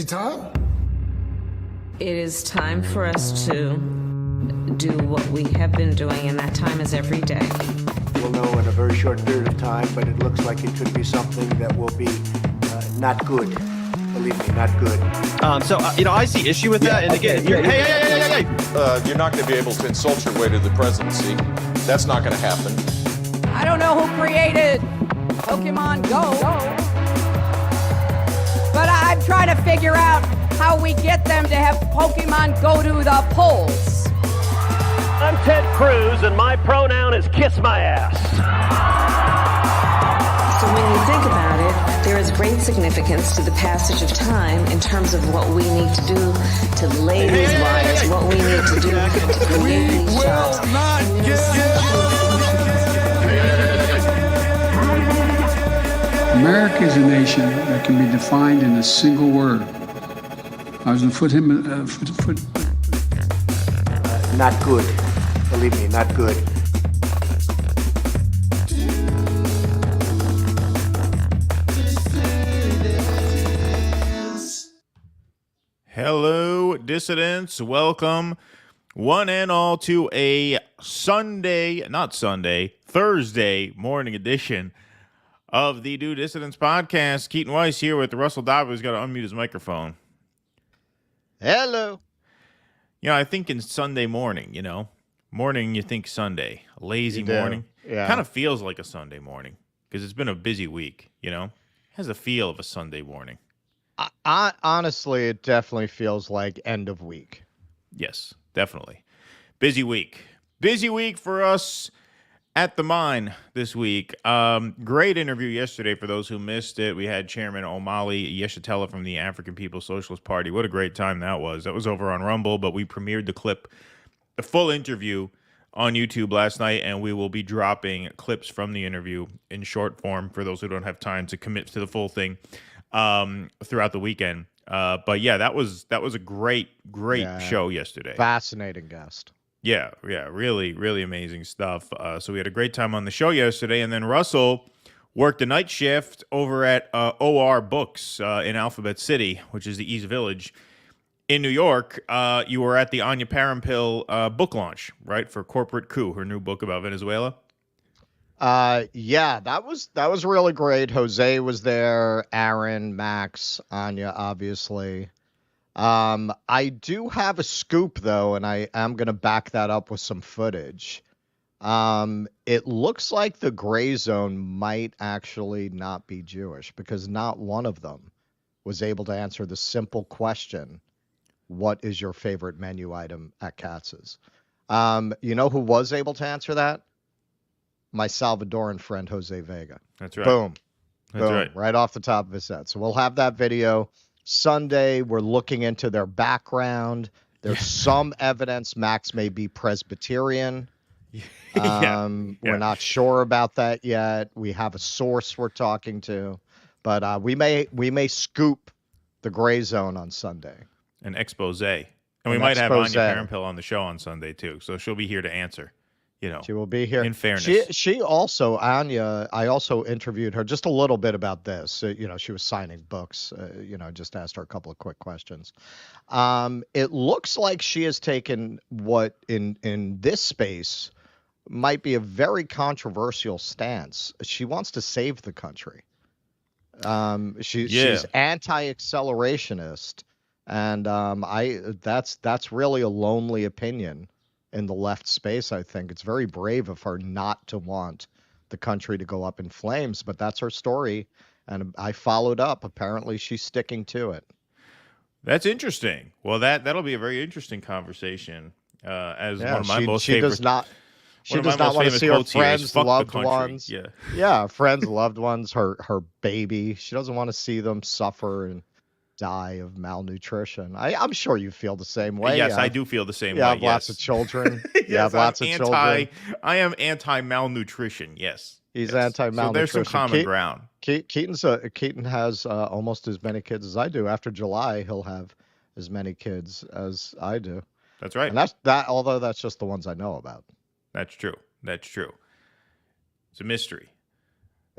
time? It is time for us to do what we have been doing, and that time is every day. We'll know in a very short period of time, but it looks like it could be something that will be not good. Believe me, not good. I see issue with that. And again, hey. You're not going to be able to insult your way to the presidency. That's not going to happen. I don't know who created Pokemon Go, but I'm trying to figure out how we get them to have Pokemon go to the polls. I'm Ted Cruz, and my pronoun is kiss my ass. So when you think about it, there is great significance to the passage of time in terms of what we need to do to lay these wires, what we need to do to create these jobs. America is a nation that can be defined in a single word. I was going to Not good. Believe me, not good. Hello, dissidents. Welcome, one and all, to a Thursday morning edition of the Do Dissidents podcast. Keaton Weiss here with Russell Dobbs. He's got to unmute his microphone. Hello. I think in Sunday morning, morning you think Sunday, a lazy morning. Yeah. Kind of feels like a Sunday morning because it's been a busy week, Has a feel of a Sunday morning. Honestly, it definitely feels like end of week. Yes, definitely. Busy week. Busy week for us at the mine this week. Great interview yesterday for those who missed it. We had Chairman Omali Yeshitela from the African People's Socialist Party. What a great time that was. That was over on Rumble, but we premiered the full interview on YouTube last night, and we will be dropping clips from the interview in short form for those who don't have time to commit to the full thing throughout the weekend. But yeah, that was a great show yesterday. Fascinating guest. Yeah, really, really amazing stuff. So we had a great time on the show yesterday, and then Russell worked a night shift over at OR Books in Alphabet City, which is the East Village in New York. You were at the Anya Parampil book launch, right, for Corporate Coup, her new book about Venezuela. Yeah, that was really great. Jose was there, Aaron, Max, Anya, obviously. I do have a scoop, though, and I am going to back that up with some footage. It looks like the gray zone might actually not be Jewish because not one of them was able to answer the simple question, what is your favorite menu item at Katz's? You know who was able to answer that? My Salvadoran friend, Jose Vega. That's right. Boom. That's right off the top of his head. So we'll have that video. Sunday, we're looking into their background. There's some evidence Max may be Presbyterian. We're not sure about that yet. We have a source we're talking to, but we may scoop the gray zone on Sunday. An expose. And we might have Anya Parampil on the show on Sunday, too. So she'll be here to answer. She will be here. In fairness, she also, Anya, I also interviewed her just a little bit about this. She was signing books. Just asked her a couple of quick questions. It looks like she has taken what in this space might be a very controversial stance. She wants to save the country. She's anti-accelerationist, and that's really a lonely opinion in the left space. I think it's very brave of her not to want the country to go up in flames, but that's her story, and I followed up. Apparently she's sticking to it. That's interesting. Well, that'll be a very interesting conversation. One of my most she favorite. She does not want to see her friends, loved ones. Yeah, friends, loved ones, her baby. She doesn't want to see them suffer and die of malnutrition. I'm sure you feel the same way. Yes, I do feel the same way. You have lots of children. I am anti-malnutrition, yes. He's anti-malnutrition. So there's some common ground. Keaton has almost as many kids as I do. After July, he'll have as many kids as I do. That's right. And although that's just the ones I know about. That's true. It's a mystery.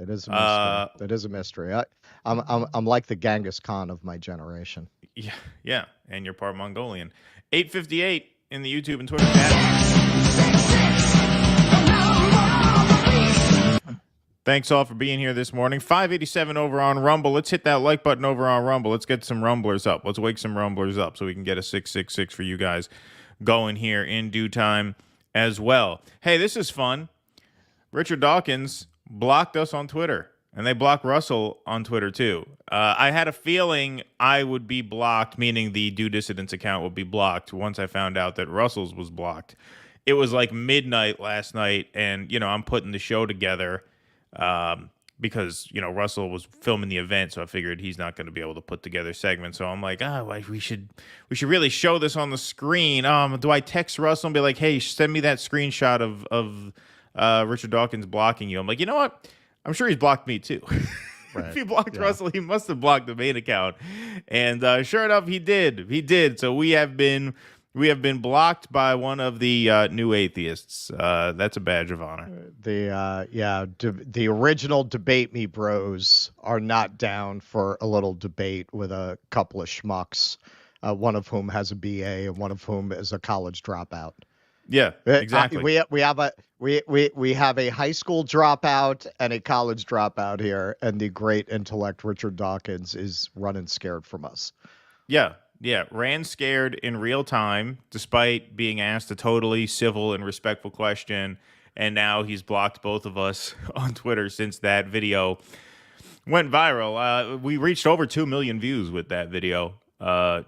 It is a mystery. It is a mystery. I'm like the Genghis Khan of my generation. Yeah, and you're part Mongolian. 8:58 in the YouTube and Twitter chat. Thanks all for being here this morning. 587 over on Rumble. Let's hit that like button over on Rumble. Let's get some Rumblers up. Let's wake some Rumblers up so we can get a 666 for you guys going here in due time as well. Hey, this is fun. Richard Dawkins blocked us on Twitter, and they blocked Russell on Twitter too. I had a feeling I would be blocked, meaning the Do Dissidents account would be blocked once I found out that Russell's was blocked. It was like midnight last night, and, I'm putting the show together because, Russell was filming the event, so I figured he's not going to be able to put together segments. So I'm like, we should really show this on the screen. Do I text Russell and be like, hey, send me that screenshot of Richard Dawkins blocking you? I'm like, you know what? I'm sure he's blocked me too. Right. If he blocked Russell, he must have blocked the main account. And sure enough, he did. He did. So we have been blocked by one of the new atheists. That's a badge of honor. The original Debate Me bros are not down for a little debate with a couple of schmucks, one of whom has a BA and one of whom is a college dropout. Yeah, exactly. We have a high school dropout and a college dropout here, and the great intellect Richard Dawkins is running scared from us. Yeah, ran scared in real time, despite being asked a totally civil and respectful question, and now he's blocked both of us on Twitter since that video went viral. We reached over 2 million views with that video.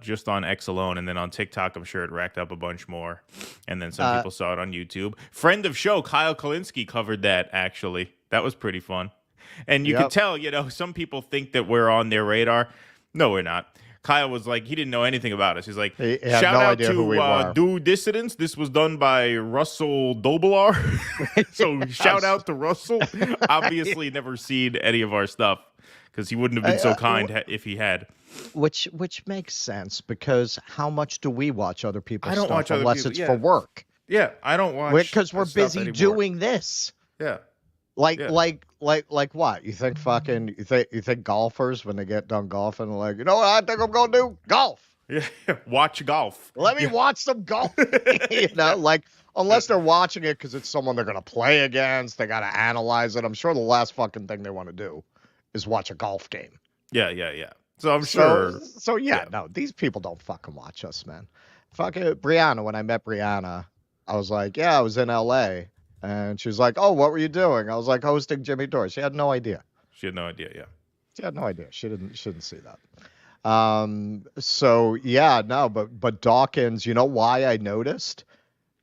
Just on X alone, and then on TikTok, I'm sure it racked up a bunch more. And then some people saw it on YouTube. Friend of show, Kyle Kalinske, covered that, actually. That was pretty fun. And you could tell, some people think that we're on their radar. No, we're not. Kyle was like, he didn't know anything about us. He's like, shout out to Do Dissidents. This was done by Russell Dobelar. So shout out to Russell. Obviously never seen any of our stuff because he wouldn't have been so kind if he had. Which makes sense, because how much do we watch other people's stuff stuff unless it's for work? Yeah, I don't watch because we're busy doing this. Yeah. Like what? You think you think golfers when they get done golfing are like, you know what I think I'm gonna do? Golf. Yeah, watch golf. Let me watch some golf. Unless they're watching it because it's someone they're gonna play against, they gotta analyze it. I'm sure the last fucking thing they want to do is watch a golf game. Yeah. So I'm sure. So no, these people don't fucking watch us, man. Fucking Brianna, when I met Brianna, I was like, I was in LA. And she was like, oh, what were you doing? I was like, hosting Jimmy Dore. She had no idea. She had no idea, yeah. She had no idea. She didn't see that. But Dawkins, you know why I noticed?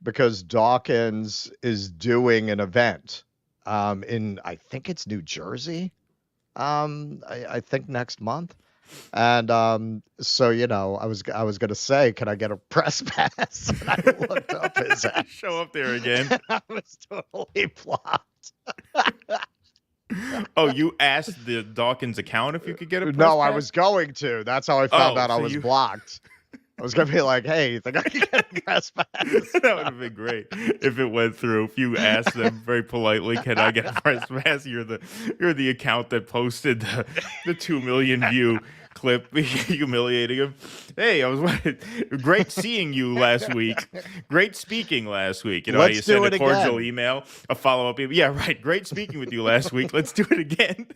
Because Dawkins is doing an event in, I think it's New Jersey. I think next month. And I was gonna say, can I get a press pass? And I looked up his ass. Show up there again. I was totally blocked. Oh, you asked the Dawkins account if you could get a press pass? No, I was going to. That's how I found out I was blocked. I was gonna be like, hey, you think I can get a press pass? That would have been great if it went through. If you asked them very politely, can I get a press pass? You're the account that posted the 2 million view clip humiliating him. Hey, great seeing you last week. Great speaking last week. You Let's send a cordial again. email, a follow-up email. Yeah, right. Great speaking with you last week. Let's do it again.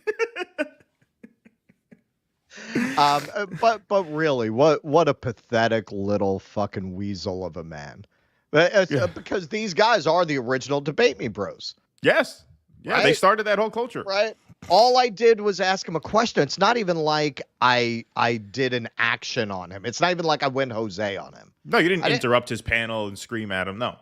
But really, what a pathetic little fucking weasel of a man. Because these guys are the original Debate Me bros. Yes. Yeah, right? They started that whole culture. Right. All I did was ask him a question. It's not even like I did an action on him. It's not even like I went Jose on him. No, you didn't interrupt his panel and scream at him. No.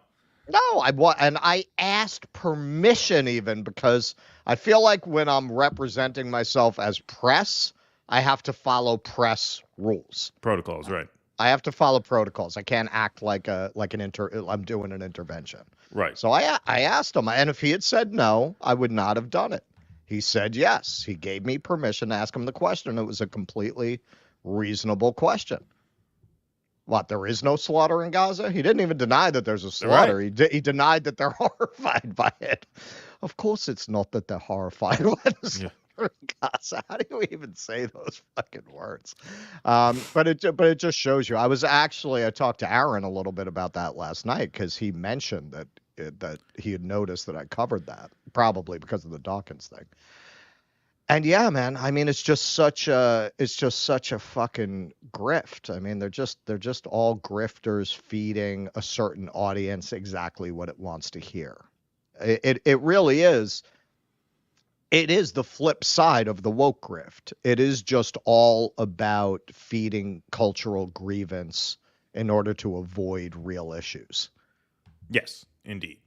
No, I asked permission even, because I feel like when I'm representing myself as press, I have to follow press rules. Protocols, right. I have to follow protocols. I can't act like I'm doing an intervention. Right. So I asked him, and if he had said no, I would not have done it. He said yes. He gave me permission to ask him the question. It was a completely reasonable question. What, there is no slaughter in Gaza? He didn't even deny that there's a slaughter. Right. He denied that they're horrified by it. Of course it's not that they're horrified by the slaughter in Gaza. How do you even say those fucking words? But it just shows you. I talked to Aaron a little bit about that last night because he mentioned that he had noticed that I covered that, probably because of the Dawkins thing. And yeah, man, I mean, it's just such a fucking grift. I mean, they're just all grifters feeding a certain audience exactly what it wants to hear. It really is. It is the flip side of the woke grift. It is just all about feeding cultural grievance in order to avoid real issues. Yes, indeed.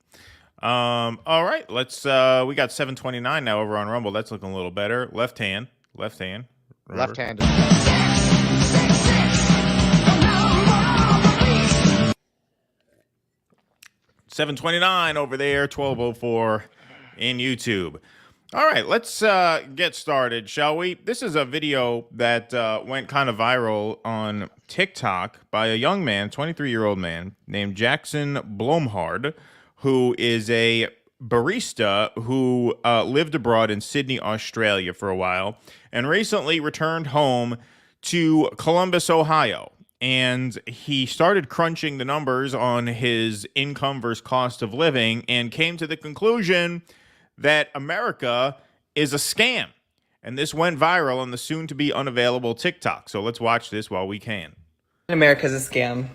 All right, let's we got 729 now over on Rumble. That's looking a little better. Left hand. Remember? Left-handed. 729 over there, 1204 in YouTube. All right, let's get started, shall we? This is a video that went kind of viral on TikTok by a young man, 23-year-old man named Jackson Blomhard, who is a barista who lived abroad in Sydney, Australia for a while, and recently returned home to Columbus, Ohio. And he started crunching the numbers on his income versus cost of living and came to the conclusion that America is a scam. And this went viral on the soon-to-be unavailable TikTok. So let's watch this while we can. America's a scam.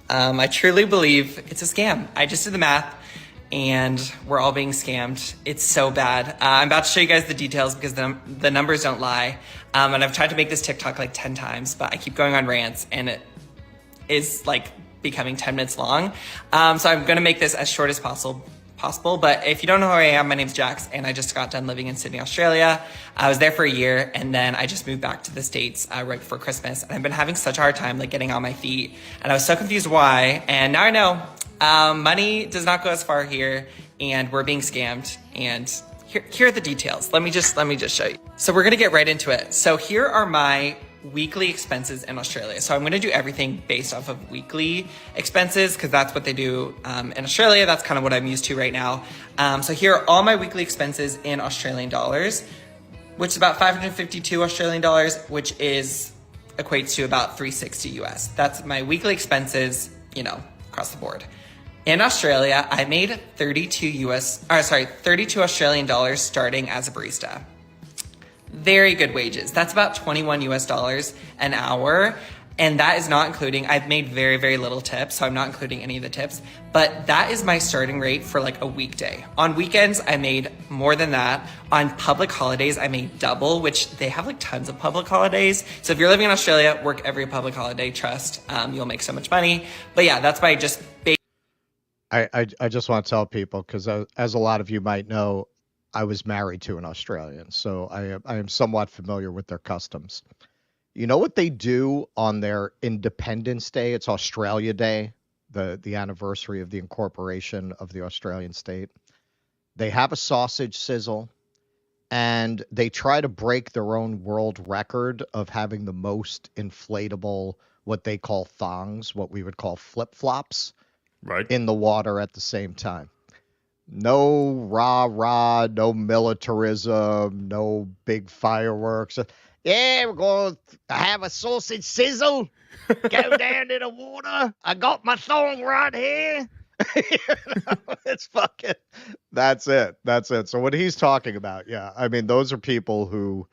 I truly believe it's a scam. I just did the math, and we're all being scammed. It's so bad. I'm about to show you guys the details because the numbers don't lie. And I've tried to make this TikTok like 10 times, but I keep going on rants, and it is like becoming 10 minutes long. So I'm going to make this as short as possible. But if you don't know who I am, my name's Jax, and I just got done living in Sydney, Australia. I was there for a year, and then I just moved back to the States right before Christmas. And I've been having such a hard time like getting on my feet, and I was so confused why. And now I know money does not go as far here, and we're being scammed. And here are the details. Let me just show you. So we're gonna get right into it. So here are my weekly expenses in Australia. So I'm going to do everything based off of weekly expenses because that's what they do in Australia. That's kind of what I'm used to right now. So here are all my weekly expenses in Australian dollars, which is about 552 Australian dollars, which equates to about 360 US. That's my weekly expenses, across the board. In Australia, I made 32 Australian dollars starting as a barista. Very good wages. That's about 21 US dollars an hour. And that is not including, I've made very, very little tips, so I'm not including any of the tips, but that is my starting rate for like a weekday. On weekends, I made more than that. On public holidays, I made double, which they have like tons of public holidays. So if you're living in Australia, work every public holiday, trust, you'll make so much money. But yeah, that's my just basic. I just want to tell people, because as a lot of you might know, I was married to an Australian, so I am somewhat familiar with their customs. You know what they do on their Independence Day? It's Australia Day, the anniversary of the incorporation of the Australian state. They have a sausage sizzle, and they try to break their own world record of having the most inflatable, what they call thongs, what we would call flip-flops, right, in the water at the same time. No rah-rah, no militarism, no big fireworks. Yeah, we're going to have a sausage sizzle. Go down to the water. I got my thong right here. It's fucking, that's it. So what he's talking about, yeah, I mean, those are people who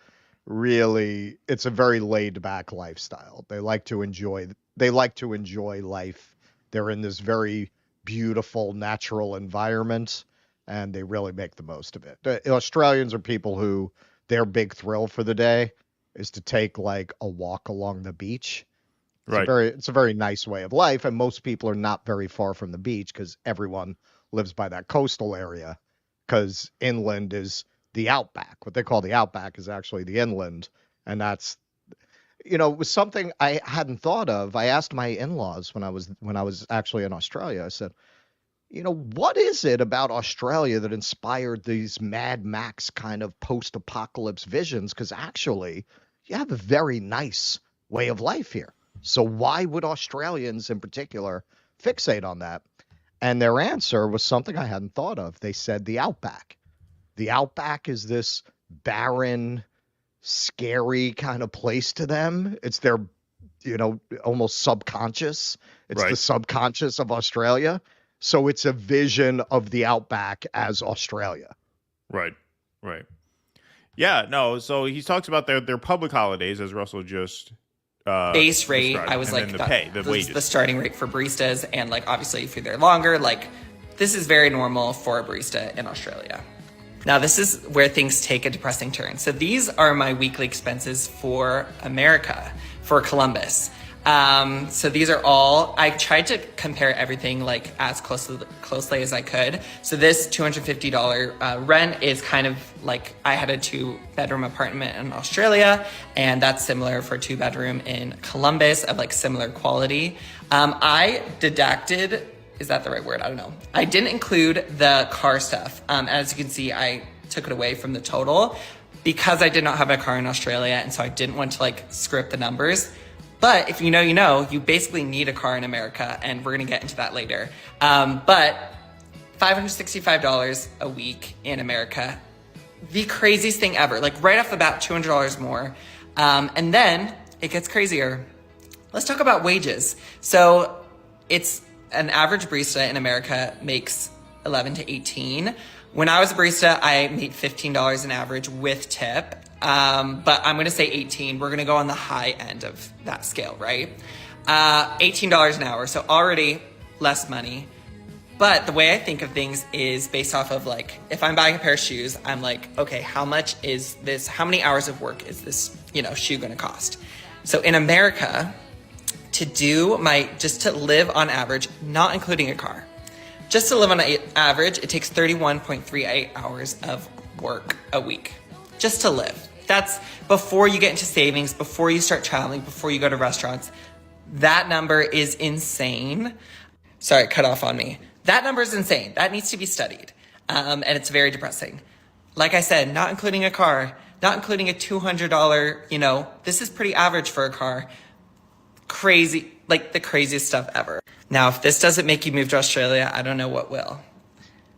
really, it's a very laid-back lifestyle. They like to enjoy life. They're in this very beautiful natural environment, and they really make the most of it. The Australians are people who their big thrill for the day is to take like a walk along the beach. It's a very nice way of life, and most people are not very far from the beach because everyone lives by that coastal area, because inland is the outback. What they call the outback is actually the inland, and that's, it was something I hadn't thought of. I asked my in-laws when I was actually in Australia. I said, what is it about Australia that inspired these Mad Max kind of post-apocalypse visions? Because actually, you have a very nice way of life here. So why would Australians in particular fixate on that? And their answer was something I hadn't thought of. They said the outback. The outback is this barren, scary kind of place to them. It's their, almost subconscious. It's the subconscious of Australia. So it's a vision of the outback as Australia. Right. Yeah, no, so he talks about their public holidays, as Russell just base rate. described, I was and like, then the pay, the wages. The starting rate for baristas, and like obviously if you're there longer, like this is very normal for a barista in Australia. Now this is where things take a depressing turn. So these are my weekly expenses for America, for Columbus. So these are all, I tried to compare everything like as closely as I could. So this $250 rent is kind of like, I had a 2-bedroom apartment in Australia, and that's similar for a 2-bedroom in Columbus of like similar quality. I deducted, is that the right word? I don't know. I didn't include the car stuff. As you can see, I took it away from the total because I did not have a car in Australia, and so I didn't want to like screw up the numbers. But if you know, you basically need a car in America, and we're going to get into that later. But $565 a week in America, the craziest thing ever. Like right off the bat, $200 more. And then it gets crazier. Let's talk about wages. So it's an average barista in America makes 11 to 18. When I was a barista, I made $15 an average with tip. But I'm going to say 18. We're going to go on the high end of that scale, right? $18 an hour. So already less money. But the way I think of things is based off of like, if I'm buying a pair of shoes, I'm like, okay, how much is this? How many hours of work is this, shoe going to cost? So in America, just to live on average, not including a car, just to live on average, it takes 31.38 hours of work a week just to live. That's before you get into savings, before you start traveling, before you go to restaurants. That number is insane. Sorry, cut off on me. That number is insane. That needs to be studied. And it's very depressing. Like I said, not including a car, not including a $200, this is pretty average for a car. Crazy, like the craziest stuff ever. Now, if this doesn't make you move to Australia, I don't know what will.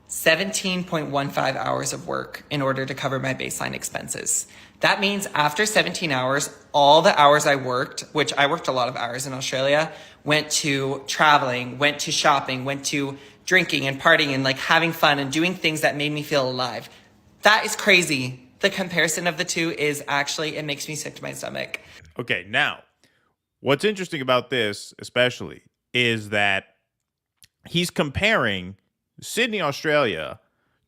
17.15 hours of work in order to cover my baseline expenses. That means after 17 hours, all the hours I worked, which I worked a lot of hours in Australia, went to traveling, went to shopping, went to drinking and partying and like having fun and doing things that made me feel alive. That is crazy. The comparison of the two is actually, it makes me sick to my stomach. Okay, now, what's interesting about this especially is that he's comparing Sydney, Australia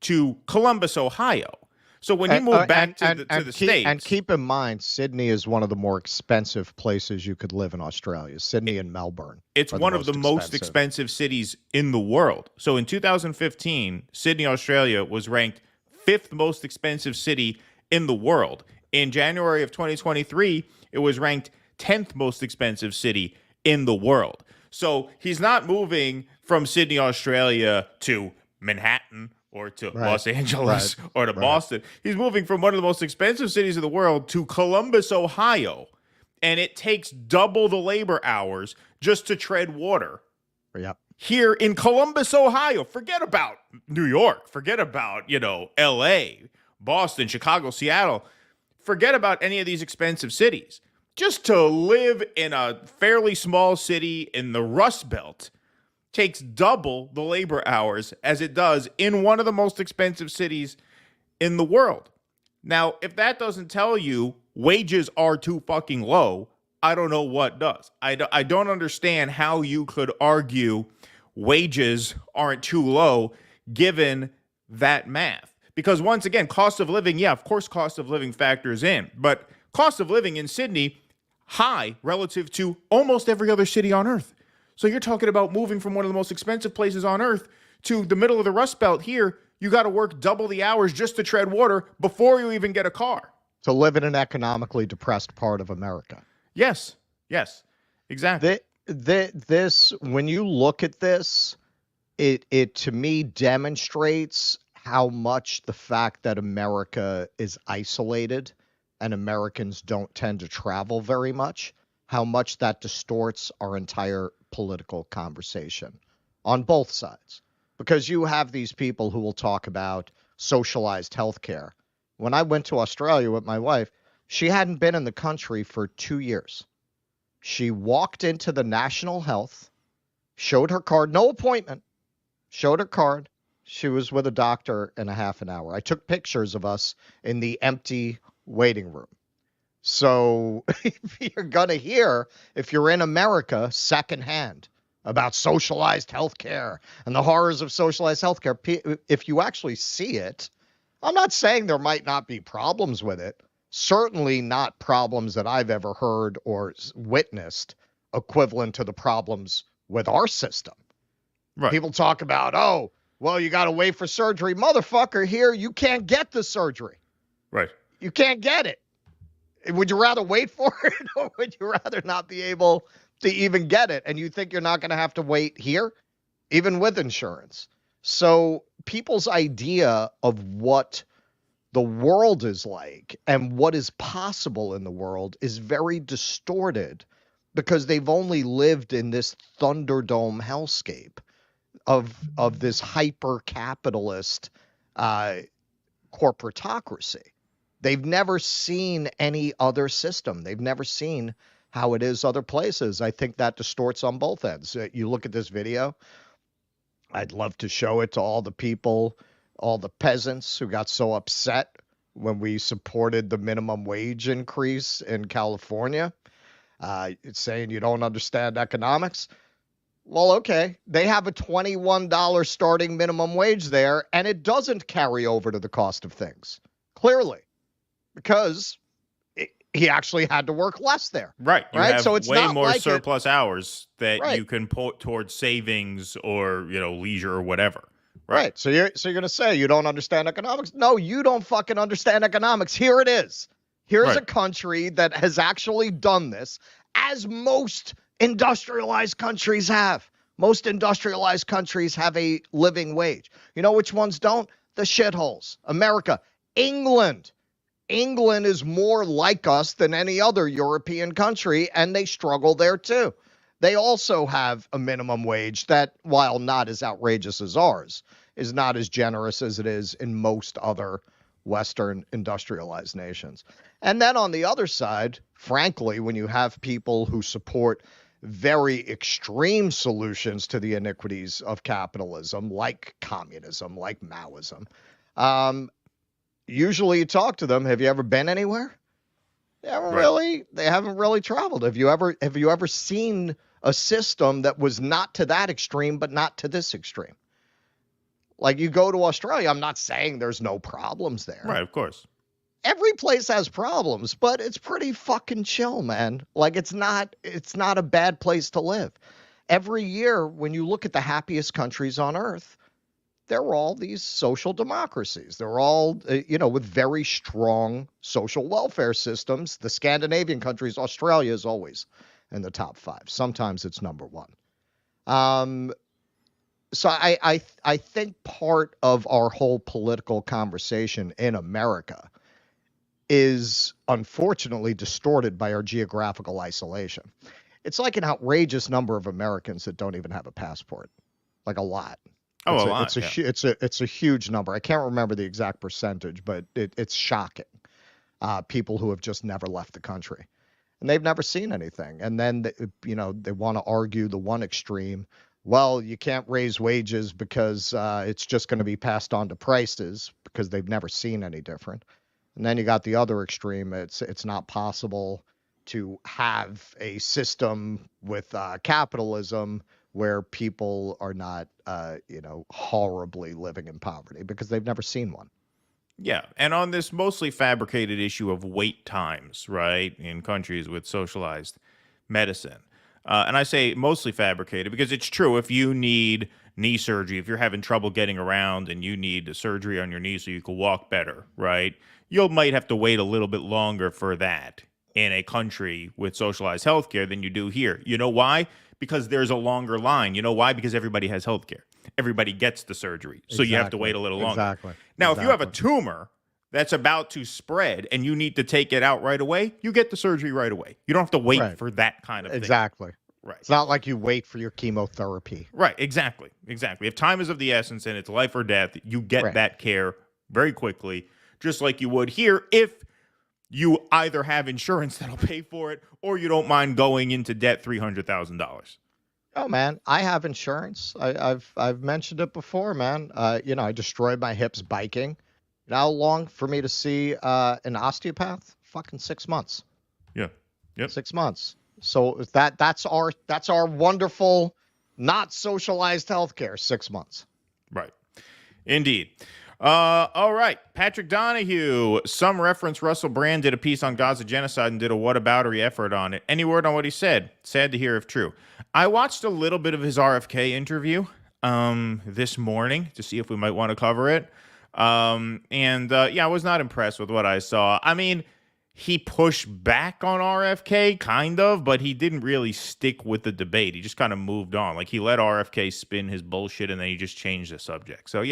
to Columbus, Ohio. So when you move back to the States... And keep in mind, Sydney is one of the more expensive places you could live in Australia. Sydney and Melbourne. It's one of the most expensive cities in the world. So in 2015, Sydney, Australia was ranked 5th most expensive city in the world. In January of 2023, it was ranked 10th most expensive city in the world. So he's not moving from Sydney, Australia to Manhattan or to Los Angeles or to Boston. He's moving from one of the most expensive cities in the world to Columbus, Ohio. And it takes double the labor hours just to tread water. Yep. Here in Columbus, Ohio. Forget about New York. Forget about, L.A., Boston, Chicago, Seattle. Forget about any of these expensive cities. Just to live in a fairly small city in the Rust Belt takes double the labor hours as it does in one of the most expensive cities in the world. Now, if that doesn't tell you wages are too fucking low, I don't know what does. I don't understand how you could argue wages aren't too low given that math. Because once again, cost of living, yeah, of course cost of living factors in, but cost of living in Sydney, high relative to almost every other city on earth. So you're talking about moving from one of the most expensive places on earth to the middle of the Rust Belt here. You got to work double the hours just to tread water before you even get a car. To live in an economically depressed part of America. Yes, exactly. This, when you look at this, it to me demonstrates how much the fact that America is isolated and Americans don't tend to travel very much, how much that distorts our entire political conversation on both sides. Because you have these people who will talk about socialized healthcare. When I went to Australia with my wife, she hadn't been in the country for 2 years. She walked into the National Health, showed her card, no appointment, showed her card. She was with a doctor in a half an hour. I took pictures of us in the empty waiting room. So if you're going to hear, if you're in America, secondhand about socialized healthcare and the horrors of socialized healthcare, if you actually see it, I'm not saying there might not be problems with it. Certainly not problems that I've ever heard or witnessed equivalent to the problems with our system. Right. People talk about, oh, well, you got to wait for surgery. Motherfucker, here, you can't get the surgery. Right. You can't get it. Would you rather wait for it, or would you rather not be able to even get it? And you think you're not going to have to wait here, even with insurance. So people's idea of what the world is like and what is possible in the world is very distorted because they've only lived in this Thunderdome hellscape of this hyper-capitalist corporatocracy. They've never seen any other system. They've never seen how it is other places. I think that distorts on both ends. You look at this video, I'd love to show it to all the people, all the peasants who got so upset when we supported the minimum wage increase in California. It's saying you don't understand economics. Well, okay, they have a $21 starting minimum wage there, and it doesn't carry over to the cost of things, clearly. Because he actually had to work less there. Right. You have so it's way not more like surplus hours that Right. you can put towards savings or, leisure or whatever. Right. So you're going to say you don't understand economics? No, you don't fucking understand economics. Here it is. Here's Right. a country that has actually done this, as most industrialized countries have. Most industrialized countries have a living wage. You know which ones don't? The shitholes. America. England. England is more like us than any other European country, and they struggle there too. They also have a minimum wage that, while not as outrageous as ours, is not as generous as it is in most other Western industrialized nations. And then on the other side, frankly, when you have people who support very extreme solutions to the iniquities of capitalism, like communism, like Maoism, usually you talk to them. Have you ever been anywhere? They haven't really traveled. Have you ever seen a system that was not to that extreme, but not to this extreme? Like, you go to Australia, I'm not saying there's no problems there. Right, of course. Every place has problems, but it's pretty fucking chill, man. Like, it's not a bad place to live. Every year, when you look at the happiest countries on earth, they're all these social democracies. They're all, with very strong social welfare systems. The Scandinavian countries, Australia is always in the top 5. Sometimes it's number 1. So I think part of our whole political conversation in America is unfortunately distorted by our geographical isolation. It's like an outrageous number of Americans that don't even have a passport, like a lot. It's a huge number. I can't remember the exact percentage, but it's shocking. People who have just never left the country, and they've never seen anything. And then they want to argue the one extreme. Well, you can't raise wages because it's just going to be passed on to prices because they've never seen any different. And then you got the other extreme. It's not possible to have a system with capitalism where people are not, horribly living in poverty because they've never seen one. Yeah. And on this mostly fabricated issue of wait times, right, in countries with socialized medicine. And I say mostly fabricated because it's true. If you need knee surgery, if you're having trouble getting around and you need a surgery on your knee so you can walk better, right, you might have to wait a little bit longer for that in a country with socialized healthcare than you do here. You know why? Because there's a longer line. You know why? Because everybody has healthcare. Everybody gets the surgery. So you have to wait a little longer. Exactly. Now, if you have a tumor that's about to spread and you need to take it out right away, you get the surgery right away. You don't have to wait for that kind of thing. Exactly. Right. It's not like you wait for your chemotherapy. Right. Exactly. If time is of the essence and it's life or death, you get that care very quickly, just like you would here if you either have insurance that'll pay for it or you don't mind going into debt $300,000. Oh man, I have insurance. I've mentioned it before, man. I destroyed my hips biking. You know how long for me to see an osteopath? Fucking 6 months. Yeah. Yep. 6 months. So that's our wonderful, not socialized healthcare. 6 months. Right. Indeed. All right. Patrick Donahue. Some reference Russell Brand did a piece on Gaza genocide and did a whataboutery effort on it. Any word on what he said? Sad to hear if true. I watched a little bit of his RFK interview this morning to see if we might want to cover it. I was not impressed with what I saw. I mean, he pushed back on RFK, kind of, but he didn't really stick with the debate. He just kind of moved on. Like, he let RFK spin his bullshit, and then he just changed the subject. So,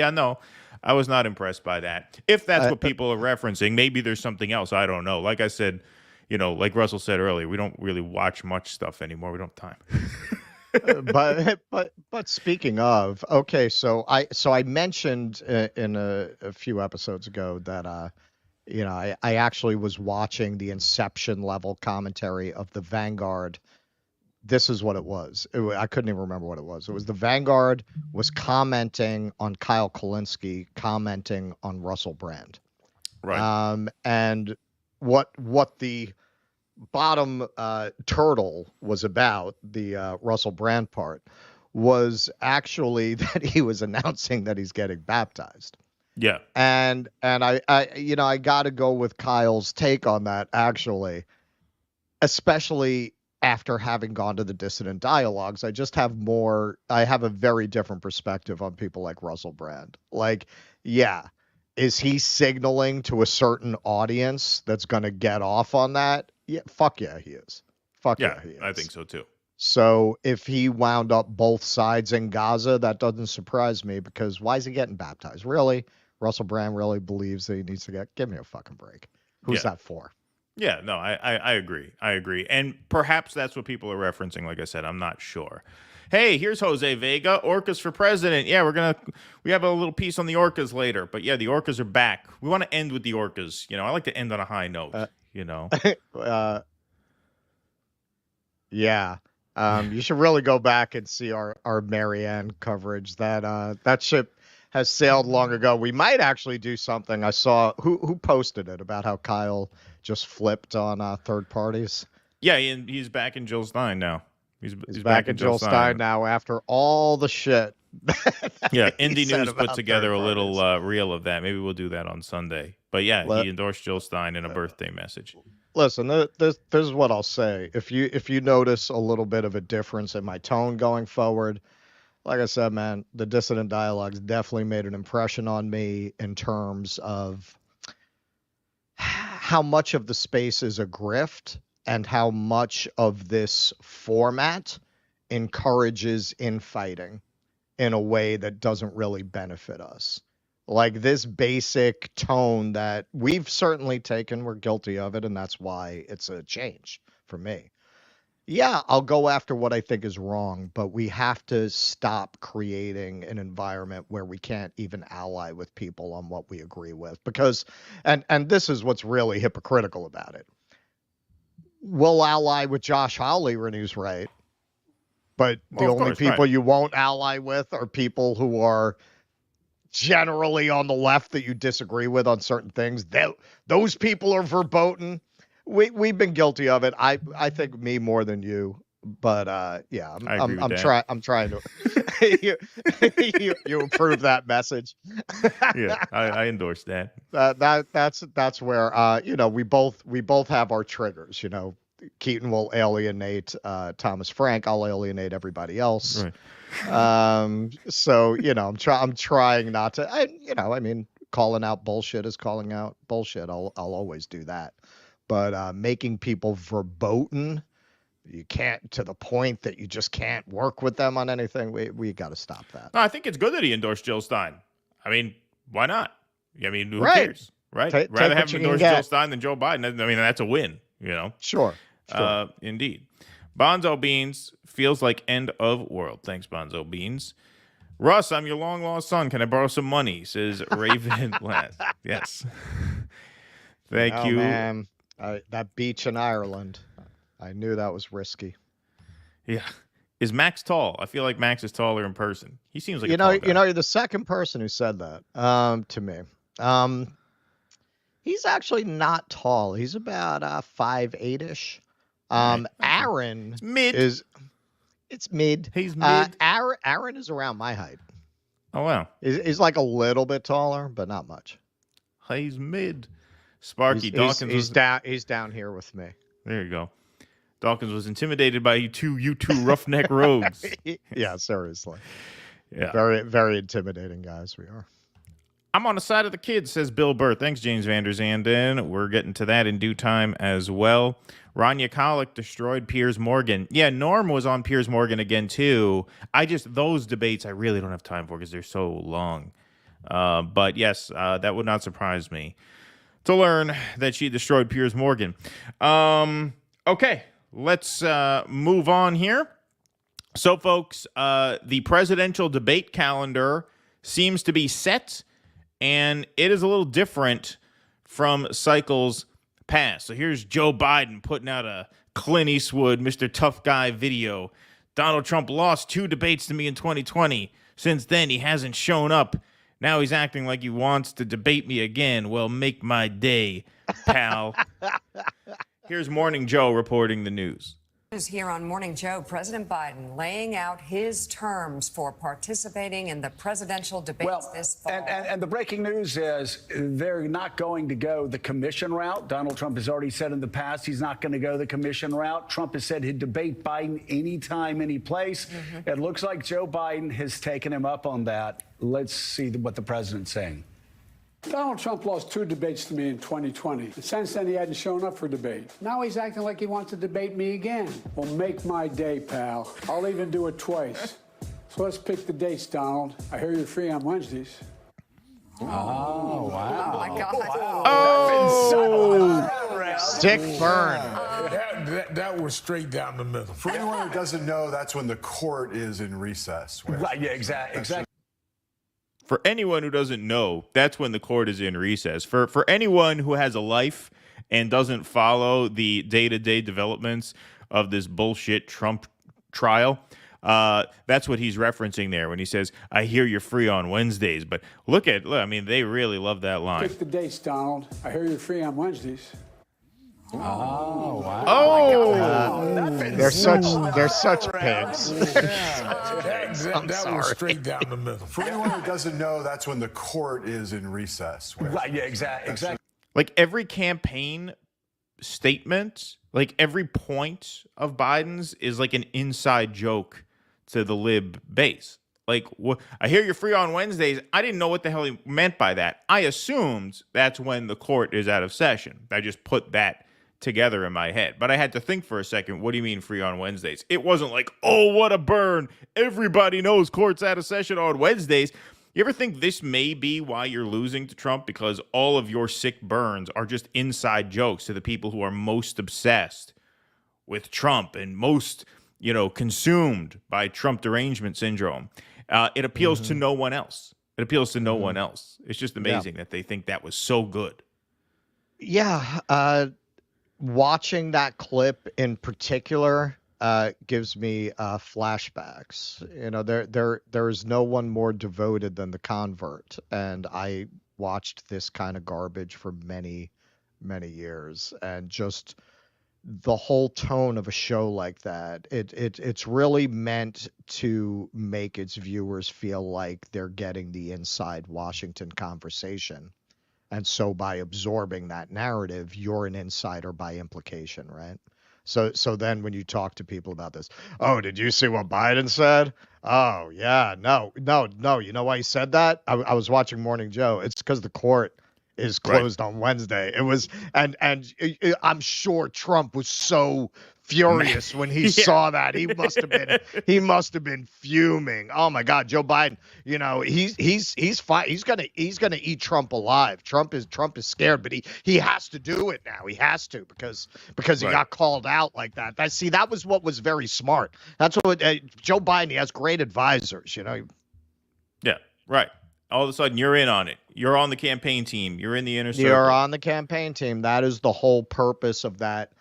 I was not impressed by that. If that's what people are referencing, maybe there's something else. I don't know. Like I said, like Russell said earlier, we don't really watch much stuff anymore. We don't have time. But speaking of, okay, so I mentioned in a few episodes ago that I actually was watching the Inception level commentary of the Vanguard. This is what it was. I couldn't even remember what it was. It was the Vanguard was commenting on Kyle Kulinski, commenting on Russell Brand. Right. And what the bottom turtle was about, the Russell Brand part, was actually that he was announcing that he's getting baptized. Yeah. And I got to go with Kyle's take on that, actually, especially after having gone to the dissident dialogues. I have a very different perspective on people like Russell Brand. Like, yeah, is he signaling to a certain audience that's going to get off on that? Yeah, fuck yeah, he is. Fuck yeah, he is. I think so too. So if he wound up both sides in Gaza, that doesn't surprise me, because why is he getting baptized? Really? Russell Brand really believes that he needs to give me a fucking break. Who's that for? Yeah, no, I agree. I agree. And perhaps that's what people are referencing. Like I said, I'm not sure. Hey, here's Jose Vega, Orcas for president. Yeah, we have a little piece on the Orcas later. But yeah, the Orcas are back. We want to end with the Orcas. I like to end on a high note, Yeah. You should really go back and see our Marianne coverage. That ship has sailed long ago. We might actually do something. I saw who posted it about how Kyle just flipped on third parties. Yeah, he's back in Jill Stein now. He's back in Jill Stein now after all the shit. Yeah, Indie News put together a little reel of that. Maybe we'll do that on Sunday. But yeah, he endorsed Jill Stein in a birthday message. Listen, this is what I'll say. If you notice a little bit of a difference in my tone going forward, like I said, man, the dissident dialogues definitely made an impression on me in terms of how much of the space is a grift and how much of this format encourages infighting in a way that doesn't really benefit us. Like this basic tone that we've certainly taken, we're guilty of it, and that's why it's a change for me. Yeah, I'll go after what I think is wrong, but we have to stop creating an environment where we can't even ally with people on what we agree with. Because, and this is what's really hypocritical about it. We'll ally with Josh Hawley when he's right, but the only people you won't ally with are people who are generally on the left that you disagree with on certain things. Those people are verboten. We've been guilty of it. I think me more than you, but yeah, I'm trying to. you approve that message. Yeah, I endorse that. That's where we both have our triggers. Keaton will alienate Thomas Frank. I'll alienate everybody else. Right. So I'm trying not to. Calling out bullshit is calling out bullshit. I'll always do that. But making people verboten, you can't, to the point that you just can't work with them on anything. We got to stop that. No, I think it's good that he endorsed Jill Stein. Why not? Who cares? right? Take Rather what have you him can endorse Jill get. Stein than Joe Biden. I mean, that's a win, you know? Sure. Indeed. Bonzo Beans feels like end of world. Thanks, Bonzo Beans. Russ, I'm your long lost son. Can I borrow some money? Says Raven Last. Yes. Thank you. Man. That beach in Ireland. I knew that was risky. Yeah. Is Max tall? I feel like Max is taller in person. He seems like a you tall guy. know, you're the second person who said that to me. He's actually not tall. He's about 5'8"ish. Aaron mid. It's mid. He's mid. Aaron is around my height. Oh wow. He's like a little bit taller, but not much. He's mid. Sparky Dawkins. He's down here with me. There you go. Dawkins was intimidated by you two roughneck rogues. Yeah, seriously. Yeah. Very, very intimidating guys we are. I'm on the side of the kids, says Bill Burr. Thanks, James Van Der Zanden. We're getting to that in due time as well. Rania Kolick destroyed Piers Morgan. Yeah, Norm was on Piers Morgan again, too. Those debates I really don't have time for because they're so long. But yes, that would not surprise me to learn that she destroyed Piers Morgan. Okay, let's move on here. So, folks, the presidential debate calendar seems to be set, and it is a little different from cycles past. So here's Joe Biden putting out a Clint Eastwood, Mr. Tough Guy video. Donald Trump lost 2 debates to me in 2020. Since then, he hasn't shown up. Now he's acting like he wants to debate me again. Well, make my day, pal. Here's Morning Joe reporting the news. Here on Morning Joe, President Biden laying out his terms for participating in the presidential debates this fall. And the breaking news is they're not going to go the commission route. Donald Trump has already said in the past he's not going to go the commission route. Trump has said he'd debate Biden anytime, any place. It looks like Joe Biden has taken him up on that. Let's see what the president's saying. Donald Trump lost 2 debates to me in 2020. And since then, he hadn't shown up for debate. Now he's acting like he wants to debate me again. Well, make my day, pal. I'll even do it twice. So let's pick the dates, Donald. I hear you're free on Wednesdays. Oh, wow. Oh, my God. Wow. Oh, stick burn. That was straight down the middle. For anyone who doesn't know, that's when the court is in recess. Right, yeah, exactly. For anyone who doesn't know, that's when the court is in recess. For anyone who has a life and doesn't follow the day-to-day developments of this bullshit Trump trial, that's what he's referencing there when he says, I hear you're free on Wednesdays. But look, I mean, they really love that line. Pick the dates, Donald. I hear you're free on Wednesdays. Oh, wow. Oh, they're such pigs. That was straight down the middle. For anyone who doesn't know, that's when the court is in recess. Right, yeah, exactly. Like every campaign statement, like every point of Biden's is like an inside joke to the lib base. Like, I hear you're free on Wednesdays. I didn't know what the hell he meant by that. I assumed that's when the court is out of session. I just put that together in my head. But I had to think for a second, what do you mean free on Wednesdays? It wasn't like, oh, what a burn. Everybody knows court's out of session on Wednesdays. You ever think this may be why you're losing to Trump? Because all of your sick burns are just inside jokes to the people who are most obsessed with Trump and most, consumed by Trump derangement syndrome. It appeals to no one else. It appeals to no one else. It's just amazing that they think that was so good. Yeah. Watching that clip in particular gives me flashbacks. There is no one more devoted than the convert, and I watched this kind of garbage for many, many years, and just the whole tone of a show like that, it's really meant to make its viewers feel like they're getting the inside Washington conversation. And so by absorbing that narrative, you're an insider by implication, right? So then when you talk to people about this, oh, did you see what Biden said? Oh, yeah, no. You know why he said that? I was watching Morning Joe. It's because the court is closed on Wednesday. It was, and I'm sure Trump was so furious when he saw that. He must have been fuming. Oh my God, Joe Biden, he's gonna eat Trump alive. Trump is scared, but he has to do it now. He has to because he got called out like that. That was what was very smart. That's what Joe Biden, he has great advisors, Yeah, right. All of a sudden, you're in on it. You're on the campaign team. You're in the inner circle. You're on the campaign team. That is the whole purpose of that,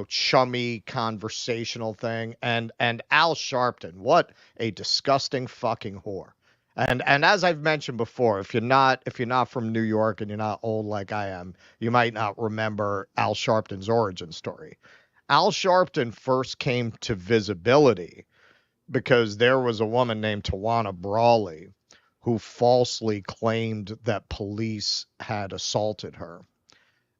chummy conversational thing. And Al Sharpton, what a disgusting fucking whore. And as I've mentioned before, if you're not from New York and you're not old like I am, you might not remember Al Sharpton's origin story. Al Sharpton first came to visibility because there was a woman named Tawana Brawley who falsely claimed that police had assaulted her.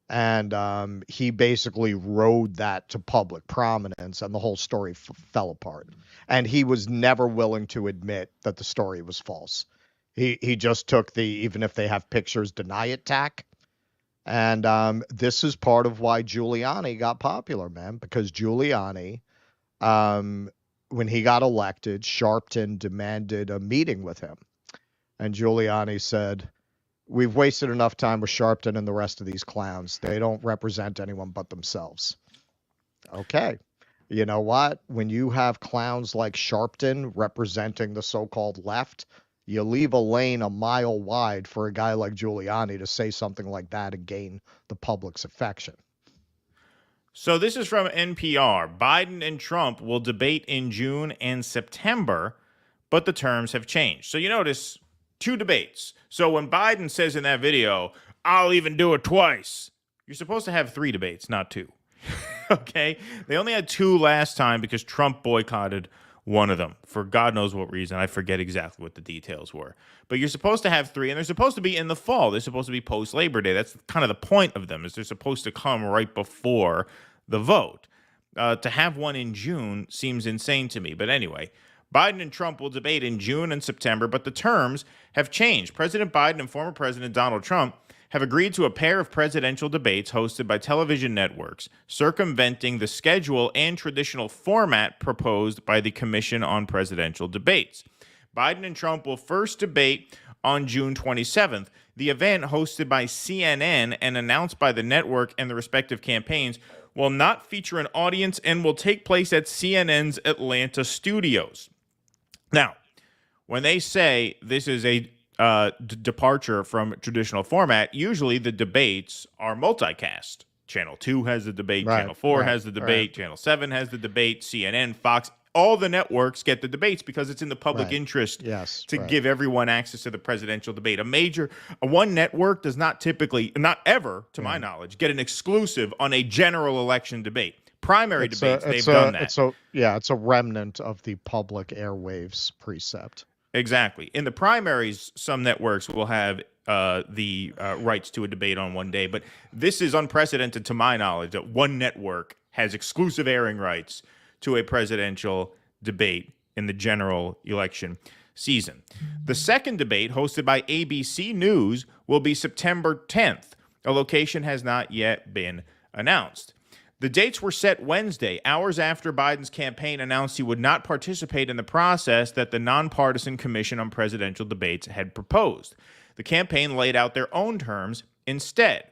And he basically rode that to public prominence, and the whole story fell apart. And he was never willing to admit that the story was false. He just took the, even if they have pictures, deny it tack. And this is part of why Giuliani got popular, man, because Giuliani, when he got elected, Sharpton demanded a meeting with him. And Giuliani said, "We've wasted enough time with Sharpton and the rest of these clowns. They don't represent anyone but themselves." Okay. You know what? When you have clowns like Sharpton representing the so-called left, you leave a lane a mile wide for a guy like Giuliani to say something like that and gain the public's affection. So this is from NPR. Biden and Trump will debate in June and September, but the terms have changed. So you notice 2 debates. So when Biden says in that video, "I'll even do it twice," you're supposed to have 3 debates, not 2. Okay? They only had 2 last time because Trump boycotted one of them for God knows what reason. I forget exactly what the details were. But you're supposed to have 3, and they're supposed to be in the fall. They're supposed to be post-Labor Day. That's kind of the point of them, is they're supposed to come right before the vote. To have one in June seems insane to me. But anyway, Biden and Trump will debate in June and September, but the terms have changed. President Biden and former President Donald Trump have agreed to a pair of presidential debates hosted by television networks, circumventing the schedule and traditional format proposed by the Commission on Presidential Debates. Biden and Trump will first debate on June 27th. The event, hosted by CNN and announced by the network and the respective campaigns, will not feature an audience and will take place at CNN's Atlanta studios. Now, when they say this is a departure from traditional format, usually the debates are multicast. Channel 2 has the debate, Channel 4 has the debate, Channel 7 has the debate, CNN, Fox, all the networks get the debates because it's in the public interest to give everyone access to the presidential debate. One network does not typically, not ever, to my knowledge, get an exclusive on a general election debate. Primary debates, they've done that. It's a remnant of the public airwaves precept. Exactly. In the primaries, some networks will have the rights to a debate on one day, but this is unprecedented to my knowledge that one network has exclusive airing rights to a presidential debate in the general election season. The second debate, hosted by ABC News, will be September 10th. A location has not yet been announced. The dates were set Wednesday, hours after Biden's campaign announced he would not participate in the process that the nonpartisan Commission on Presidential Debates had proposed. The campaign laid out their own terms instead.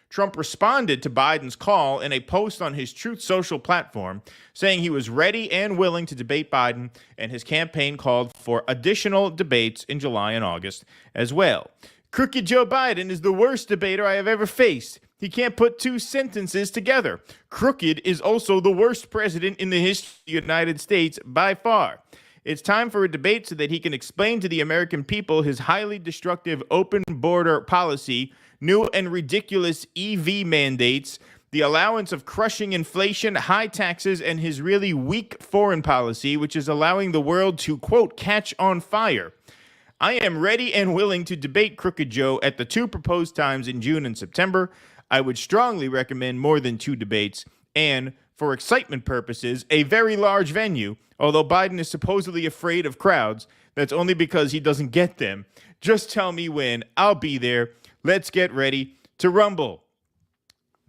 Trump responded to Biden's call in a post on his Truth Social platform, saying he was ready and willing to debate Biden, and his campaign called for additional debates in July and August as well. "Crooked Joe Biden is the worst debater I have ever faced. He can't put 2 sentences together. Crooked is also the worst president in the history of the United States by far. It's time for a debate so that he can explain to the American people his highly destructive open border policy, new and ridiculous EV mandates, the allowance of crushing inflation, high taxes, and his really weak foreign policy, which is allowing the world to, quote, catch on fire. I am ready and willing to debate Crooked Joe at the 2 proposed times in June and September. I would strongly recommend more than 2 debates and, for excitement purposes, a very large venue. Although Biden is supposedly afraid of crowds, that's only because he doesn't get them. Just tell me when. I'll be there. Let's get ready to rumble.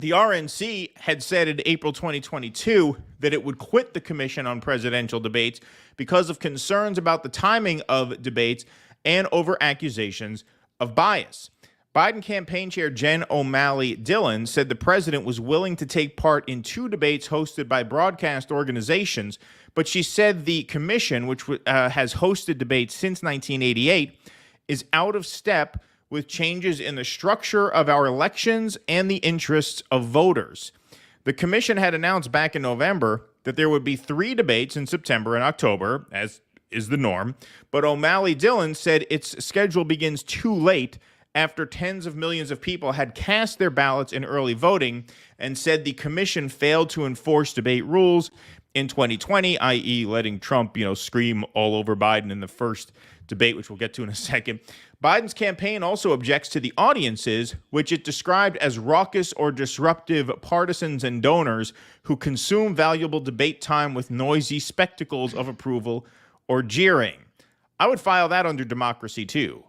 The RNC had said in April 2022 that it would quit the Commission on Presidential Debates because of concerns about the timing of debates and over accusations of bias. Biden campaign chair Jen O'Malley Dillon said the president was willing to take part in 2 debates hosted by broadcast organizations, but she said the commission, which has hosted debates since 1988, is out of step with changes in the structure of our elections and the interests of voters. The commission had announced back in November that there would be 3 debates in September and October, as is the norm, but O'Malley Dillon said its schedule begins too late after tens of millions of people had cast their ballots in early voting, and said the commission failed to enforce debate rules in 2020, i.e. letting Trump, scream all over Biden in the first debate, which we'll get to in a second. Biden's campaign also objects to the audiences, which it described as raucous or disruptive partisans and donors who consume valuable debate time with noisy spectacles of approval or jeering. I would file that under democracy too.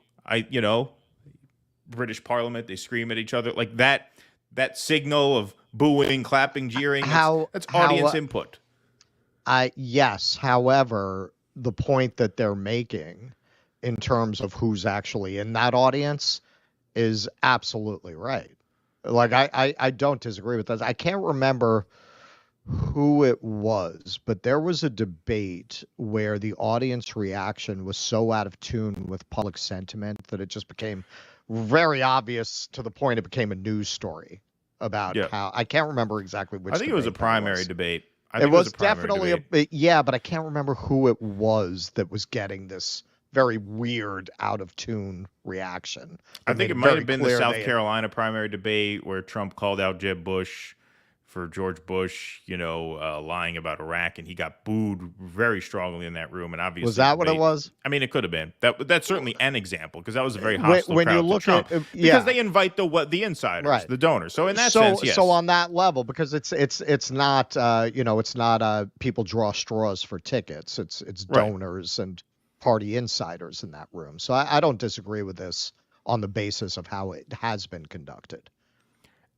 British Parliament, they scream at each other like that signal of booing, clapping, jeering. That's audience input. Yes. However, the point that they're making in terms of who's actually in that audience is absolutely right. Like, I don't disagree with that. I can't remember who it was, but there was a debate where the audience reaction was so out of tune with public sentiment that it just became very obvious, to the point it became a news story about how, I can't remember exactly which. I think it was a primary debate. It was definitely but I can't remember who it was that was getting this very weird, out of tune reaction. I think it might have been the South Carolina primary debate where Trump called out Jeb Bush for George Bush, lying about Iraq, and he got booed very strongly in that room. And obviously, was that what it was? I mean, it could have been. That's certainly an example, because that was a very hostile when crowd you look to Trump, at because they invite the insiders, right, the donors. So in that sense, yes. So on that level, because it's not it's not people draw straws for tickets. It's donors and party insiders in that room. So I don't disagree with this on the basis of how it has been conducted.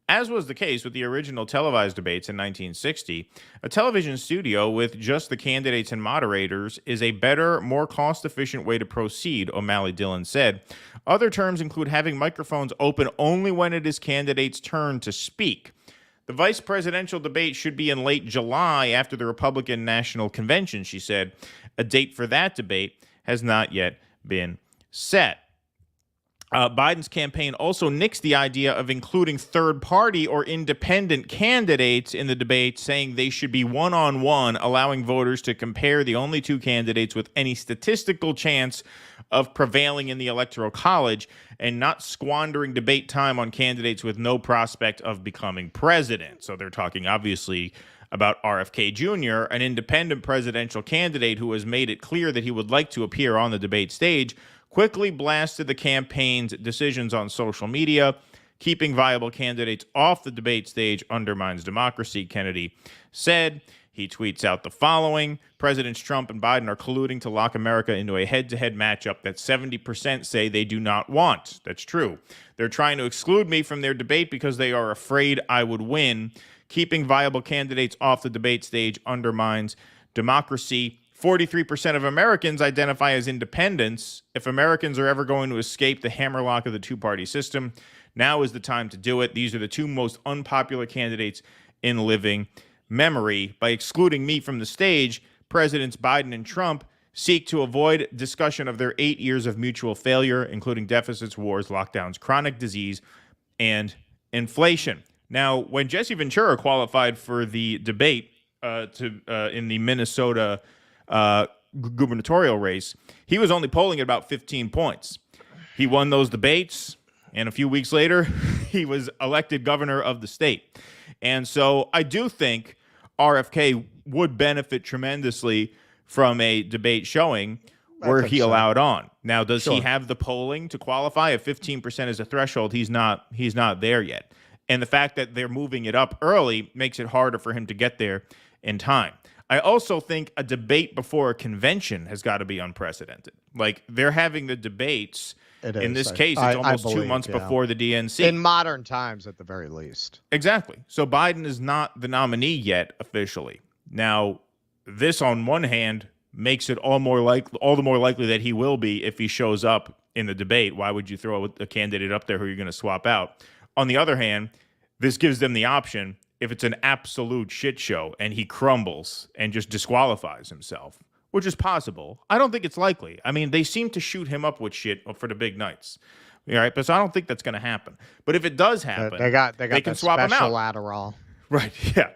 As was the case with the original televised debates in 1960, a television studio with just the candidates and moderators is a better, more cost-efficient way to proceed, O'Malley Dillon said. Other terms include having microphones open only when it is candidates' turn to speak. The vice presidential debate should be in late July after the Republican National Convention, she said. A date for that debate has not yet been set. Biden's campaign also nixed the idea of including third-party or independent candidates in the debate, saying they should be one-on-one, allowing voters to compare the only 2 candidates with any statistical chance of prevailing in the Electoral College, and not squandering debate time on candidates with no prospect of becoming president. So they're talking, obviously, about RFK Jr., an independent presidential candidate who has made it clear that he would like to appear on the debate stage, quickly blasted the campaign's decisions on social media. Keeping viable candidates off the debate stage undermines democracy, Kennedy said. He tweets out the following: Presidents Trump and Biden are colluding to lock America into a head-to-head matchup that 70% say they do not want. That's true. They're trying to exclude me from their debate because they are afraid I would win. Keeping viable candidates off the debate stage undermines democracy. 43% of Americans identify as independents. If Americans are ever going to escape the hammerlock of the two-party system, now is the time to do it. These are the 2 most unpopular candidates in living memory. By excluding me from the stage, Presidents Biden and Trump seek to avoid discussion of their 8 years of mutual failure, including deficits, wars, lockdowns, chronic disease, and inflation. Now, when Jesse Ventura qualified for the debate in the Minnesota gubernatorial race, he was only polling at about 15 points. He won those debates, and a few weeks later, he was elected governor of the state. And so I do think RFK would benefit tremendously from a debate showing where he allowed on. Now, does he have the polling to qualify? If 15% is a threshold, he's not there yet. And the fact that they're moving it up early makes it harder for him to get there in time. I also think a debate before a convention has got to be unprecedented. Like, they're having the debates In this case, it's almost 2 months before the DNC. In modern times, at the very least. Exactly. So Biden is not the nominee yet officially. Now, this on one hand makes it all the more likely that he will be if he shows up in the debate. Why would you throw a candidate up there who you're going to swap out? On the other hand, this gives them the option, if it's an absolute shit show and he crumbles and just disqualifies himself, which is possible. I don't think it's likely. I mean, they seem to shoot him up with shit for the big nights. All right, but so I don't think that's going to happen. But if it does happen, they can swap him out. Adderall. Right, yeah.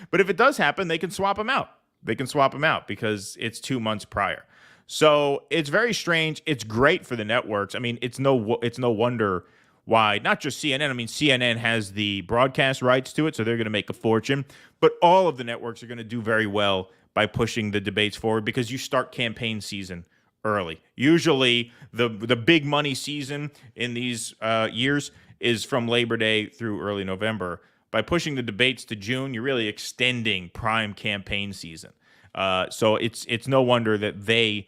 But if it does happen, they can swap him out. They can swap him out because it's 2 months prior. So it's very strange. It's great for the networks. I mean, it's no wonder why, not just CNN. I mean, CNN has the broadcast rights to it, so they're going to make a fortune. But all of the networks are going to do very well by pushing the debates forward because you start campaign season early. Usually, the big money season in these years is from Labor Day through early November. By pushing the debates to June, you're really extending prime campaign season. So it's no wonder that they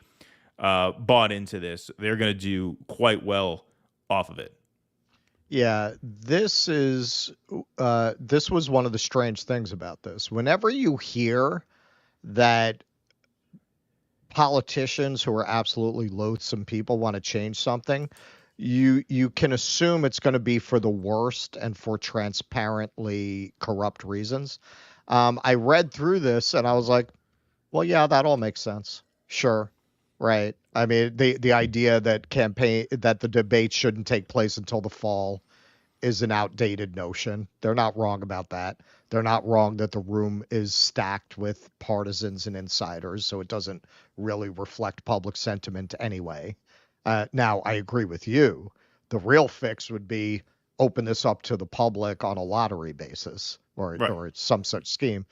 bought into this. They're going to do quite well off of it. Yeah, this was one of the strange things about this. Whenever you hear that politicians who are absolutely loathsome people want to change something, you can assume it's going to be for the worst and for transparently corrupt reasons. I read through this and I was like, well, yeah, that all makes sense. Sure. Right. I mean, the idea that the debate shouldn't take place until the fall is an outdated notion. They're not wrong about that. They're not wrong that the room is stacked with partisans and insiders, so it doesn't really reflect public sentiment anyway. Now, I agree with you. The real fix would be open this up to the public on a lottery basis or some such scheme.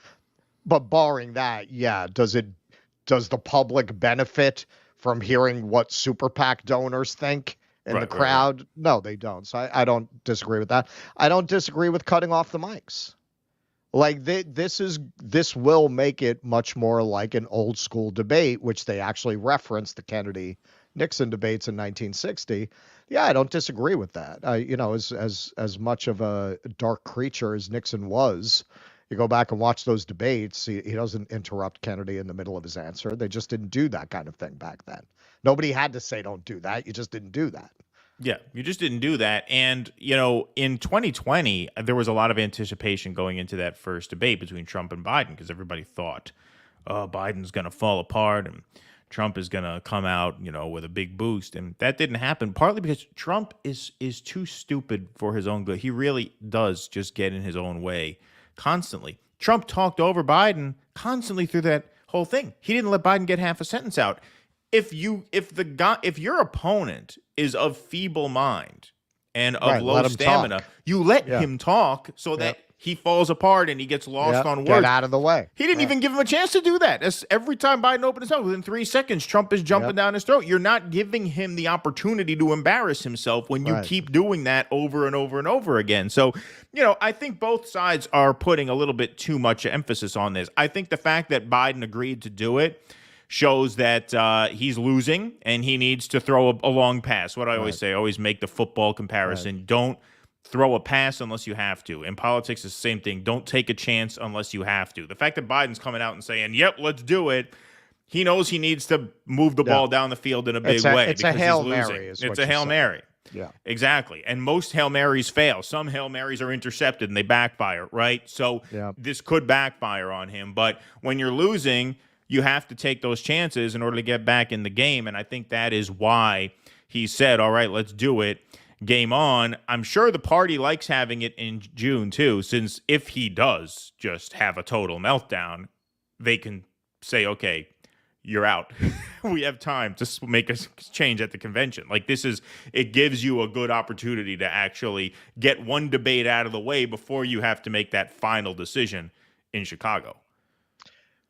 But barring that, yeah, does the public benefit from hearing what super PAC donors think in the crowd? Right. No, they don't. So I don't disagree with that. I don't disagree with cutting off the mics. Like this will make it much more like an old school debate, which they actually referenced the Kennedy-Nixon debates in 1960. Yeah, I don't disagree with that. As much of a dark creature as Nixon was, you go back and watch those debates, he doesn't interrupt Kennedy in the middle of his answer. They just didn't do that kind of thing back then. Nobody had to say don't do that. You just didn't do that. Yeah, you just didn't do that. And, in 2020, there was a lot of anticipation going into that first debate between Trump and Biden because everybody thought, Biden's going to fall apart and Trump is going to come out, with a big boost. And that didn't happen, partly because Trump is too stupid for his own good. He really does just get in his own way constantly. Trump talked over Biden constantly through that whole thing. He didn't let Biden get half a sentence out. If your opponent is of feeble mind and of low stamina, you let him talk so that he falls apart and he gets lost on words. Get out of the way. He didn't even give him a chance to do that. Every time Biden opened his mouth, within 3 seconds, Trump is jumping down his throat. You're not giving him the opportunity to embarrass himself when you keep doing that over and over and over again. So, I think both sides are putting a little bit too much emphasis on this. I think the fact that Biden agreed to do it shows that he's losing and he needs to throw a long pass. What I always say, always make the football comparison. Don't throw a pass unless you have to. In politics, it's the same thing. Don't take a chance unless you have to. The fact that Biden's coming out and saying, yep, let's do it, he knows he needs to move the ball down the field in a big way. It's a Hail Mary. It's a Hail Mary. Yeah, exactly. And most Hail Marys fail. Some Hail Marys are intercepted and they backfire, right? So this could backfire on him. But when you're losing, you have to take those chances in order to get back in the game. And I think that is why he said, all right, let's do it. Game on. I'm sure the party likes having it in June, too, since if he does just have a total meltdown, they can say, okay, you're out. We have time to make a change at the convention. Like it gives you a good opportunity to actually get one debate out of the way before you have to make that final decision in Chicago.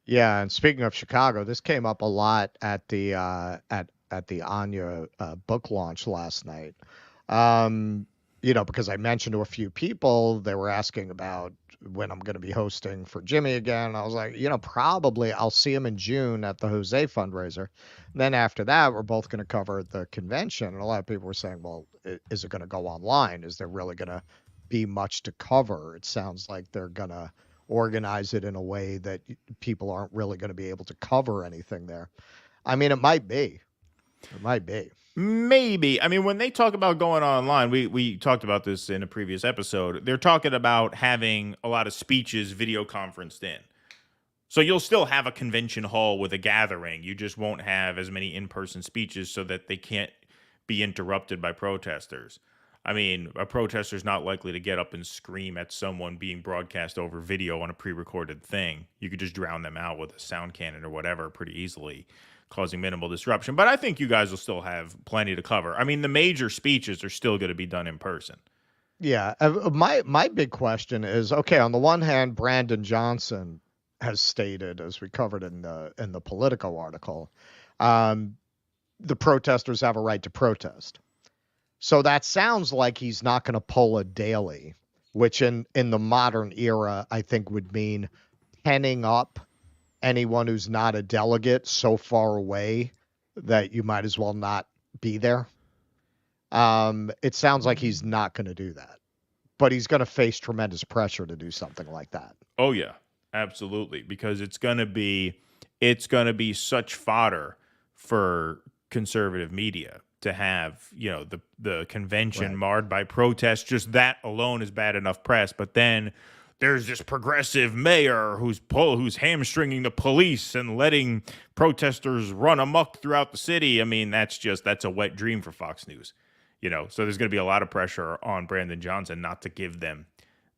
Yeah, and speaking of Chicago, this came up a lot at the Anya book launch last night. because I mentioned to a few people, they were asking about when I'm going to be hosting for Jimmy again. I was like, probably I'll see him in June at the Jose fundraiser. And then after that, we're both going to cover the convention. And a lot of people were saying, well, is it going to go online? Is there really going to be much to cover? It sounds like they're going to organize it in a way that people aren't really going to be able to cover anything there. I mean, it might be. It might be. Maybe. I mean, when they talk about going online, we talked about this in a previous episode. They're talking about having a lot of speeches video conferenced in. So you'll still have a convention hall with a gathering. You just won't have as many in-person speeches so that they can't be interrupted by protesters. I mean, a protester's not likely to get up and scream at someone being broadcast over video on a pre-recorded thing. You could just drown them out with a sound cannon or whatever pretty easily, causing minimal disruption. But I think you guys will still have plenty to cover. I mean, the major speeches are still going to be done in person. Yeah. My big question is, okay, on the one hand, Brandon Johnson has stated, as we covered in the Politico article, the protesters have a right to protest. So that sounds like he's not going to pull a Daley, which in the modern era, I think would mean penning up anyone who's not a delegate so far away that you might as well not be there. It sounds like he's not going to do that, but he's going to face tremendous pressure to do something like that. Oh yeah, absolutely. Because it's going to be such fodder for conservative media to have, the convention marred by protests. Just that alone is bad enough press. But then there's this progressive mayor who's hamstringing the police and letting protesters run amok throughout the city. I mean, that's a wet dream for Fox News, So there's going to be a lot of pressure on Brandon Johnson not to give them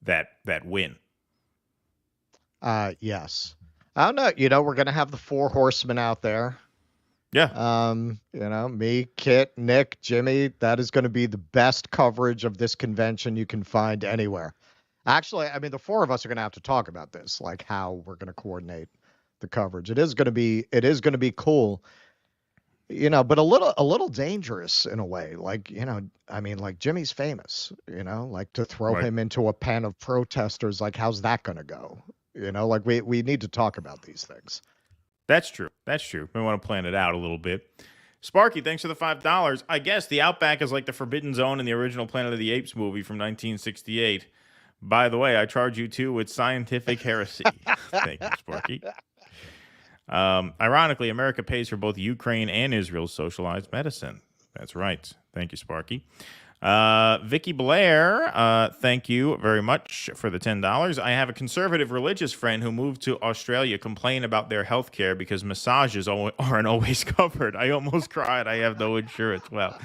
that win. Yes. I don't know. We're going to have the 4 horsemen out there. Yeah. Me, Kit, Nick, Jimmy. That is going to be the best coverage of this convention you can find anywhere. Actually, I mean, the 4 of us are going to have to talk about this, like how we're going to coordinate the coverage. It is going to be cool, but a little dangerous in a way. Like, like Jimmy's famous, like to throw him into a pen of protesters. Like, how's that going to go? Like we need to talk about these things. That's true. We want to plan it out a little bit. Sparky, thanks for the $5. I guess the Outback is like the Forbidden Zone in the original Planet of the Apes movie from 1968. By the way, I charge you too with scientific heresy. Thank you, Sparky. Ironically, America pays for both Ukraine and Israel's socialized medicine. That's right. Thank you, Sparky. Vicky Blair, thank you very much for the $10. I have a conservative religious friend who moved to Australia complain about their health care because massages aren't always covered. I almost cried. I have no insurance. Wow,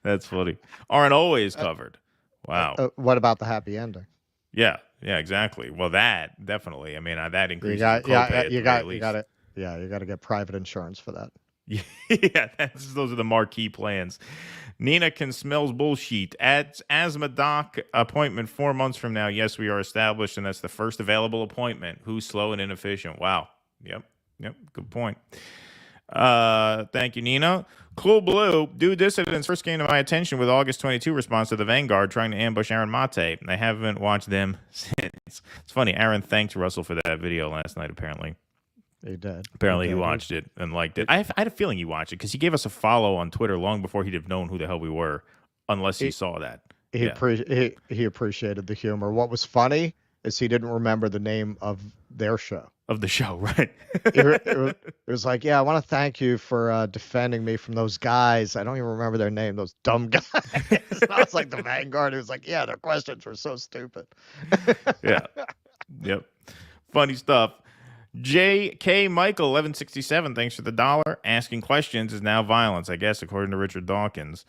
that's funny. Aren't always covered. Wow. What about the happy ending? Yeah, exactly. Well, that definitely. I mean, that increases you got it. Yeah, you got to get private insurance for that. Yeah, those are the marquee plans. Nina can smells bullshit. At asthma doc appointment 4 months from now. Yes, we are established, and that's the first available appointment. Who's slow and inefficient? Wow. Yep. Good point. Thank you, Nina. Cool Blue. Dude Dissidents first came to my attention with August 22 response to the Vanguard trying to ambush Aaron Mate. I haven't watched them since. It's funny. Aaron thanked Russell for that video last night, apparently. He did. Apparently, he watched it and liked it. I had a feeling he watched it because he gave us a follow on Twitter long before he'd have known who the hell we were, unless he saw that. He appreciated the humor. What was funny is he didn't remember the name of their show. Of the show, right? it was like, yeah, I want to thank you for defending me from those guys. I don't even remember their name, those dumb guys. I was like the Vanguard. It was like, yeah, their questions were so stupid. Yeah. Yep. Funny stuff. J.K. Michael, 1167, thanks for the $1. Asking questions is now violence, I guess, according to Richard Dawkins.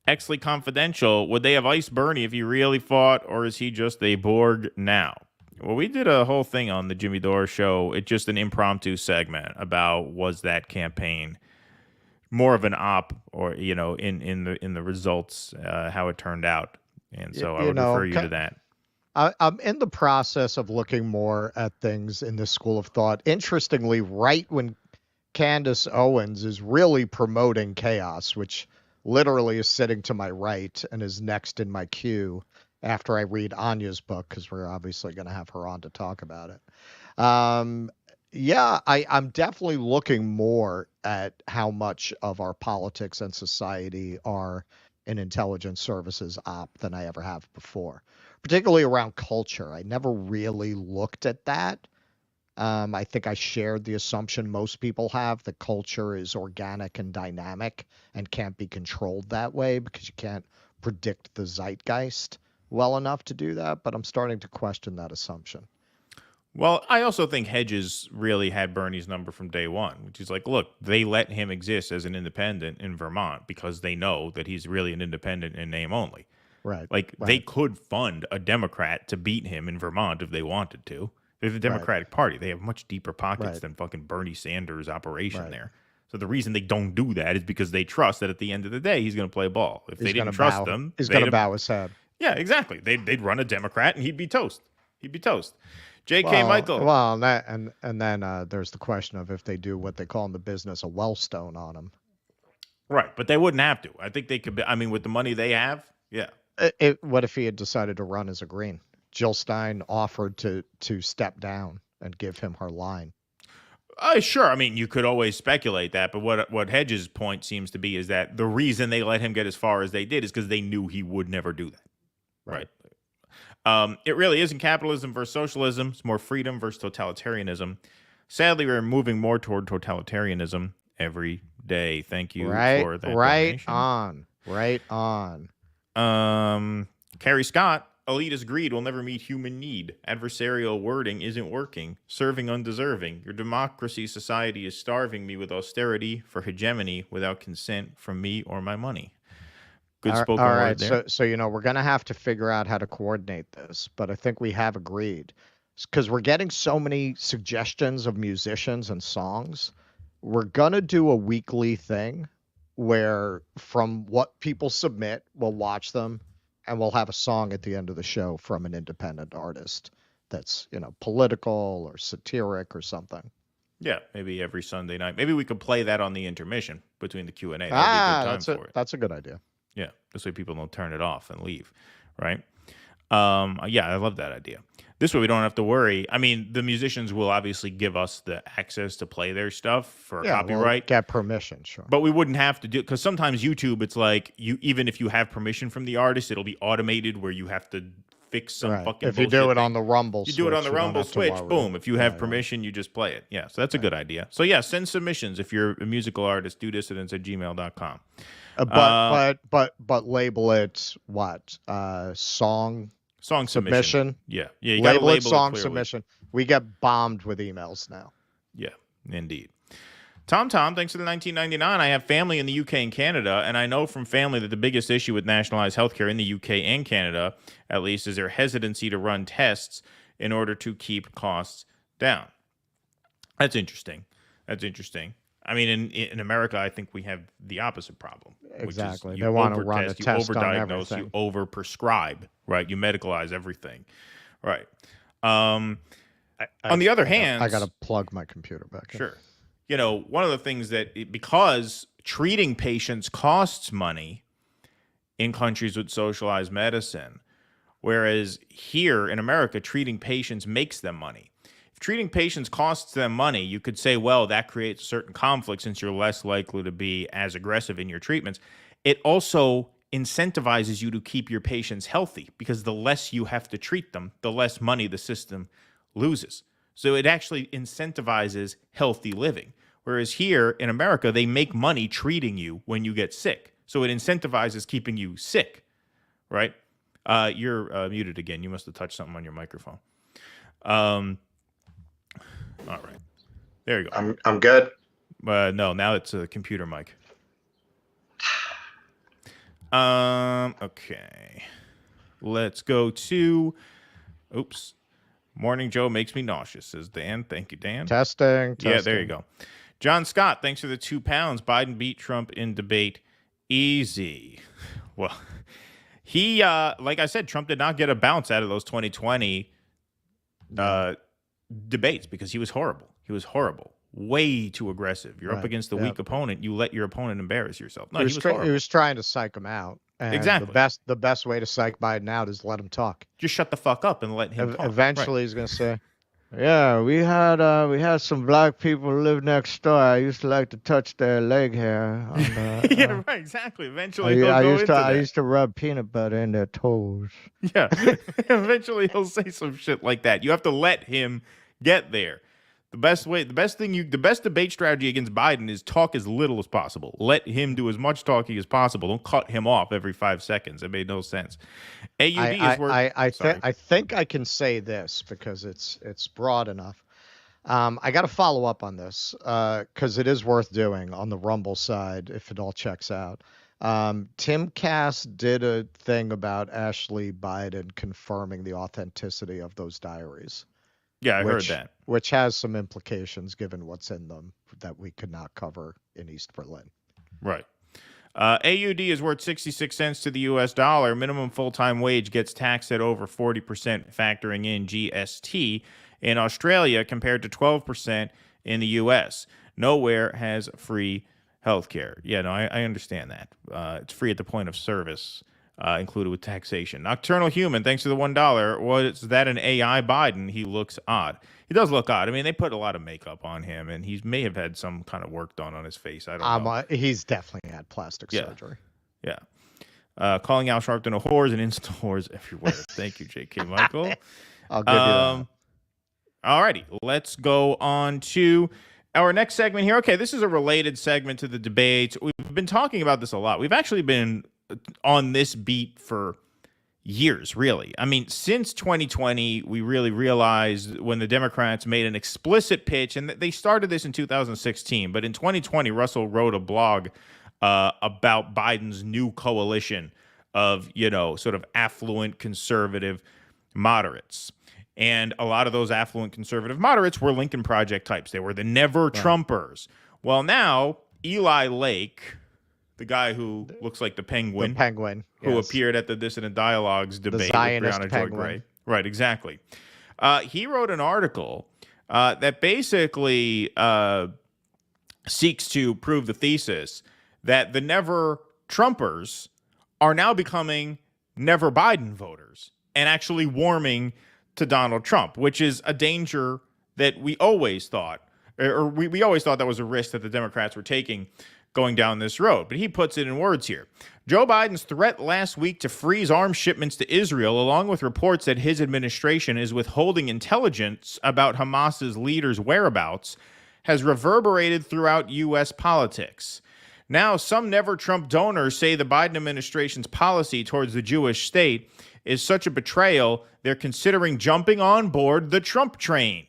Exley Confidential, would they have iced Bernie if he really fought, or is he just a Borg now? Well, we did a whole thing on the Jimmy Dore show. It's just an impromptu segment about was that campaign more of an op or, in the results, how it turned out. And so I would refer you to that. I'm in the process of looking more at things in this school of thought. Interestingly, right when Candace Owens is really promoting chaos, which literally is sitting to my right and is next in my queue, after I read Anya's book, because we're obviously going to have her on to talk about it. Yeah, I'm definitely looking more at how much of our politics and society are an intelligence services op than I ever have before, particularly around culture. I never really looked at that. I think I shared the assumption most people have that culture is organic and dynamic and can't be controlled that way because you can't predict the zeitgeist well enough to do that. But I'm starting to question that assumption. Well, I also think Hedges really had Bernie's number from day one, which is like, look, they let him exist as an independent in Vermont because they know that he's really an independent in name only. Right. Like, they could fund a Democrat to beat him in Vermont if they wanted to. They're the Democratic Party. They have much deeper pockets than fucking Bernie Sanders' operation there. So the reason they don't do that is because they trust that at the end of the day, he's going to play ball. If they didn't trust him, he's going to bow his head. Yeah, exactly. They'd run a Democrat and he'd be toast. He'd be toast. J.K. Michael. Well, and then there's the question of if they do what they call in the business a wellstone on him. Right, but they wouldn't have to. I think they could be. I mean, with the money they have, yeah. What if he had decided to run as a Green? Jill Stein offered to step down and give him her line. Sure. I mean, you could always speculate that, but what Hedges' point seems to be is that the reason they let him get as far as they did is because they knew he would never do that. Right. It really isn't capitalism versus socialism. It's more freedom versus totalitarianism. Sadly, we're moving more toward totalitarianism every day. Thank you for that. Right on. Carrie Scott, elitist greed will never meet human need. Adversarial wording isn't working. Serving undeserving. Your democracy society is starving me with austerity for hegemony without consent from me or my money. Good spoken word there. So we're going to have to figure out how to coordinate this, but I think we have agreed because we're getting so many suggestions of musicians and songs. We're going to do a weekly thing where from what people submit, we'll watch them and we'll have a song at the end of the show from an independent artist that's, political or satiric or something. Yeah, maybe every Sunday night. Maybe we could play that on the intermission between the Q&A. That'd be a good time for it. That's a good idea. Yeah, this way people don't turn it off and leave, right? Yeah, I love that idea. This way we don't have to worry. I mean, the musicians will obviously give us the access to play their stuff for copyright. We'll get permission, sure. But we wouldn't have to do it because sometimes YouTube, it's like even if you have permission from the artist, it'll be automated where you have to fix some fucking If you do it on the Rumble switch. You do it on the Rumble switch, boom. If you have permission, you just play it. Yeah, so that's a good idea. So yeah, send submissions if you're a musical artist, dodissidents@gmail.com. But label it what? Song submission. Yeah. You label it song submission. We get bombed with emails now. Yeah, indeed. Tom, thanks for the $19.99. I have family in the UK and Canada, and I know from family that the biggest issue with nationalized healthcare in the UK and Canada, at least, is their hesitancy to run tests in order to keep costs down. That's interesting. I mean, in America, I think we have the opposite problem. Exactly. Which is they want to run a test you overdiagnose, on everything. You overprescribe, right? You medicalize everything, right? On the other hand, I got to plug my computer back in. Sure. One of the things because treating patients costs money in countries with socialized medicine, whereas here in America, treating patients makes them money. If treating patients costs them money, you could say, well, that creates a certain conflict since you're less likely to be as aggressive in your treatments. It also incentivizes you to keep your patients healthy because the less you have to treat them, the less money the system loses. So it actually incentivizes healthy living. Whereas here in America, they make money treating you when you get sick. So it incentivizes keeping you sick, right? You're muted again. You must have touched something on your microphone. All right. There you go. I'm good. No, now it's a computer mic. Okay. Let's go to... Oops. Morning Joe makes me nauseous, says Dan. Thank you, Dan. Testing. Yeah, there you go. John Scott, thanks for the £2. Biden beat Trump in debate. Easy. Well, he, like I said, Trump did not get a bounce out of those 2020 debates because he was horrible. He was horrible. way too aggressive. You're up Right, against the yeah. weak opponent. You let your opponent embarrass yourself. No, he he was, was horrible. he was trying to psych him out. And Exactly. The best way to psych Biden out is let him talk. Just shut the fuck up and let him talk. Eventually, he's going to say, "Yeah, we had some black people who lived next door. I used to like to touch their leg hair. Yeah, right, exactly. Eventually, I he'll used to rub peanut butter in their toes." Yeah. Eventually he'll say some shit like that. You have to let him get there. The best debate strategy against Biden is talk as little as possible. Let him do as much talking as possible. Don't cut him off every 5 seconds. It made no sense. AUD is worth. I think I can say this because it's broad enough. I got to follow up on this because it is worth doing on the Rumble side if it all checks out. Tim Cass did a thing about Ashley Biden confirming the authenticity of those diaries. Yeah, I heard that. Which has some implications given what's in them that we could not cover in East Berlin. Right. AUD is worth 66 cents to the U.S. dollar. Minimum full-time wage gets taxed at over 40%, factoring in GST in Australia compared to 12% in the U.S. Nowhere has free healthcare. Yeah, no, I understand that. It's free at the point of service, included with taxation. Nocturnal Human, thanks to the $1. Was that an AI Biden? He looks odd. He does look odd. I mean, they put a lot of makeup on him, and he may have had some kind of work done on his face. I don't know. He's definitely had plastic surgery. Yeah. Calling Al Sharpton a whore and insta whores everywhere. Thank you, J.K. Michael. I'll give you that. All righty. Let's go on to our next segment here. Okay, this is a related segment to the debates. We've been talking about this a lot. We've actually been on this beat for years, really. I mean, since 2020, we really realized when the Democrats made an explicit pitch, and they started this in 2016, but in 2020, Russell wrote a blog about Biden's new coalition of, sort of affluent conservative moderates. And a lot of those affluent conservative moderates were Lincoln Project types. They were the never Trumpers. Well, now Eli Lake, the guy who looks like the penguin, who appeared at the Dissident Dialogues debate with Brianna Joy Gray. Right, exactly. He wrote an article that basically seeks to prove the thesis that the never Trumpers are now becoming never Biden voters and actually warming to Donald Trump, which is a danger that we always thought, or we always thought that was a risk that the Democrats were taking going down this road. But he puts it in words here. Joe Biden's threat last week to freeze arms shipments to Israel, along with reports that his administration is withholding intelligence about Hamas's leaders' whereabouts, has reverberated throughout U.S. politics. Now, some never-Trump donors say the Biden administration's policy towards the Jewish state is such a betrayal, they're considering jumping on board the Trump train.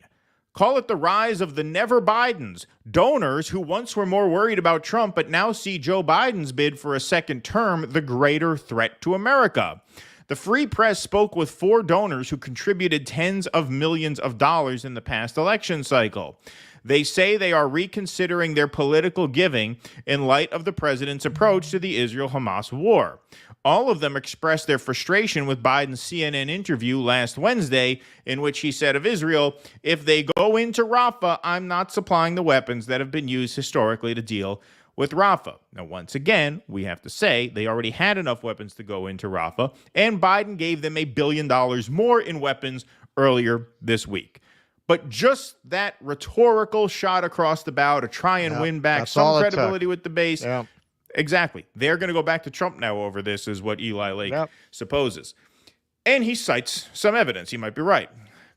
Call it the rise of the never Bidens, donors who once were more worried about Trump but now see Joe Biden's bid for a second term the greater threat to America. The Free Press spoke with 4 donors who contributed tens of millions of dollars in the past election cycle. They say they are reconsidering their political giving in light of the president's approach to the Israel-Hamas war. All of them expressed their frustration with Biden's CNN interview last Wednesday, in which he said of Israel, "If they go into Rafah, I'm not supplying the weapons that have been used historically to deal with Rafah." Now, once again, we have to say they already had enough weapons to go into Rafah, and Biden gave them $1 billion more in weapons earlier this week. But just that rhetorical shot across the bow to try and win back some credibility with the base. Yeah. Exactly. They're going to go back to Trump now over this, is what Eli Lake supposes. And he cites some evidence. He might be right.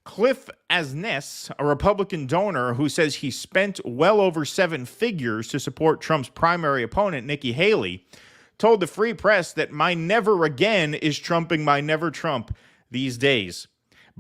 Cliff Asness, a Republican donor who says he spent well over 7 figures to support Trump's primary opponent, Nikki Haley, told the Free Press that my never again is trumping my never Trump these days.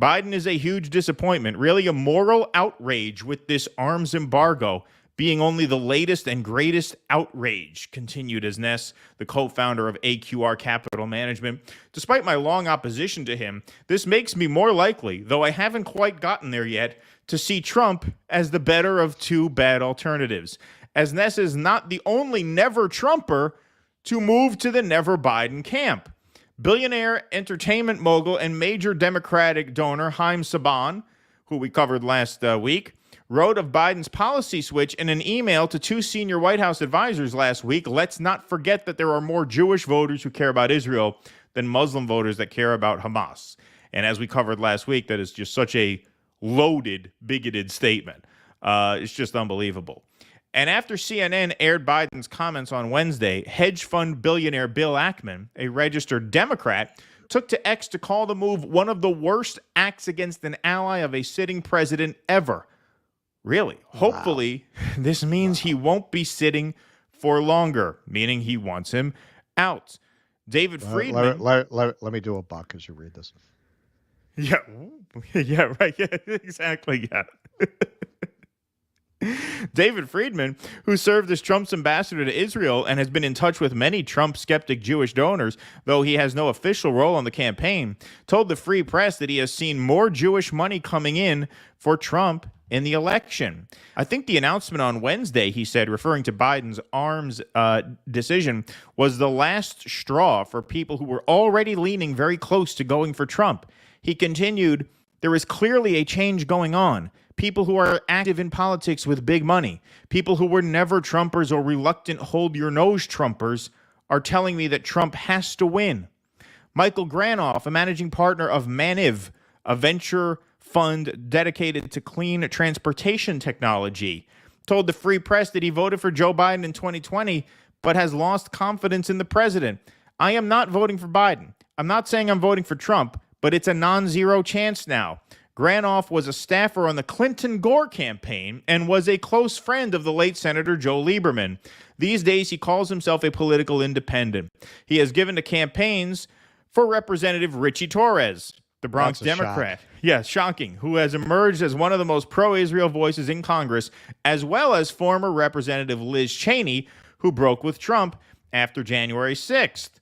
Biden is a huge disappointment, really a moral outrage with this arms embargo being only the latest and greatest outrage, continued Asness, the co-founder of AQR Capital Management. Despite my long opposition to him, this makes me more likely, though I haven't quite gotten there yet, to see Trump as the better of 2 bad alternatives. Asness is not the only never Trumper to move to the never Biden camp. Billionaire entertainment mogul and major Democratic donor Haim Saban, who we covered last week, wrote of Biden's policy switch in an email to 2 senior White House advisors last week. Let's not forget that there are more Jewish voters who care about Israel than Muslim voters that care about Hamas. And as we covered last week, that is just such a loaded, bigoted statement. It's just unbelievable. And after CNN aired Biden's comments on Wednesday, hedge fund billionaire Bill Ackman, a registered Democrat, took to X to call the move one of the worst acts against an ally of a sitting president ever. Really? Wow. Hopefully, this means he won't be sitting for longer, meaning he wants him out. David Friedman. Let me do a buck as you read this. Yeah. Yeah, right. Yeah, exactly. Yeah. David Friedman, who served as Trump's ambassador to Israel and has been in touch with many Trump skeptic Jewish donors, though he has no official role on the campaign, told the Free Press that he has seen more Jewish money coming in for Trump in the election. I think the announcement on Wednesday, he said, referring to Biden's arms decision, was the last straw for people who were already leaning very close to going for Trump. He continued, "There is clearly a change going on. People who are active in politics with big money, people who were never Trumpers or reluctant hold-your-nose Trumpers, are telling me that Trump has to win." Michael Granoff, a managing partner of Maniv, a venture fund dedicated to clean transportation technology, told the Free Press that he voted for Joe Biden in 2020, but has lost confidence in the president. "I am not voting for Biden. I'm not saying I'm voting for Trump, but it's a non-zero chance now." Granoff was a staffer on the Clinton-Gore campaign and was a close friend of the late Senator Joe Lieberman. These days, he calls himself a political independent. He has given to campaigns for Representative Richie Torres, the Bronx Democrat. Yes, shocking, who has emerged as one of the most pro-Israel voices in Congress, as well as former Representative Liz Cheney, who broke with Trump after January 6th.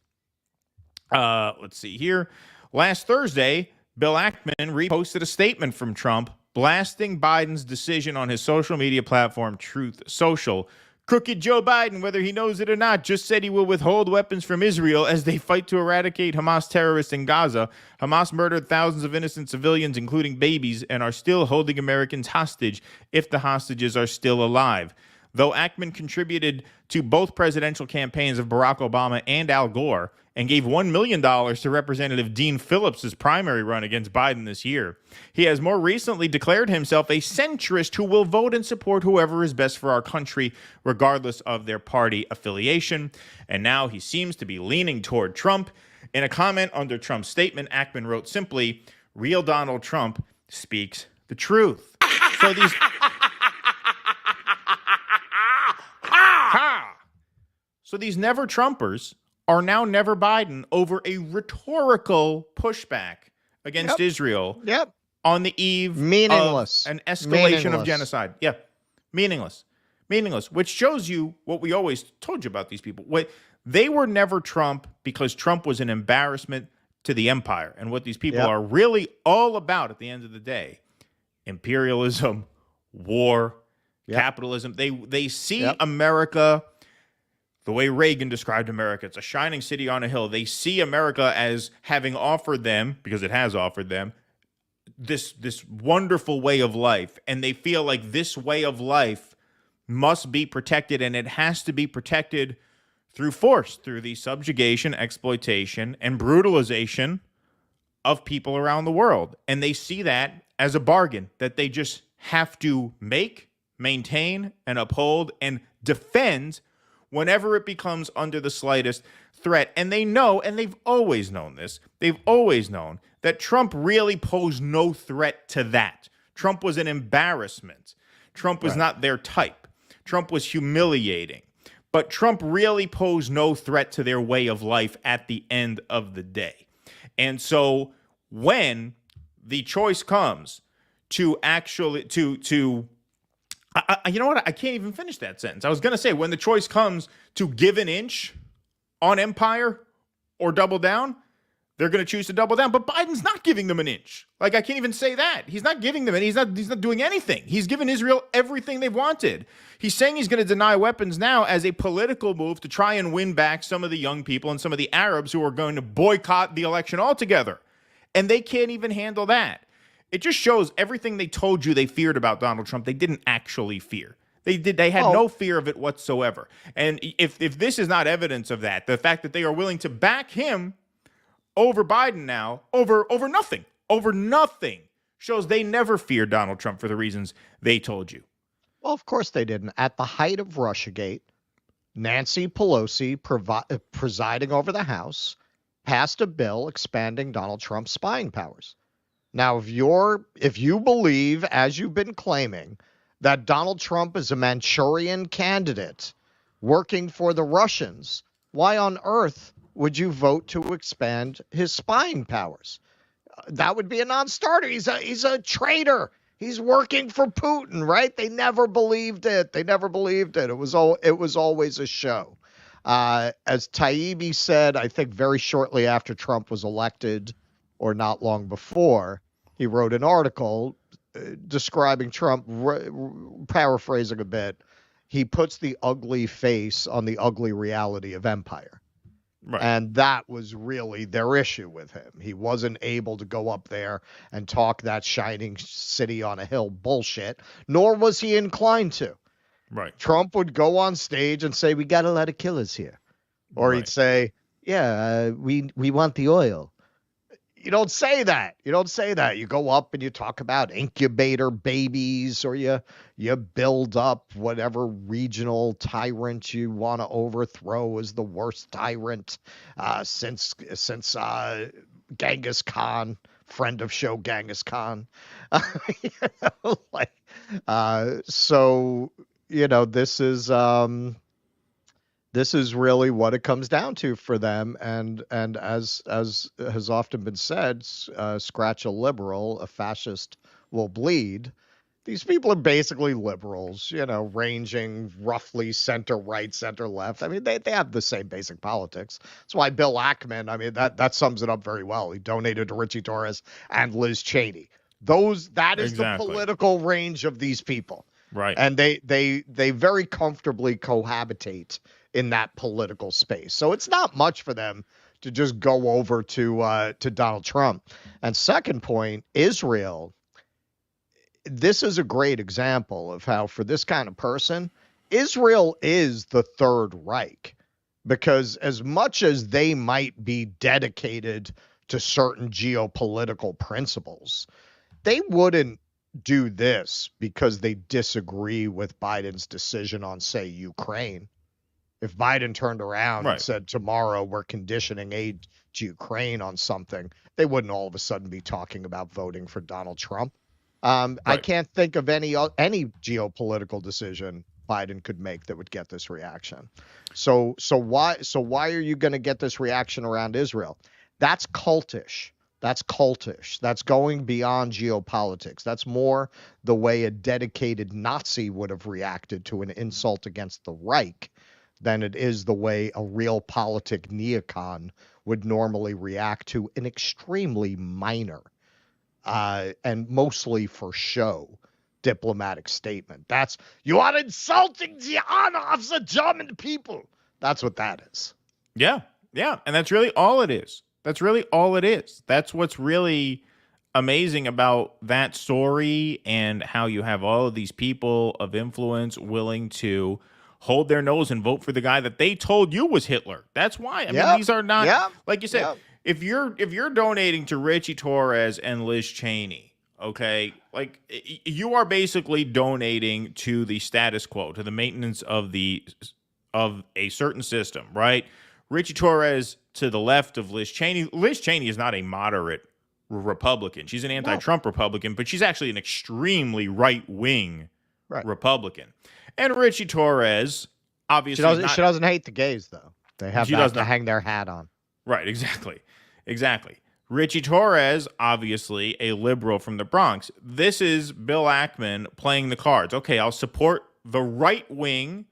Let's see here. Last Thursday, Bill Ackman reposted a statement from Trump blasting Biden's decision on his social media platform, Truth Social. "Crooked Joe Biden, whether he knows it or not, just said he will withhold weapons from Israel as they fight to eradicate Hamas terrorists in Gaza. Hamas murdered thousands of innocent civilians, including babies, and are still holding Americans hostage if the hostages are still alive." Though Ackman contributed to both presidential campaigns of Barack Obama and Al Gore and gave $1 million to Representative Dean Phillips' primary run against Biden this year, he has more recently declared himself a centrist who will vote and support whoever is best for our country, regardless of their party affiliation. And now he seems to be leaning toward Trump. In a comment under Trump's statement, Ackman wrote simply, "Real Donald Trump speaks the truth." So these... So these never Trumpers are now never Biden over a rhetorical pushback against Israel on the eve of an escalation of genocide. Yeah, meaningless, which shows you what we always told you about these people. They were never Trump because Trump was an embarrassment to the empire. And what these people are really all about at the end of the day, imperialism, war, capitalism. They see America the way Reagan described America. It's a shining city on a hill. They see America as having offered them, because it has offered them, this wonderful way of life. And they feel like this way of life must be protected, and it has to be protected through force, through the subjugation, exploitation, and brutalization of people around the world. And they see that as a bargain that they just have to make, maintain, and uphold, and defend whenever it becomes under the slightest threat. And they know, and they've always known this, they've always known that Trump really posed no threat to that. Trump was an embarrassment. Trump was not their type. Trump was humiliating. But Trump really posed no threat to their way of life at the end of the day. And so when the choice comes to actually, you know what? I can't even finish that sentence. I was going to say, when the choice comes to give an inch on empire or double down, they're going to choose to double down. But Biden's not giving them an inch. Like, I can't even say that. He's not giving them any. He's not doing anything. He's given Israel everything they've wanted. He's saying he's going to deny weapons now as a political move to try and win back some of the young people and some of the Arabs who are going to boycott the election altogether. And they can't even handle that. It just shows everything they told you they feared about Donald Trump, they didn't actually fear. They had no fear of it whatsoever. And if this is not evidence of that, the fact that they are willing to back him over Biden now, over nothing, shows they never feared Donald Trump for the reasons they told you. Well, of course they didn't. At the height of Russiagate, Nancy Pelosi, presiding over the House, passed a bill expanding Donald Trump's spying powers. Now, if you believe, as you've been claiming, that Donald Trump is a Manchurian candidate working for the Russians, why on earth would you vote to expand his spying powers? That would be a non-starter. He's a traitor. He's working for Putin, right? They never believed it. It was always a show. As Taibbi said, I think very shortly after Trump was elected, or not long before, he wrote an article describing Trump, paraphrasing a bit. He puts the ugly face on the ugly reality of empire. Right. And that was really their issue with him. He wasn't able to go up there and talk that shining city on a hill bullshit, nor was he inclined to. Right. Trump would go on stage and say, we got a lot of killers here. Or he'd say, we want the oil. You don't say that. You go up and you talk about incubator babies, or you build up whatever regional tyrant you want to overthrow as the worst tyrant since Genghis Khan, friend of show Genghis Khan. This is really what it comes down to for them, and as has often been said, scratch a liberal, a fascist will bleed. These people are basically liberals, ranging roughly center right, center left. I mean, they have the same basic politics. That's why Bill Ackman, that sums it up very well. He donated to Richie Torres and Liz Cheney. That is the political range of these people. Right. And they very comfortably cohabitate in that political space. So it's not much for them to just go over to Donald Trump. And second point, Israel. This is a great example of how, for this kind of person, Israel is the Third Reich, because as much as they might be dedicated to certain geopolitical principles, they wouldn't do this because they disagree with Biden's decision on, say, Ukraine. If Biden turned around and said, tomorrow we're conditioning aid to Ukraine on something, they wouldn't all of a sudden be talking about voting for Donald Trump. I can't think of any geopolitical decision Biden could make that would get this reaction. So why are you going to get this reaction around Israel? That's cultish. That's going beyond geopolitics. That's more the way a dedicated Nazi would have reacted to an insult against the Reich than it is the way a real politic neocon would normally react to an extremely minor and mostly for show diplomatic statement. You are insulting the honor of the German people. That's what that is. Yeah. And that's really all it is. That's what's really amazing about that story, and how you have all of these people of influence willing to hold their nose and vote for the guy that they told you was Hitler. That's why. I mean, these are not, like you said, if you're donating to Richie Torres and Liz Cheney, okay, like you are basically donating to the status quo, to the maintenance of a certain system, right? Richie Torres to the left of Liz Cheney. Liz Cheney is not a moderate Republican. She's an anti-Trump Republican, but she's actually an extremely right-wing Republican. And Richie Torres, obviously, she doesn't hate the gays, though. They have to hang their hat on. Right, exactly. Richie Torres, obviously a liberal from the Bronx. This is Bill Ackman playing the cards. Okay, I'll support the right wing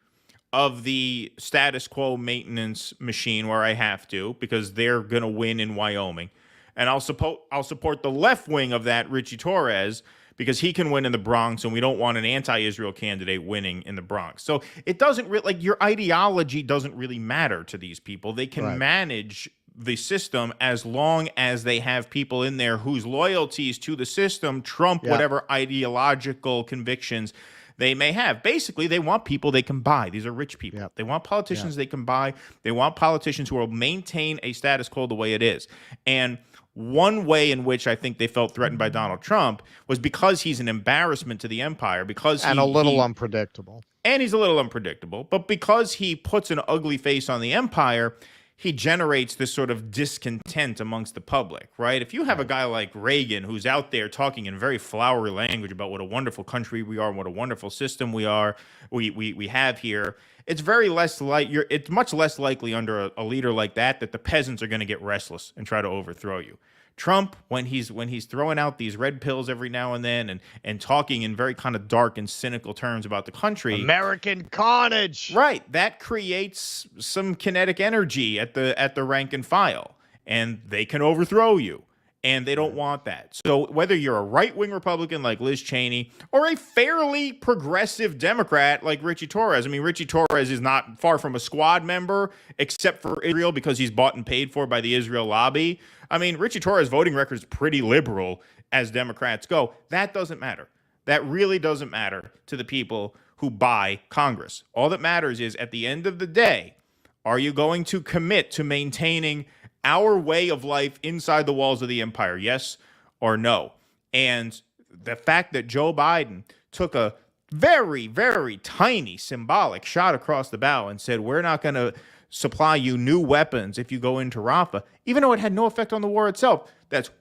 of the status quo maintenance machine where I have to, because they're going to win in Wyoming. And I'll support the left wing of that, Richie Torres, because he can win in the Bronx, and we don't want an anti-Israel candidate winning in the Bronx. So it doesn't really, like, your ideology doesn't really matter to these people. They can manage the system as long as they have people in there whose loyalties to the system trump whatever ideological convictions they may have. Basically, they want people they can buy. These are rich people. They want politicians they can buy. They want politicians who will maintain a status quo the way it is. And one way in which I think they felt threatened by Donald Trump was because he's an embarrassment to the empire, because and a little unpredictable. And he's a little unpredictable, but because he puts an ugly face on the empire, he generates this sort of discontent amongst the public, right? If you have a guy like Reagan who's out there talking in very flowery language about what a wonderful country we are, what a wonderful system we have here, it's it's much less likely under a leader like that the peasants are going to get restless and try to overthrow you. Trump, when he's throwing out these red pills every now and then and talking in very kind of dark and cynical terms about the country, American carnage, right? That creates some kinetic energy at the rank and file, and they can overthrow you, and they don't want that. So whether you're a right-wing Republican like Liz Cheney or a fairly progressive Democrat like Richie Torres, I mean, Richie Torres is not far from a squad member, except for Israel because he's bought and paid for by the Israel lobby. I mean, Richie Torres' voting record is pretty liberal as Democrats go. That doesn't matter. That really doesn't matter to the people who buy Congress. All that matters is, at the end of the day, are you going to commit to maintaining our way of life inside the walls of the empire, yes or no? And the fact that Joe Biden took a very, very tiny symbolic shot across the bow and said, we're not going to supply you new weapons if you go into Rafah, even though it had no effect on the war itself,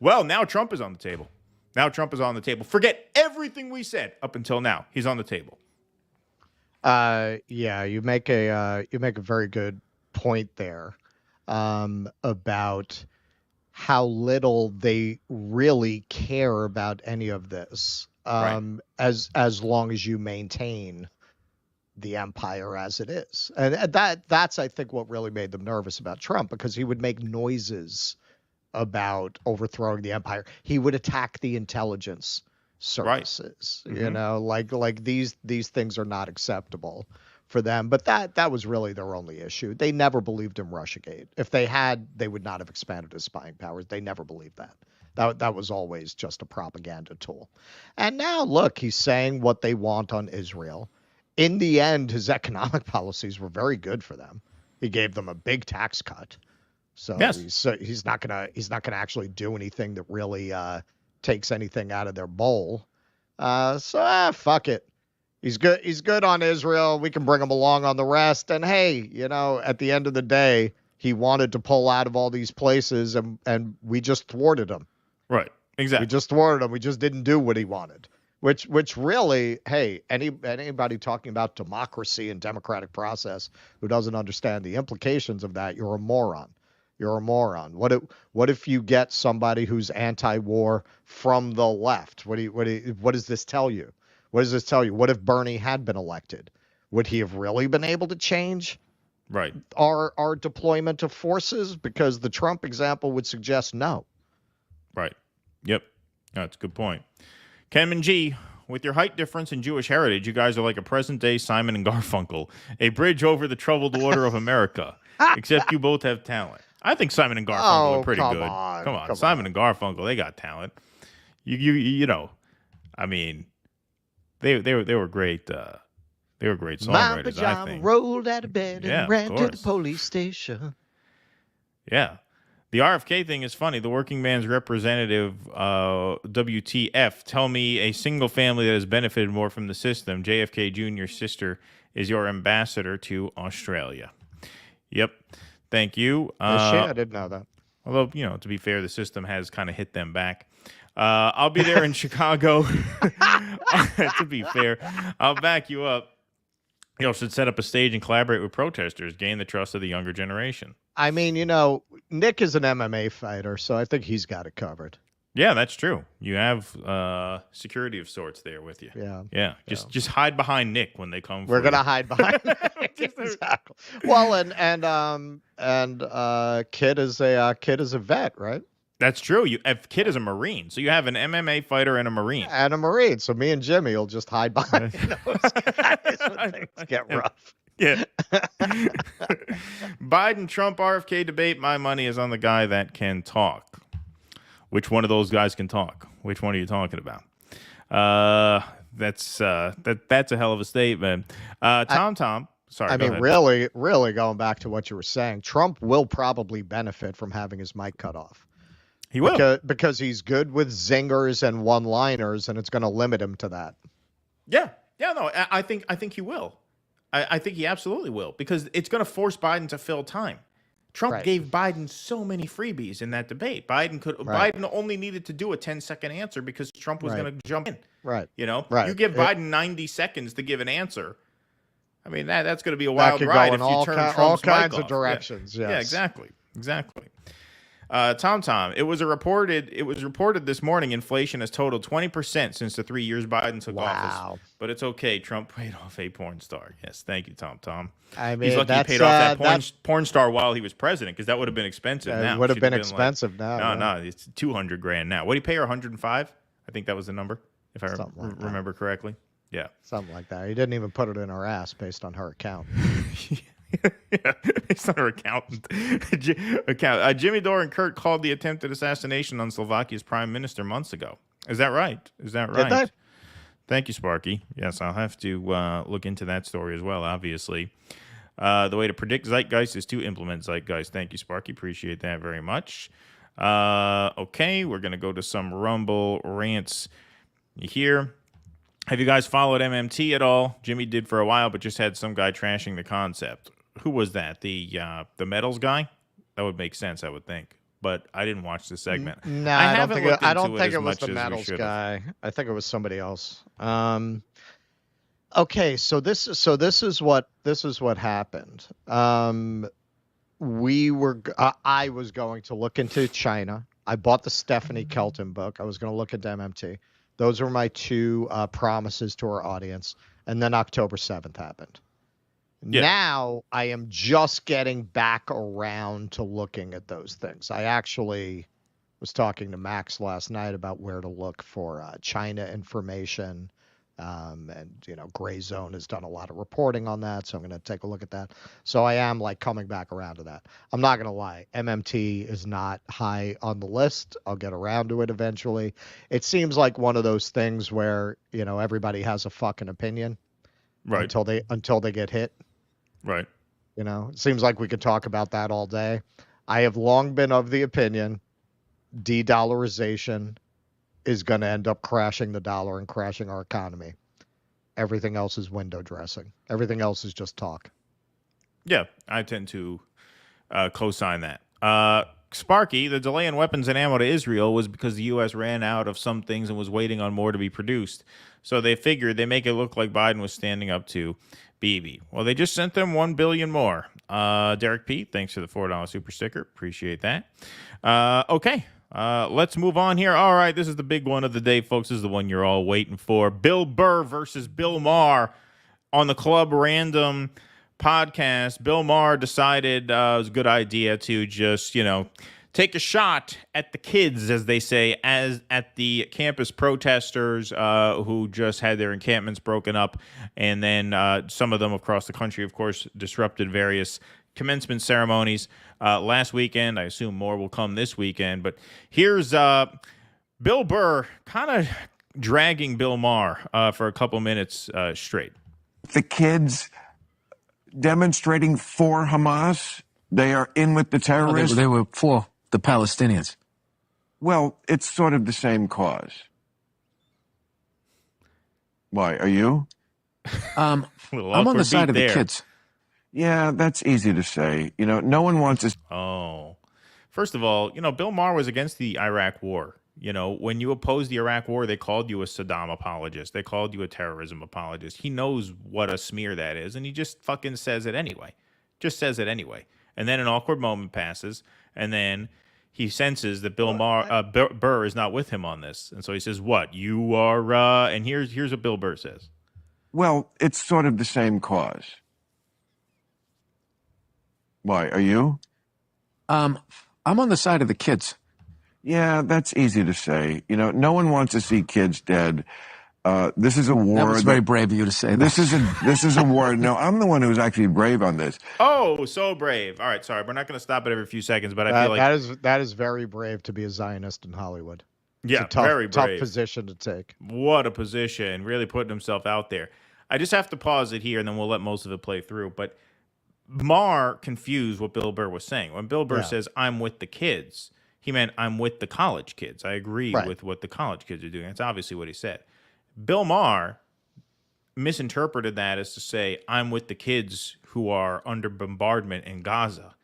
now Trump is on the table. Now Trump is on the table. Forget everything we said up until now. He's on the table. You make a very good point there about how little they really care about any of this, as long as you maintain the empire as it is. And that's, I think, what really made them nervous about Trump, because he would make noises about overthrowing the empire. He would attack the intelligence services, you know, like these things are not acceptable for them. But that was really their only issue. They never believed in Russiagate. If they had, they would not have expanded his spying powers. They never believed that. That was always just a propaganda tool. And now, look, he's saying what they want on Israel. In the end, his economic policies were very good for them. He gave them a big tax cut. So he's not gonna actually do anything that really takes anything out of their bowl. Fuck it. He's good. He's good on Israel. We can bring him along on the rest. And hey, you know, at the end of the day, he wanted to pull out of all these places, and we just thwarted him. Right. Exactly. We just thwarted him. We just didn't do what he wanted. Which really, hey, anybody talking about democracy and democratic process who doesn't understand the implications of that, you're a moron. You're a moron. What if you get somebody who's anti-war from the left? What does this tell you? What does this tell you? What if Bernie had been elected? Would he have really been able to change our deployment of forces? Because the Trump example would suggest no. Right. Yep. That's a good point. Kem and G, with your height difference and Jewish heritage, you guys are like a present-day Simon and Garfunkel, a bridge over the troubled water of America, except you both have talent. I think Simon and Garfunkel are pretty good. Come on. Simon and Garfunkel, they got talent. You know, I mean, they were great. They were great songwriters, My pajama I think. rolled out of bed and ran to the police station. Yeah. The RFK thing is funny. The working man's representative, WTF, tell me a single family that has benefited more from the system. JFK Jr.'s sister is your ambassador to Australia. Yep. Thank you. I didn't know that. Although, you know, to be fair, the system has kind of hit them back. I'll be there in Chicago. To be fair, I'll back you up. You should set up a stage and collaborate with protesters, gain the trust of the younger generation. I mean, you know, Nick is an MMA fighter, so I think he's got it covered. Yeah, that's true. You have security of sorts there with you. Yeah. Just hide behind Nick when they come. We're gonna hide behind Nick. Exactly. Well, and Kid is a vet, right? That's true. Kid is a Marine, so you have an MMA fighter and a Marine. And a Marine. So me and Jimmy will just hide behind those guys when things get rough. Yeah. Biden-Trump RFK debate. My money is on the guy that can talk. Which one of those guys can talk? Which one are you talking about? That's a hell of a statement. Tom. Sorry. I mean, really going back to what you were saying, Trump will probably benefit from having his mic cut off. He will. Because he's good with zingers and one-liners, and it's going to limit him to that. Yeah. Yeah, no, I think he will. I think he absolutely will, because it's going to force Biden to fill time. Trump gave Biden so many freebies in that debate. Biden only needed to do a 10-second answer because Trump was going to jump in. Right. You know, right. You give Biden 90 seconds to give an answer. I mean, that's going to be a wild ride if you turn Trump's all kinds mic of off. directions. Yeah, Yes. yeah, exactly. Tom, it was reported this morning inflation has totaled 20% since the 3 years Biden took office. But it's okay. Trump paid off a porn star. Yes, thank you, Tom. I mean, he's lucky he paid off that porn star while he was president, because that would have been expensive. Now it would have been expensive now. No, it's $200,000 now. What did he pay her? 105? I think that was the number, if I remember correctly. Yeah, something like that. He didn't even put it in her ass based on her account. Yeah, based on her accountant. Jimmy Dore and Kurt called the attempted assassination on Slovakia's prime minister months ago. Is that right? Did they? Thank you, Sparky. Yes, I'll have to look into that story as well, obviously. The way to predict zeitgeist is to implement zeitgeist. Thank you, Sparky. Appreciate that very much. Okay, we're going to go to some Rumble rants here. Have you guys followed MMT at all? Jimmy did for a while, but just had some guy trashing the concept. Who was that? The metals guy? That would make sense, I would think. But I didn't watch the segment. No, I don't think it was the metals guy. I think it was somebody else. Okay, so this is what happened. I was going to look into China. I bought the Stephanie Kelton book. I was going to look into MMT. Those were my two promises to our audience. And then October 7th happened. Yeah. Now I am just getting back around to looking at those things. I actually was talking to Max last night about where to look for China information. And, Gray Zone has done a lot of reporting on that, so I'm going to take a look at that. So I am, coming back around to that. I'm not going to lie. MMT is not high on the list. I'll get around to it eventually. It seems like one of those things where, everybody has a fucking opinion. Right. Until they get hit. Right. It seems like we could talk about that all day. I have long been of the opinion de-dollarization is going to end up crashing the dollar and crashing our economy. Everything else is window dressing. Everything else is just talk. Yeah, I tend to co-sign that. Sparky, the delay in weapons and ammo to Israel was because the U.S. ran out of some things and was waiting on more to be produced. So they figured they make it look like Biden was standing up to Bibi. Well, they just sent them $1 billion more. Derek P., thanks for the $4 super sticker. Appreciate that. Okay. Let's move on here. All right, this is the big one of the day, folks. This is the one you're all waiting for. Bill Burr versus Bill Maher on the Club Random podcast. Bill Maher decided it was a good idea to just, take a shot at the kids, as they say, as at the campus protesters who just had their encampments broken up. And then some of them across the country, of course, disrupted various commencement ceremonies last weekend. I assume more will come this weekend. But here's Bill Burr kind of dragging Bill Maher for a couple minutes straight. The kids demonstrating for Hamas, they are in with the terrorists. They were for the Palestinians. Well, it's sort of the same cause. Why, are you? I'm on the side of the kids. Yeah, that's easy to say. No one wants us. Oh, first of all, Bill Maher was against the Iraq war. When you opposed the Iraq war, they called you a Saddam apologist. They called you a terrorism apologist. He knows what a smear that is, and he just fucking says it anyway. And then an awkward moment passes, and then he senses that Burr is not with him on this. And so he says, what? You are, and here's what Bill Burr says. Well, it's sort of the same cause. Why, are you? I'm on the side of the kids. Yeah, that's easy to say. No one wants to see kids dead. This is a war. That was very brave of you to say that. This is a war. No, I'm the one who was actually brave on this. Oh, so brave. All right, sorry. We're not going to stop it every few seconds, but I feel like that is very brave to be a Zionist in Hollywood. Yeah, it's a tough, very brave. tough position to take. What a position. Really putting himself out there. I just have to pause it here, and then we'll let most of it play through. But Maher confused what Bill Burr was saying. When Bill Burr says, I'm with the kids, he meant I'm with the college kids. I agree with what the college kids are doing. That's obviously what he said. Bill Maher misinterpreted that as to say, I'm with the kids who are under bombardment in Gaza,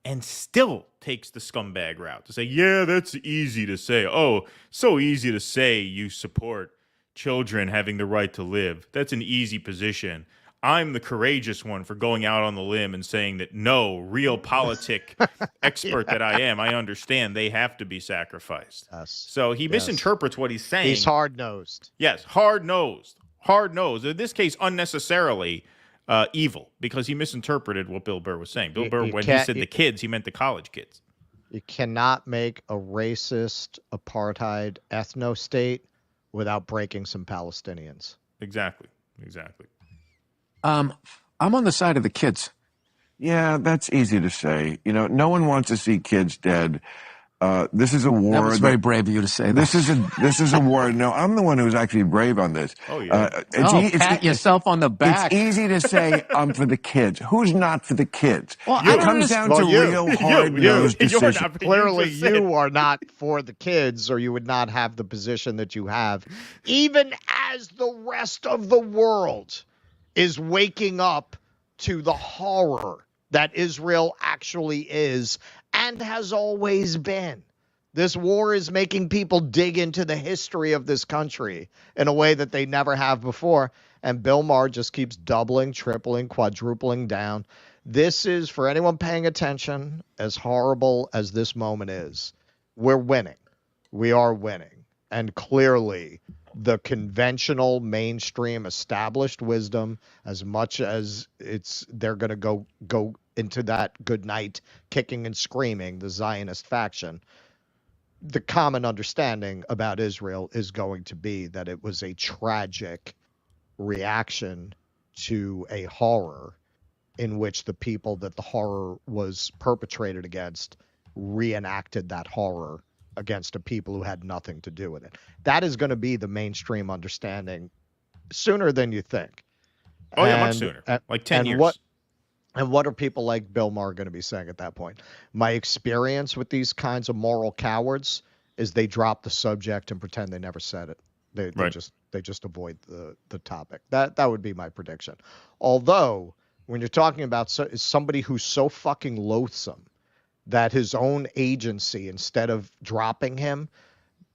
and still takes the scumbag route to say, yeah, that's easy to say. Oh, so easy to say you support children having the right to live. That's an easy position. I'm the courageous one for going out on the limb and saying that, no, real politic expert that I am, I understand they have to be sacrificed. Yes. So he misinterprets what he's saying. He's hard-nosed. Yes, hard-nosed. Hard-nosed. In this case, unnecessarily evil, because he misinterpreted what Bill Burr was saying. Bill Burr, when he said the kids, he meant the college kids. You cannot make a racist apartheid ethno-state without breaking some Palestinians. Exactly. I'm on the side of the kids. Yeah, that's easy to say. You know, no one wants to see kids dead. This is a war. That was very brave of you to say that. This is a war. No, I'm the one who was actually brave on this. Oh, yeah. Pat yourself on the back. It's easy to say I'm for the kids. Who's not for the kids? Well, it comes down to real hard-nosed decisions. Clearly, you are not for the kids, or you would not have the position that you have, even as the rest of the world is waking up to the horror that Israel actually is and has always been. This war is making people dig into the history of this country in a way that they never have before. And Bill Maher just keeps doubling, tripling, quadrupling down. This is, for anyone paying attention, as horrible as this moment is, we're winning. We are winning. And clearly, the conventional, mainstream, established wisdom, as much as they're going to go into that good night kicking and screaming, the Zionist faction, the common understanding about Israel is going to be that it was a tragic reaction to a horror in which the people that the horror was perpetrated against reenacted that horror against a people who had nothing to do with it. That is going to be the mainstream understanding sooner than you think. Oh, yeah, much sooner. Like 10 years. What are people like Bill Maher going to be saying at that point? My experience with these kinds of moral cowards is they drop the subject and pretend they never said it. They just avoid the topic. That would be my prediction. Although, when you're talking about somebody who's so fucking loathsome that his own agency, instead of dropping him,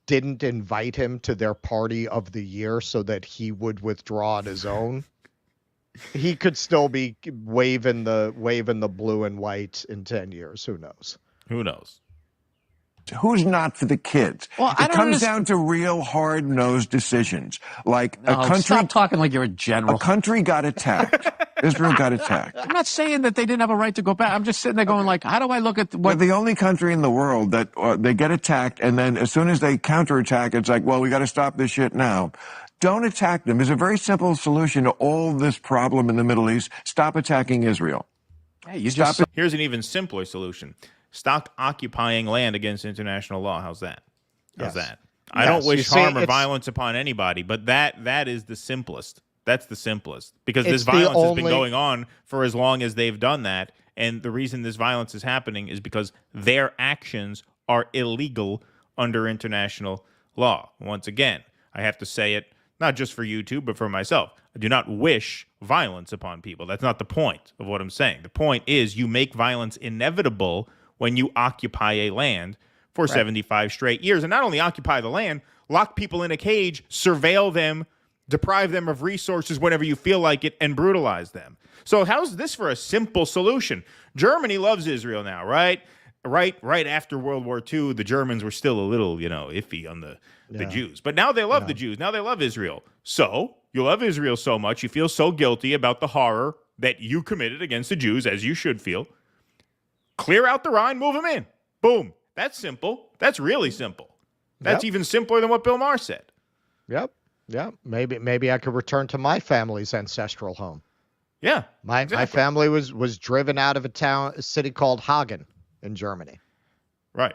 didn't invite him to their party of the year so that he would withdraw on his own, he could still be waving the blue and white in 10 years. Who knows? Who knows? Who's not for the kids? Well, it comes down to real hard-nosed decisions. Like a country. Stop talking like you're a general. A country got attacked. Israel got attacked. I'm not saying that they didn't have a right to go back. I'm just sitting there going like, how do I look at We're the only country in the world that they get attacked, and then as soon as they counterattack, it's like, well, we got to stop this shit now. Don't attack them. There's a very simple solution to all this problem in the Middle East. Stop attacking Israel. Hey, Here's an even simpler solution. Stop occupying land against international law. How's that? How's that? I don't wish harm or violence upon anybody, but that is the simplest. That's the simplest, because this violence has been going on for as long as they've done that. And the reason this violence is happening is because their actions are illegal under international law. Once again, I have to say it, not just for YouTube, but for myself. I do not wish violence upon people. That's not the point of what I'm saying. The point is you make violence inevitable when you occupy a land for 75 straight years. And not only occupy the land, lock people in a cage, surveil them, deprive them of resources whenever you feel like it, and brutalize them. So how's this for a simple solution? Germany loves Israel now, right? Right after World War II, the Germans were still a little, iffy on the Jews. But now they love the Jews. Now they love Israel. So you love Israel so much, you feel so guilty about the horror that you committed against the Jews, as you should feel. Clear out the Rhine, move them in. Boom. That's simple. That's really simple. That's even simpler than what Bill Maher said. Yep. Yeah, maybe I could return to my family's ancestral home. Yeah, my family was driven out of a city called Hagen in Germany. Right.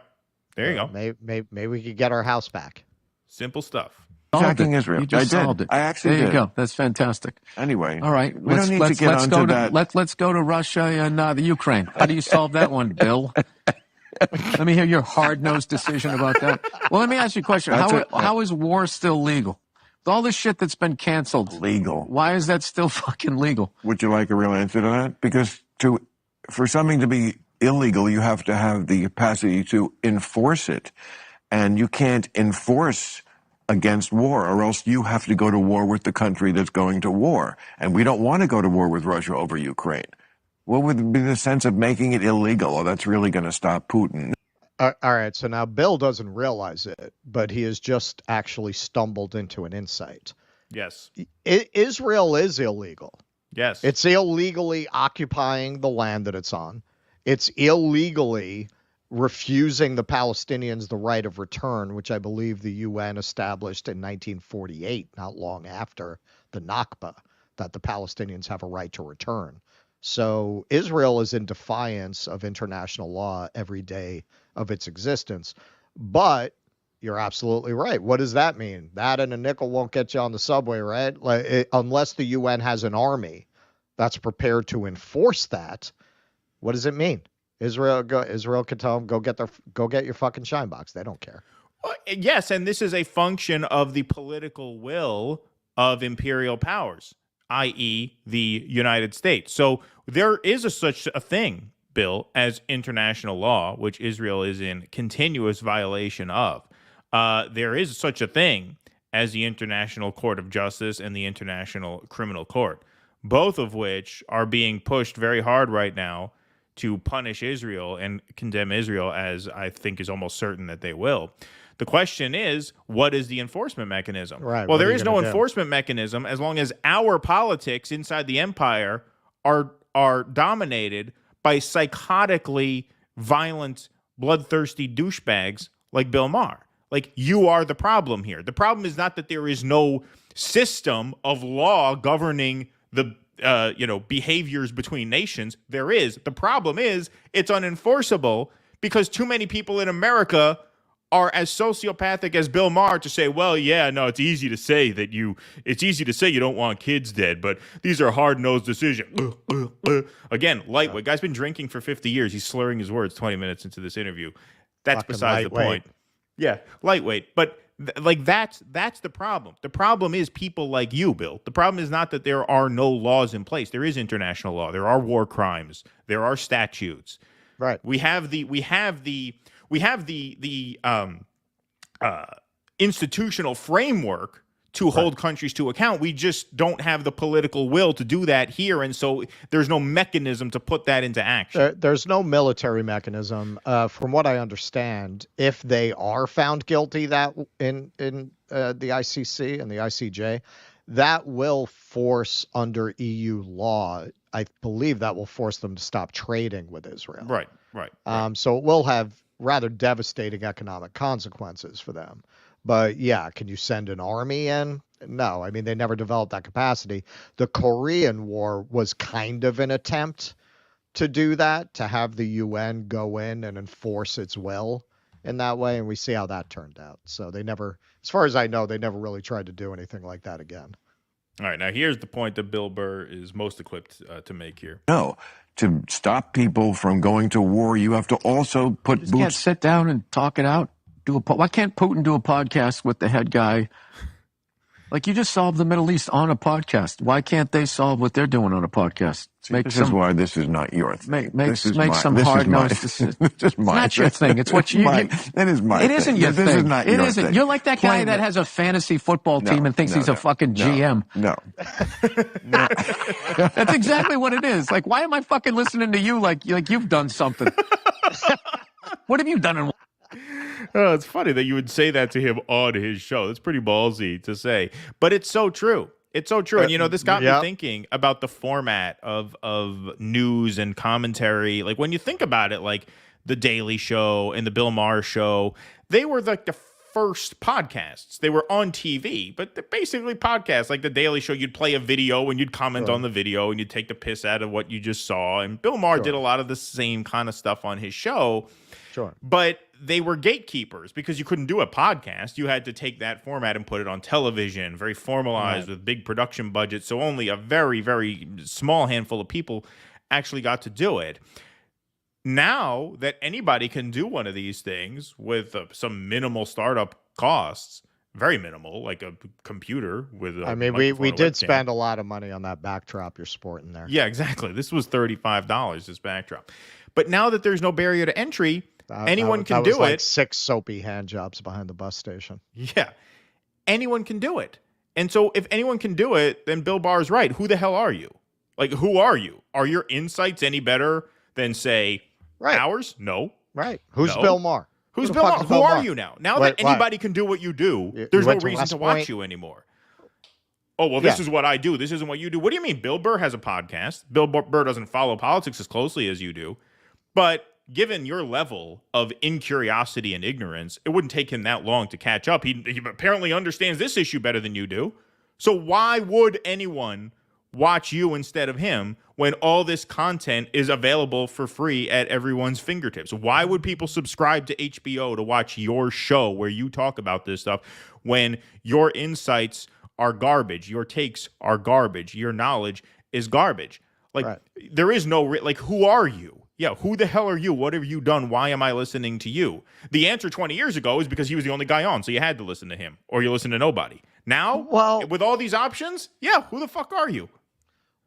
There you go. Maybe we could get our house back. Simple stuff. Attacking Israel. You just I did. solved it. I actually There you did. go. That's fantastic. Anyway. All right. We don't need to get onto that. Let's go to Russia and the Ukraine. How do you solve that one, Bill? Let me hear your hard-nosed decision about that. Well, let me ask you a question. How is war still legal? With all this shit that's been canceled. Legal. Why is that still fucking legal? Would you like a real answer to that? Because for something to be illegal, you have to have the capacity to enforce it. And you can't enforce against war, or else you have to go to war with the country that's going to war. And we don't want to go to war with Russia over Ukraine. What would be the sense of making it illegal? Oh, that's really going to stop Putin. All right, so now Bill doesn't realize it, but he has just actually stumbled into an insight. Yes. Israel is illegal. Yes. It's illegally occupying the land that it's on. It's illegally refusing the Palestinians the right of return, which I believe the UN established in 1948, not long after the Nakba, that the Palestinians have a right to return. So Israel is in defiance of international law every day of its existence. But you're absolutely right. What does that mean? That and a nickel won't get you on the subway, right? Unless the UN has an army that's prepared to enforce that. What does it mean? Israel can tell them, go get your fucking shine box. They don't care. Well, yes, and this is a function of the political will of imperial powers, i.e. the United States. So there is such a thing, Bill, as international law, which Israel is in continuous violation of. There is such a thing as the International Court of Justice and the International Criminal Court, both of which are being pushed very hard right now to punish Israel and condemn Israel, as I think is almost certain that they will. The question is, what is the enforcement mechanism? Right. Well, there is no enforcement mechanism as long as our politics inside the empire are dominated by psychotically violent, bloodthirsty douchebags like Bill Maher. Like, you are the problem here. The problem is not that there is no system of law governing the behaviors between nations. There is. The problem is it's unenforceable because too many people in America are as sociopathic as Bill Maher to say, well, yeah, no, it's easy to say you don't want kids dead, but these are hard-nosed decisions. Again, lightweight. Guy's been drinking for 50 years. He's slurring his words 20 minutes into this interview. That's Fucking besides the point. Yeah, lightweight. But that's the problem. The problem is people like you, Bill. The problem is not that there are no laws in place. There is international law. There are war crimes. There are statutes. Right. We have the institutional framework to hold countries to account. We just don't have the political will to do that here, and so there's no mechanism to put that into action. There's no military mechanism. From what I understand, if they are found guilty that in the ICC and the ICJ, that will force under EU law, I believe that will force them to stop trading with Israel. Right. So it will have rather devastating economic consequences for them. But yeah, can you send an army in? No, I mean, they never developed that capacity. The Korean War was kind of an attempt to do that, to have the UN go in and enforce its will in that way. And we see how that turned out. So they never, as far as I know, they never really tried to do anything like that again. All right. Now, here's the point that Bill Burr is most equipped to make here. No. To stop people from going to war, you have to also put boots. Can't sit down and talk it out. Why can't Putin do a podcast with the head guy? Like, you just solved the Middle East on a podcast. Why can't they solve what they're doing on a podcast? This is why this is not your thing. Make some hard-nosed decisions. This is my not your thing. It's what you. That is my thing. It isn't your thing. This is not your thing. You're like that guy that has a fantasy football team and thinks he's a fucking GM. No. That's exactly what it is. Like, why am I fucking listening to you like you've done something? What have you done in... Oh, it's funny that you would say that to him on his show. That's pretty ballsy to say, but it's so true. It's so true. And, this got me thinking about the format of news and commentary. Like, when you think about it, like The Daily Show and The Bill Maher Show, they were like the first podcasts. They were on TV, but they're basically podcasts. Like The Daily Show, you'd play a video and you'd comment on the video and you'd take the piss out of what you just saw. And Bill Maher did a lot of the same kind of stuff on his show. Sure. But they were gatekeepers because you couldn't do a podcast. You had to take that format and put it on television, very formalized with big production budgets. So only a very, very small handful of people actually got to do it. Now that anybody can do one of these things with some minimal startup costs, very minimal, like a computer with a we did spend a lot of money on that backdrop you're sporting there. Yeah, exactly. This was $35, this backdrop. But now that there's no barrier to entry, anyone can do it. Like 6 soapy hand jobs behind the bus station. Yeah. Anyone can do it. And so if anyone can do it, then Bill Barr's right. Who the hell are you? Like, who are you? Are your insights any better than, say, ours? No. Right. Who's Bill Maher? Who's Bill Maher? Who are you now? Now that anybody can do what you do, there's no reason to watch you anymore. Oh, well, this is what I do. This isn't what you do. What do you mean? Bill Burr has a podcast. Bill Burr doesn't follow politics as closely as you do. But given your level of incuriosity and ignorance, it wouldn't take him that long to catch up. He apparently understands this issue better than you do. So why would anyone watch you instead of him when all this content is available for free at everyone's fingertips? Why would people subscribe to HBO to watch your show where you talk about this stuff when your insights are garbage, your takes are garbage, your knowledge is garbage? Like, there is no, who are you? Yeah, who the hell are you? What have you done? Why am I listening to you? The answer 20 years ago is because he was the only guy on, so you had to listen to him, or you listen to nobody. Now, with all these options, who the fuck are you?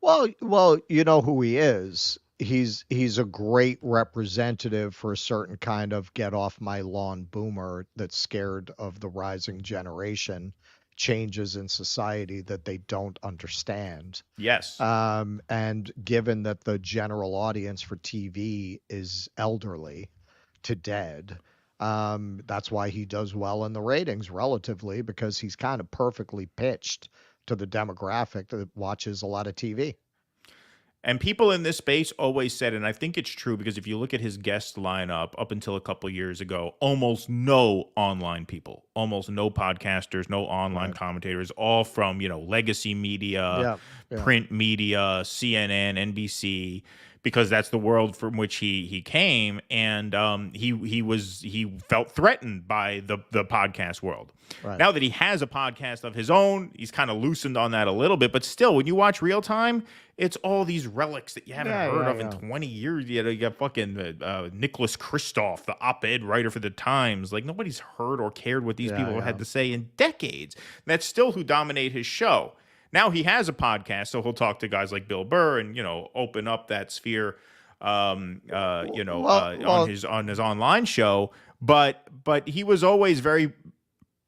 Well, you know who he is. He's a great representative for a certain kind of get off my lawn boomer that's scared of the rising generation changes in society that they don't understand. Yes. And given that the general audience for TV is elderly to dead, that's why he does well in the ratings relatively, because he's kind of perfectly pitched to the demographic that watches a lot of TV. And people in this space always said, and I think it's true, because if you look at his guest lineup up until a couple years ago, almost no online people, almost no podcasters, no online commentators, all from, legacy media, print media, CNN, NBC, because that's the world from which he came. And he felt threatened by the podcast world. Right. Now that he has a podcast of his own, he's kind of loosened on that a little bit. But still, when you watch Real Time, it's all these relics that you haven't heard of in 20 years. You got fucking Nicholas Kristof, the op-ed writer for the Times. Like, nobody's heard or cared what these people have had to say in decades. And that's still who dominate his show. Now he has a podcast, so he'll talk to guys like Bill Burr and, open up that sphere, on his online show. But he was always very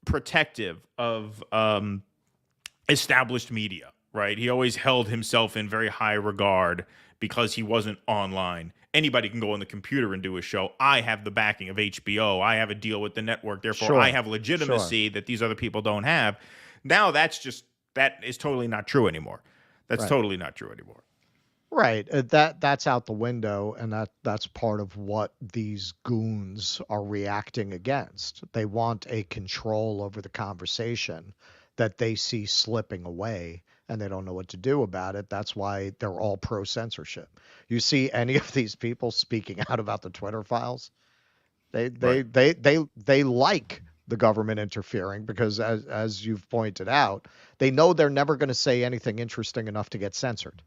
protective of established media, right? He always held himself in very high regard because he wasn't online. Anybody can go on the computer and do a show. I have the backing of HBO. I have a deal with the network. Therefore, I have legitimacy that these other people don't have. Now that is totally not true anymore. That's totally not true anymore. Right. That's out the window, and that's part of what these goons are reacting against. They want a control over the conversation that they see slipping away, and they don't know what to do about it. That's why they're all pro-censorship. You see any of these people speaking out about the Twitter files, they like the government interfering because, as you've pointed out, they know they're never going to say anything interesting enough to get censored.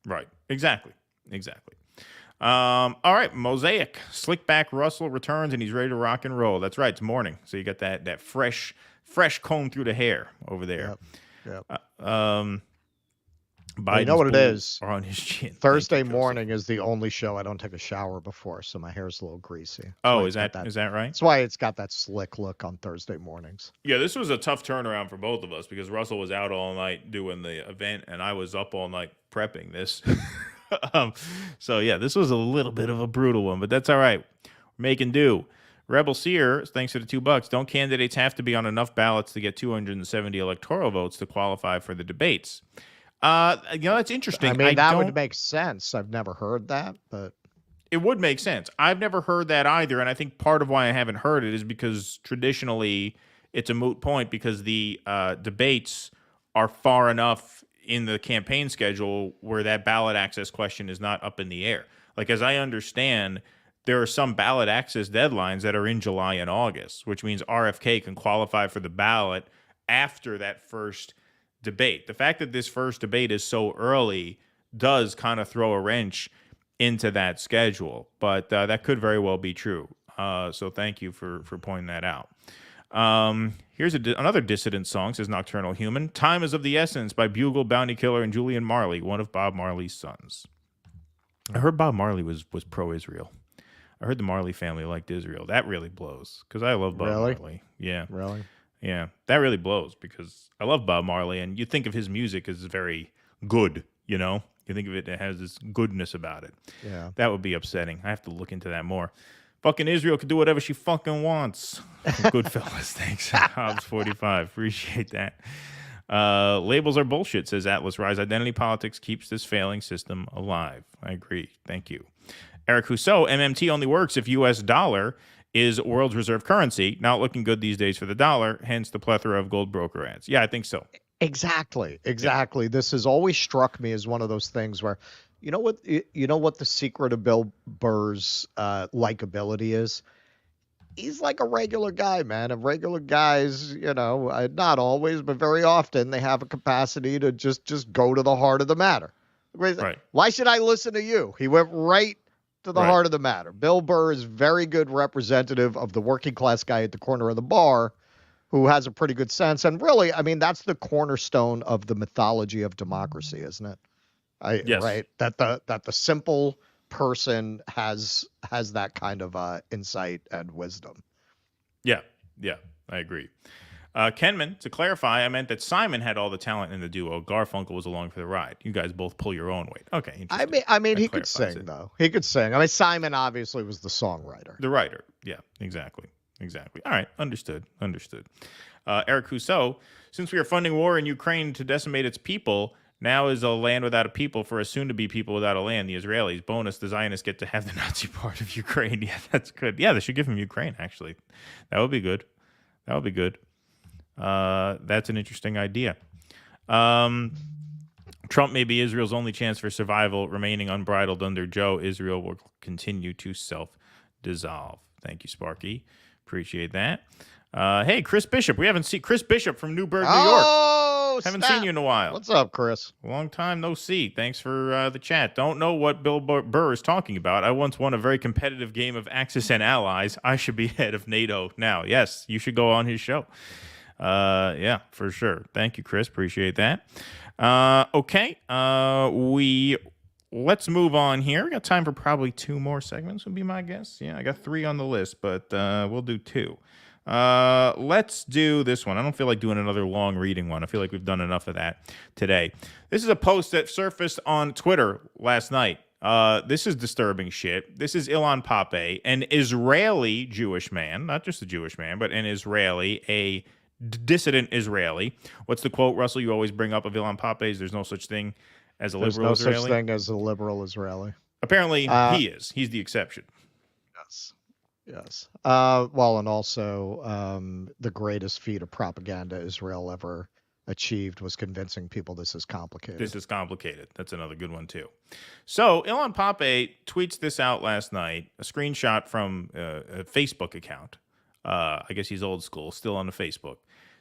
Right. Exactly. All right. Mosaic. Slickback Russell returns and he's ready to rock and roll. That's right. It's morning. So you got that fresh comb through the hair over there. Yep. You know what it is? Are on his chin. Thursday morning is the only show I don't take a shower before, so my hair's a little greasy. Is that right? That's why it's got that slick look on Thursday mornings. Yeah, this was a tough turnaround for both of us because Russell was out all night doing the event, and I was up all night prepping this. So yeah, this was a little bit of a brutal one, but that's all right. We're making do. Rebel Seer, thanks for the $2. Don't candidates have to be on enough ballots to get 270 electoral votes to qualify for the debates? That's interesting. I mean, that would make sense. I've never heard that, but It would make sense. I've never heard that either, and I think part of why I haven't heard it is because traditionally it's a moot point because the debates are far enough in the campaign schedule where that ballot access question is not up in the air. Like, as I understand, there are some ballot access deadlines that are in July and August, which means RFK can qualify for the ballot after that first debate. The fact that this first debate is so early does kind of throw a wrench into that schedule, but that could very well be true. So thank you for pointing that out. Here's another dissident song, says Nocturnal Human. Time is of the Essence by Bugle, Bounty Killer, and Julian Marley, one of Bob Marley's sons. I heard Bob Marley was pro-Israel. I heard the Marley family liked Israel. That really blows, because I love Bob Marley. Yeah. Really? Yeah, that really blows, because I love Bob Marley, and you think of his music as very good, you know? You think of it has this goodness about it. Yeah. That would be upsetting. I have to look into that more. Fucking Israel can do whatever she fucking wants. Goodfellas, thanks. Hobbs 45. Appreciate that. Labels are bullshit, says Atlas Rise. Identity politics keeps this failing system alive. I agree. Thank you. Eric Husso, MMT only works if U.S. dollar is world's reserve currency. Not looking good these days for the dollar, hence the plethora of gold broker ads. Yeah, I think so. Exactly. Yeah. This has always struck me as one of those things where, you know what the secret of Bill Burr's likability is? He's like a regular guy, man. And regular guys, not always, but very often they have a capacity to just go to the heart of the matter. Right. Why should I listen to you? He went right to the heart of the matter. Bill Burr is very good representative of the working class guy at the corner of the bar who has a pretty good sense. And really, I mean, that's the cornerstone of the mythology of democracy, isn't it? Yes. Right. That the simple person has that kind of insight and wisdom. Yeah, I agree. Kenman, to clarify, I meant that Simon had all the talent in the duo. Garfunkel was along for the ride. You guys both pull your own weight. Okay. I mean, he could sing, though. He could sing. I mean, Simon obviously was the songwriter. The writer. Yeah, exactly. All right. Understood. Eric Husso, since we are funding war in Ukraine to decimate its people, now is a land without a people for a soon-to-be people without a land, the Israelis. Bonus, the Zionists get to have the Nazi part of Ukraine. Yeah, that's good. Yeah, they should give him Ukraine, actually. That would be good. That's an interesting idea. Trump may be Israel's only chance for survival. Remaining unbridled under Joe, Israel will continue to self-dissolve. Thank you, Sparky. Appreciate that. Hey, Chris Bishop. We haven't seen Chris Bishop from Newburgh, New York. Haven't seen you in a while. What's up, Chris? Long time no see. Thanks for the chat. Don't know what Bill Burr is talking about. I once won a very competitive game of Axis and Allies. I should be head of NATO now. Yes, you should go on his show. Yeah, for sure. Thank you, Chris. Appreciate that. Okay. Let's move on here. We got time for probably 2 more segments would be my guess. Yeah, I got 3 on the list, but we'll do 2. Let's do this one. I don't feel like doing another long reading one. I feel like we've done enough of that today. This is a post that surfaced on Twitter last night. This is disturbing shit. This is Ilan Pappé, an Israeli Jewish man, not just a Jewish man, but an Israeli, a dissident Israeli. What's the quote, Russell, you always bring up of Ilan Pappé? There's no such thing as a liberal Israeli? There's no such thing as a liberal Israeli. Apparently, he is. He's the exception. Yes. Well, and also the greatest feat of propaganda Israel ever achieved was convincing people this is complicated. That's another good one, too. So Ilan Pappé tweets this out last night, a screenshot from a Facebook account. I guess he's old school, still on the Facebook.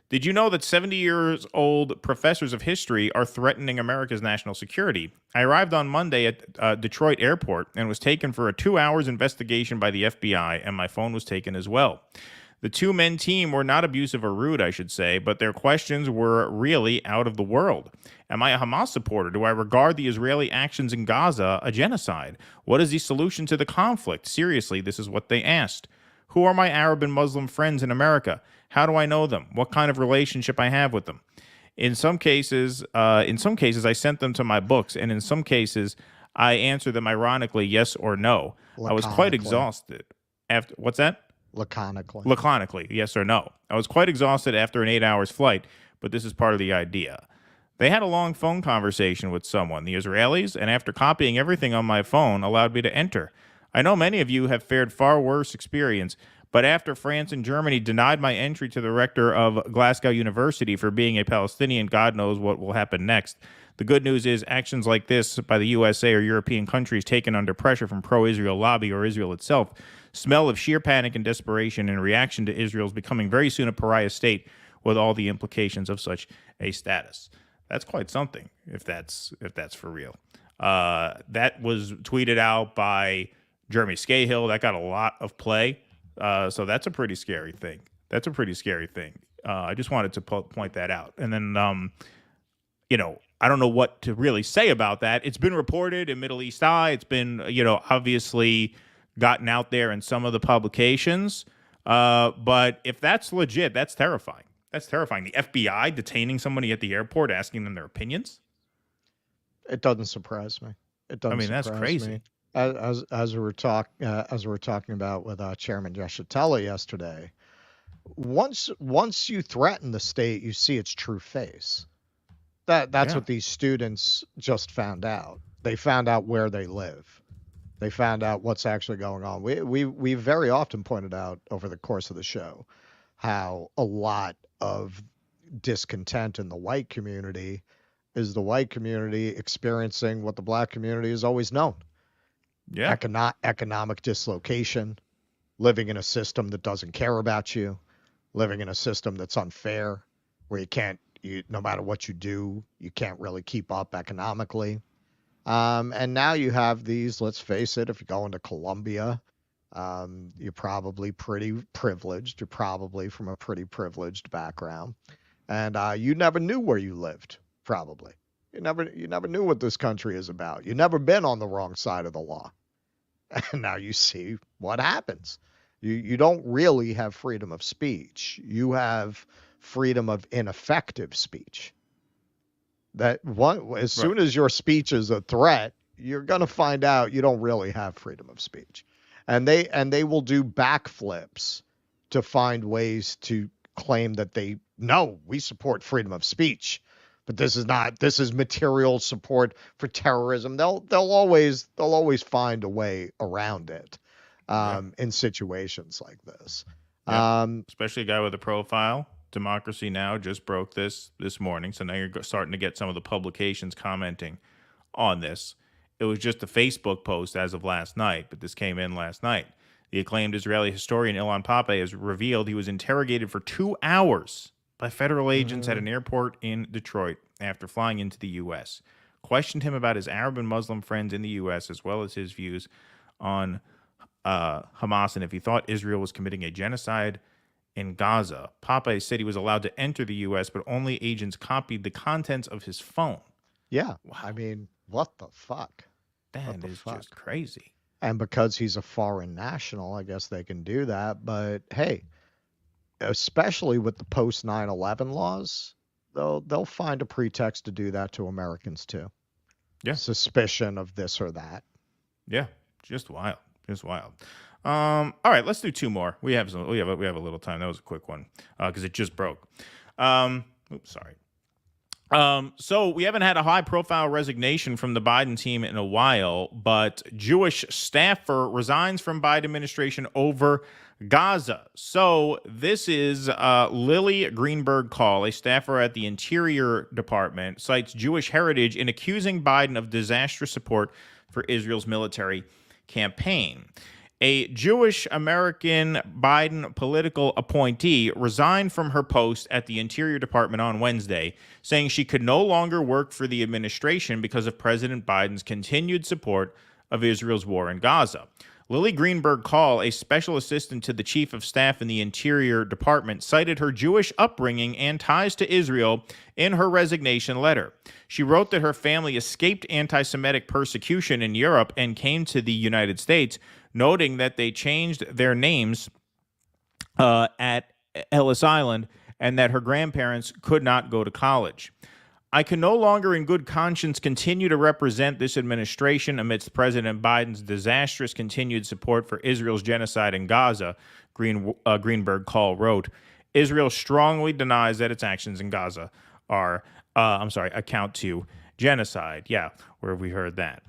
Did you know that 70-year-old professors of history are threatening America's national security? I arrived on Monday at Detroit Airport and was taken for a 2-hour investigation by the FBI, and my phone was taken as well. The 2-men team were not abusive or rude, I should say, but their questions were really out of the world. Am I a Hamas supporter? Do I regard the Israeli actions in Gaza a genocide? What is the solution to the conflict? Seriously, this is what they asked. Who are my Arab and Muslim friends in America? How do I know them? What kind of relationship I have with them? In some cases, I sent them to my books, and in some cases, I answered them ironically, yes or no. I was quite exhausted. What's that? Laconically, yes or no. I was quite exhausted after an 8-hour flight, but this is part of the idea. They had a long phone conversation with someone, the Israelis, and after copying everything on my phone, allowed me to enter. I know many of you have fared far worse experience, but after France and Germany denied my entry to the rector of Glasgow University for being a Palestinian, God knows what will happen next. The good news is actions like this by the USA or European countries taken under pressure from pro-Israel lobby or Israel itself smell of sheer panic and desperation in reaction to Israel's becoming very soon a pariah state with all the implications of such a status. That's quite something, if that's for real. That was tweeted out by Jeremy Scahill. That got a lot of play. So that's a pretty scary thing. I just wanted to point that out. And then, I don't know what to really say about that. It's been reported in Middle East Eye. It's been, obviously gotten out there in some of the publications. But if that's legit, that's terrifying. That's terrifying. The FBI detaining somebody at the airport, asking them their opinions. It doesn't surprise me. That's crazy. Me. As we were talking about with Chairman Yeshitela yesterday, once you threaten the state, you see its true face. That's what these students just found out. They found out where they live. They found out what's actually going on. We very often pointed out over the course of the show how a lot of discontent in the white community is the white community experiencing what the black community has always known. Yeah. Economic dislocation, living in a system that doesn't care about you, living in a system that's unfair, where no matter what you do, you can't really keep up economically. And now you have these, let's face it, if you go into Colombia, you're probably pretty privileged. You're probably from a pretty privileged background. And you never knew where you lived, probably. You never knew what this country is about. You've never been on the wrong side of the law. And now you see what happens. You don't really have freedom of speech. You have freedom of ineffective speech. As soon as your speech is a threat, you're going to find out you don't really have freedom of speech. And they will do backflips to find ways to claim that we support freedom of speech. But this is material support for terrorism. They'll always find a way around it in situations like this. Yeah. Especially a guy with a profile. Democracy Now! Just broke this morning. So now you're starting to get some of the publications commenting on this. It was just a Facebook post as of last night, but this came in last night. The acclaimed Israeli historian Ilan Pappé has revealed he was interrogated for 2 hours by federal agents at an airport in Detroit after flying into the U.S. Questioned him about his Arab and Muslim friends in the U.S., as well as his views on Hamas and if he thought Israel was committing a genocide in Gaza. Pappé said he was allowed to enter the U.S., but only agents copied the contents of his phone. Yeah. Wow. I mean, what the fuck? That is just crazy. And because he's a foreign national, I guess they can do that. But hey, especially with the post 9/11 laws, they'll find a pretext to do that to Americans too. Yeah. Suspicion of this or that. Yeah. Just wild. All right, let's do two more. We have a little time. That was a quick one because it just broke. Sorry. So we haven't had a high-profile resignation from the Biden team in a while, but Jewish staffer resigns from Biden administration over Gaza. So this is Lily Greenberg Call, a staffer at the Interior Department, cites Jewish heritage in accusing Biden of disastrous support for Israel's military campaign. A Jewish American Biden political appointee resigned from her post at the Interior Department on Wednesday, saying she could no longer work for the administration because of President Biden's continued support of Israel's war in Gaza. Lily Greenberg Call, a special assistant to the chief of staff in the Interior Department, cited her Jewish upbringing and ties to Israel in her resignation letter. She wrote that her family escaped anti-Semitic persecution in Europe and came to the United States, noting that they changed their names at Ellis Island and that her grandparents could not go to college. I can no longer in good conscience continue to represent this administration amidst President Biden's disastrous continued support for Israel's genocide in Gaza, Greenberg Call wrote. Israel strongly denies that its actions in Gaza account to genocide. Yeah, where have we heard that?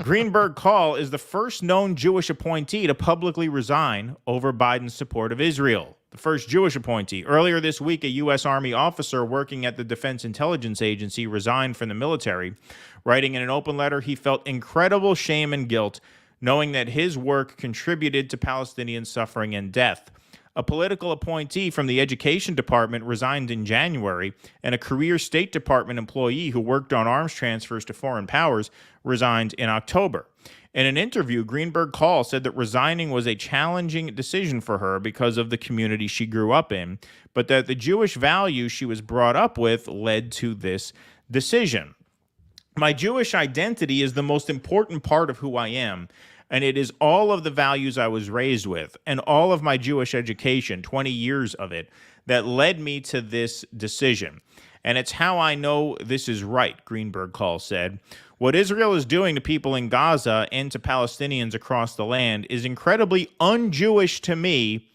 Greenberg Call is the first known Jewish appointee to publicly resign over Biden's support of Israel. The first Jewish appointee. Earlier this week, a U.S. Army officer working at the Defense Intelligence Agency resigned from the military, writing in an open letter he felt incredible shame and guilt, knowing that his work contributed to Palestinian suffering and death. A political appointee from the Education Department resigned in January, and a career State Department employee who worked on arms transfers to foreign powers resigned in October. In an interview, Greenberg Call said that resigning was a challenging decision for her because of the community she grew up in, but that the Jewish values she was brought up with led to this decision. My Jewish identity is the most important part of who I am, and it is all of the values I was raised with and all of my Jewish education, 20 years of it, that led me to this decision. And it's how I know this is right, Greenberg Call said. What Israel is doing to people in Gaza and to Palestinians across the land is incredibly un-Jewish to me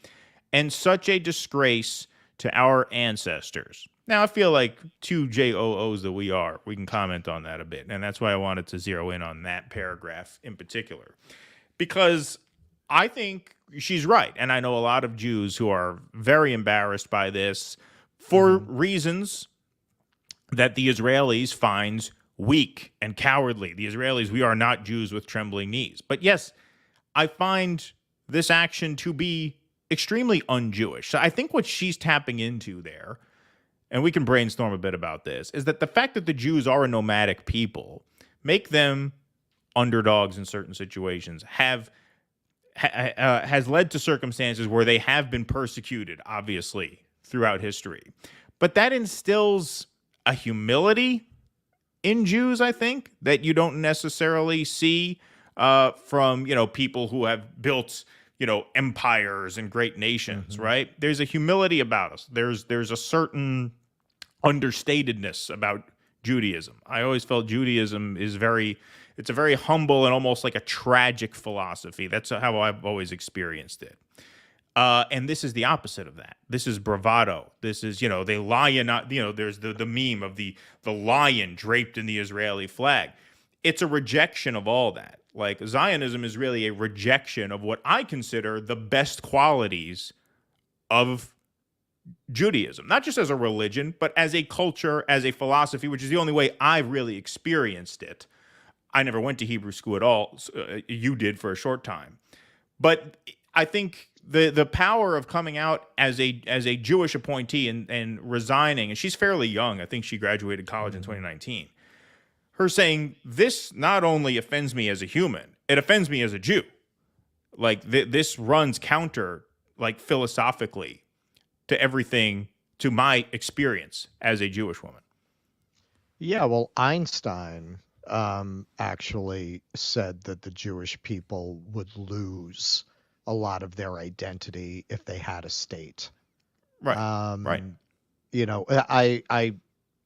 and such a disgrace to our ancestors. Now, I feel like two JOOs that we are, we can comment on that a bit. And that's why I wanted to zero in on that paragraph in particular. Because I think she's right. And I know a lot of Jews who are very embarrassed by this for reasons that the Israelis find weak and cowardly. The Israelis, we are not Jews with trembling knees. But yes, I find this action to be extremely un-Jewish. So I think what she's tapping into there, and we can brainstorm a bit about this, is that the fact that the Jews are a nomadic people make them underdogs in certain situations, has led to circumstances where they have been persecuted, obviously, throughout history. But that instills a humility in Jews, I think, that you don't necessarily see from, people who have built, empires and great nations, right? There's a humility about us. There's a certain understatedness about Judaism. I always felt Judaism is it's a very humble and almost like a tragic philosophy. That's how I've always experienced it. And this is the opposite of that. This is bravado. This is, they lion, there's the meme of the lion draped in the Israeli flag. It's a rejection of all that. Like, Zionism is really a rejection of what I consider the best qualities of Judaism, not just as a religion, but as a culture, as a philosophy, which is the only way I've really experienced it. I never went to Hebrew school at all. You did for a short time. But I think the power of coming out as a Jewish appointee and resigning, and she's fairly young. I think she graduated college in 2019. Her saying, this not only offends me as a human, it offends me as a Jew. Like, this runs counter, like, philosophically to everything, to my experience as a Jewish woman. Yeah, well, Einstein actually said that the Jewish people would lose a lot of their identity if they had a state. Right. Right.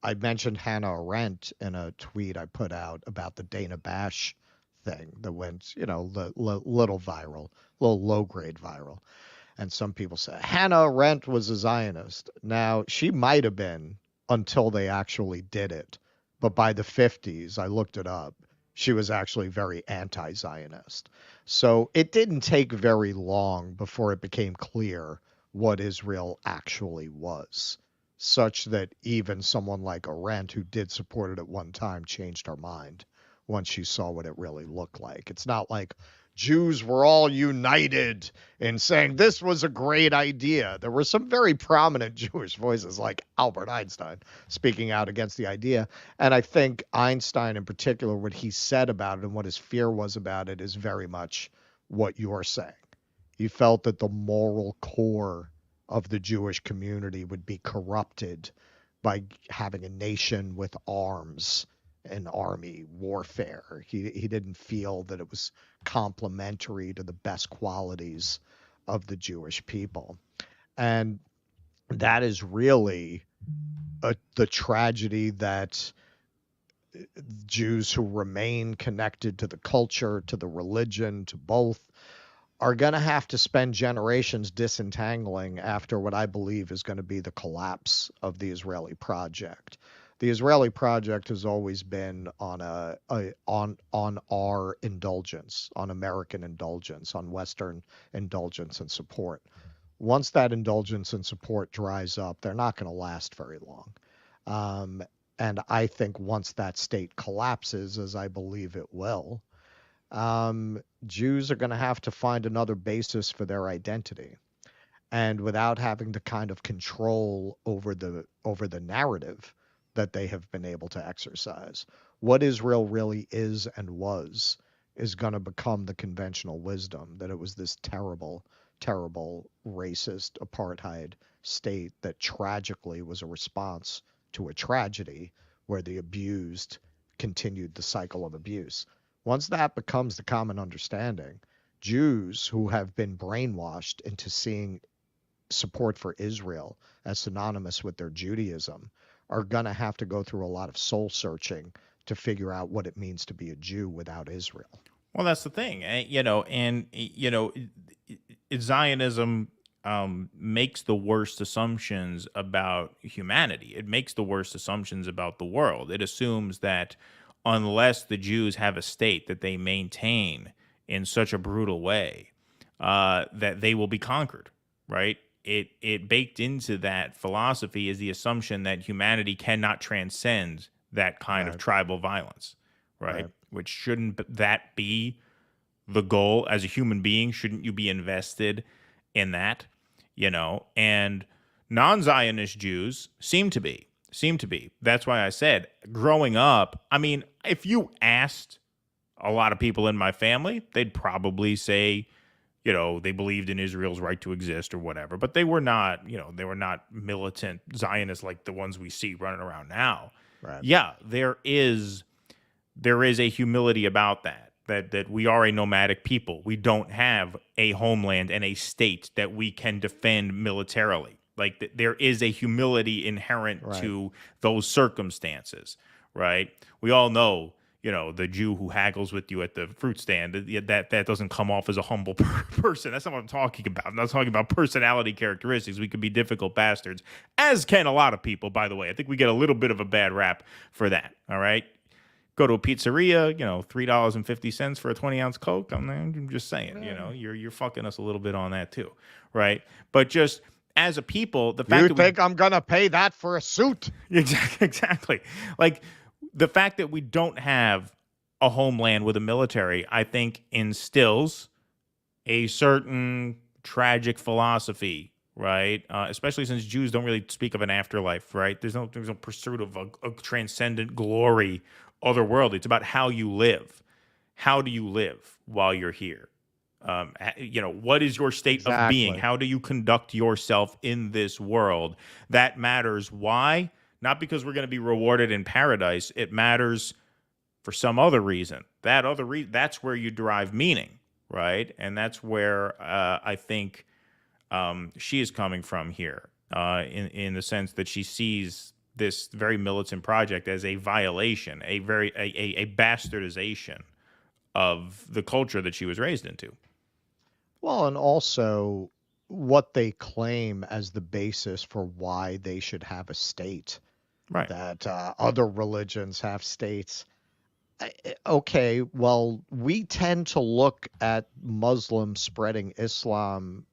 I mentioned Hannah Arendt in a tweet I put out about the Dana Bash thing that went, little viral, little low-grade viral. And some people say, Hannah Arendt was a Zionist. Now, she might have been until they actually did it. But by the 50s, I looked it up, she was actually very anti-Zionist. So it didn't take very long before it became clear what Israel actually was, such that even someone like Arendt, who did support it at one time, changed her mind once she saw what it really looked like. It's not like Jews were all united in saying this was a great idea. There were some very prominent Jewish voices like Albert Einstein speaking out against the idea. And I think Einstein in particular, what he said about it and what his fear was about it is very much what you're saying. He felt that the moral core of the Jewish community would be corrupted by having a nation with arms and army warfare. He didn't feel that it was complementary to the best qualities of the Jewish people. And that is really the tragedy that Jews who remain connected to the culture, to the religion, to both, are going to have to spend generations disentangling after what I believe is going to be the collapse of the Israeli project. The Israeli project has always been on on our indulgence, on American indulgence, on Western indulgence and support. Once that indulgence and support dries up, they're not going to last very long. And I think once that state collapses, as I believe it will, Jews are going to have to find another basis for their identity. And without having to kind of control over the narrative that they have been able to exercise, what Israel really is and was is going to become the conventional wisdom that it was this terrible, terrible, racist apartheid state that tragically was a response to a tragedy where the abused continued the cycle of abuse. Once that becomes the common understanding, Jews who have been brainwashed into seeing support for Israel as synonymous with their Judaism are going to have to go through a lot of soul searching to figure out what it means to be a Jew without Israel. Well, that's the thing, Zionism makes the worst assumptions about humanity. It makes the worst assumptions about the world. It assumes that unless the Jews have a state that they maintain in such a brutal way, that they will be conquered, right? It baked into that philosophy is the assumption that humanity cannot transcend that kind of tribal violence, right? Which shouldn't that be the goal as a human being? Shouldn't you be invested in that, And non-Zionist Jews seem to be. That's why I said growing up, I mean, if you asked a lot of people in my family, they'd probably say, they believed in Israel's right to exist or whatever, but they were not, they were not militant Zionists like the ones we see running around now. Right. Yeah, there is a humility about that we are a nomadic people. We don't have a homeland and a state that we can defend militarily. Like there is a humility inherent to those circumstances, right? We all know, the Jew who haggles with you at the fruit stand, that doesn't come off as a humble person. That's not what I'm talking about. I'm not talking about personality characteristics. We could be difficult bastards, as can a lot of people, by the way. I think we get a little bit of a bad rap for that, all right? Go to a pizzeria, $3.50 for a 20-ounce Coke. I'm just saying, you're fucking us a little bit on that too, right? But just as a people, the fact you think I'm gonna pay that for a suit? Exactly. Like the fact that we don't have a homeland with a military, I think instills a certain tragic philosophy, right? Especially since Jews don't really speak of an afterlife, right? There's no pursuit of a transcendent glory, otherworldly. It's about how you live. How do you live while you're here? What is your state of being? How do you conduct yourself in this world? That matters. Why? Not because we're going to be rewarded in paradise. It matters for some other reason. That's where you derive meaning, right? And that's where I think she is coming from here, in the sense that she sees this very militant project as a violation, a bastardization of the culture that she was raised into. Well, and also what they claim as the basis for why they should have a state. Right. That other religions have states. Okay, well, we tend to look at Muslims spreading Islam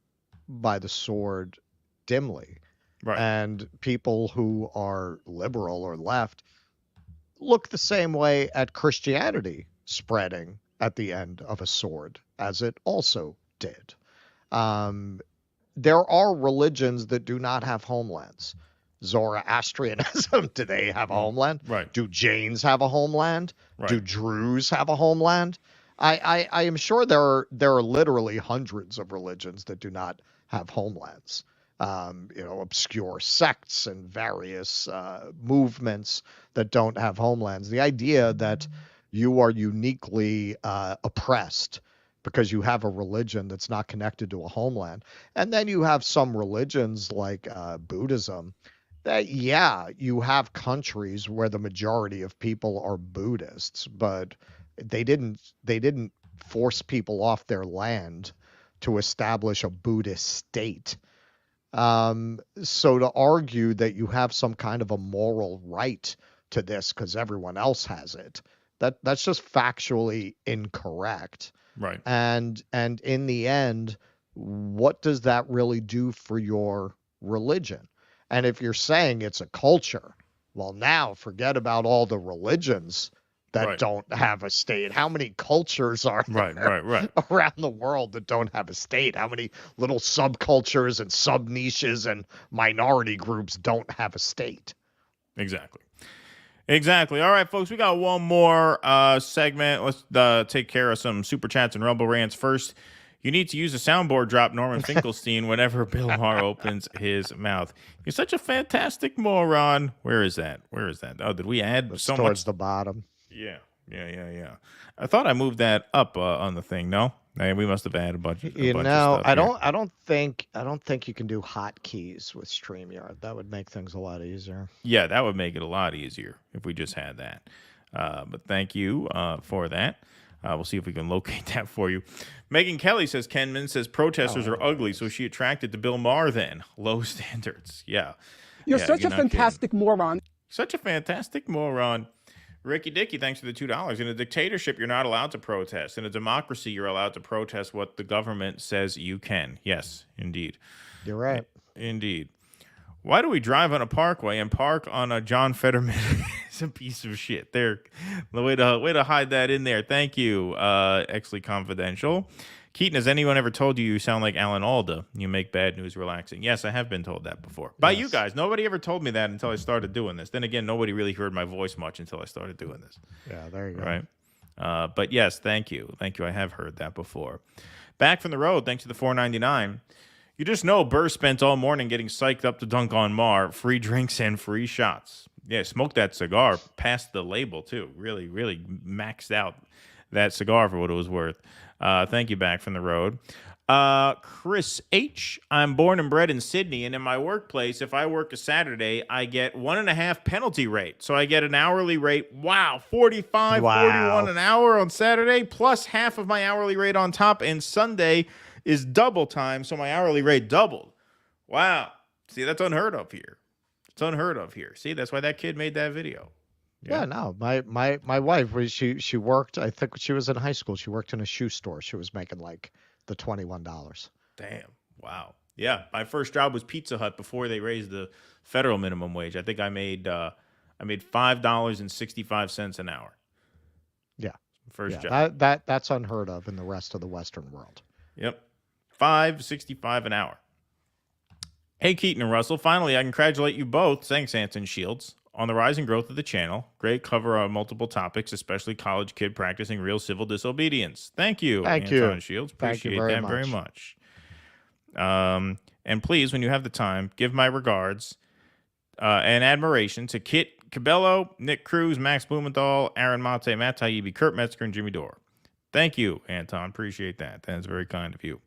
by the sword dimly. Right. And people who are liberal or left look the same way at Christianity spreading at the end of a sword, as it also did. There are religions that do not have homelands. Zoroastrianism, do they have a homeland? Right. Do Jains have a homeland? Right. Do Druze have a homeland? I am sure there are literally hundreds of religions that do not have homelands. Obscure sects and various movements that don't have homelands. The idea that you are uniquely oppressed because you have a religion that's not connected to a homeland. And then you have some religions like Buddhism that, you have countries where the majority of people are Buddhists, but they didn't force people off their land to establish a Buddhist state. So to argue that you have some kind of a moral right to this because everyone else has it. That's just factually incorrect. Right. And in the end, what does that really do for your religion? And if you're saying it's a culture, well, now forget about all the religions that don't have a state. How many cultures are there around the world that don't have a state? How many little subcultures and sub-niches and minority groups don't have a state? Exactly. All right, folks, we got one more segment. Let's take care of some super chats and Rumble rants first. You need to use a soundboard drop Norman Finkelstein whenever Bill Maher opens his mouth. You're such a fantastic moron. Where is that? Oh, did we add so much? Towards the bottom. Yeah. I thought I moved that up on the thing. No, we must have added a bunch of stuff. I don't think you can do hotkeys with StreamYard. That would make things a lot easier. Yeah, that would make it a lot easier if we just had that. But thank you for that. We'll see if we can locate that for you. Megan Kelly says, Kenman says protesters are ugly, so she attracted to Bill Maher then. Low standards. Yeah. You're such a fantastic moron. Such a fantastic moron. Ricky Dickey, thanks for the $2. In a dictatorship, you're not allowed to protest. In a democracy, you're allowed to protest what the government says you can. Yes, indeed. You're right. Indeed. Why do we drive on a parkway and park on a John Fetterman? It's a piece of shit. There, the way to hide that in there. Thank you, Exley Confidential. Keaton, has anyone ever told you sound like Alan Alda? You make bad news relaxing. Yes, I have been told that before. By you guys. Nobody ever told me that until I started doing this. Then again, nobody really heard my voice much until I started doing this. Yeah, there you go. Right. But yes, thank you. I have heard that before. Back from the road, thanks to the $4.99. You just know Burr spent all morning getting psyched up to dunk on Maher. Free drinks and free shots. Yeah, smoked that cigar past the label, too. Really, really maxed out that cigar for what it was worth. Thank you, back from the road. Chris H. I'm born and bred in Sydney, and in my workplace, if I work a Saturday, I get 1.5 penalty rate. So I get an hourly rate. Wow, 41 an hour on Saturday, plus half of my hourly rate on top, and Sunday is double time, so my hourly rate doubled. Wow. See, that's unheard of here. See, that's why that kid made that video. Yeah, no, my wife, she worked, I think she was in high school. She worked in a shoe store. She was making like the $21. Damn. Wow. Yeah, my first job was Pizza Hut before they raised the federal minimum wage. I think I made $5.65 an hour. Yeah. First job. That's unheard of in the rest of the Western world. Yep. $5.65 an hour. Hey, Keaton and Russell. Finally, I congratulate you both. Thanks, Anton Shields. On the rising growth of the channel. Great cover on multiple topics, especially college kid practicing real civil disobedience. Thank you, Anton Shields. Appreciate that very much. And please, when you have the time, give my regards and admiration to Kit Cabello, Nick Cruz, Max Blumenthal, Aaron Mate, Matt Taibbi, Kurt Metzger, and Jimmy Dore. Thank you, Anton. Appreciate that. That is very kind of you.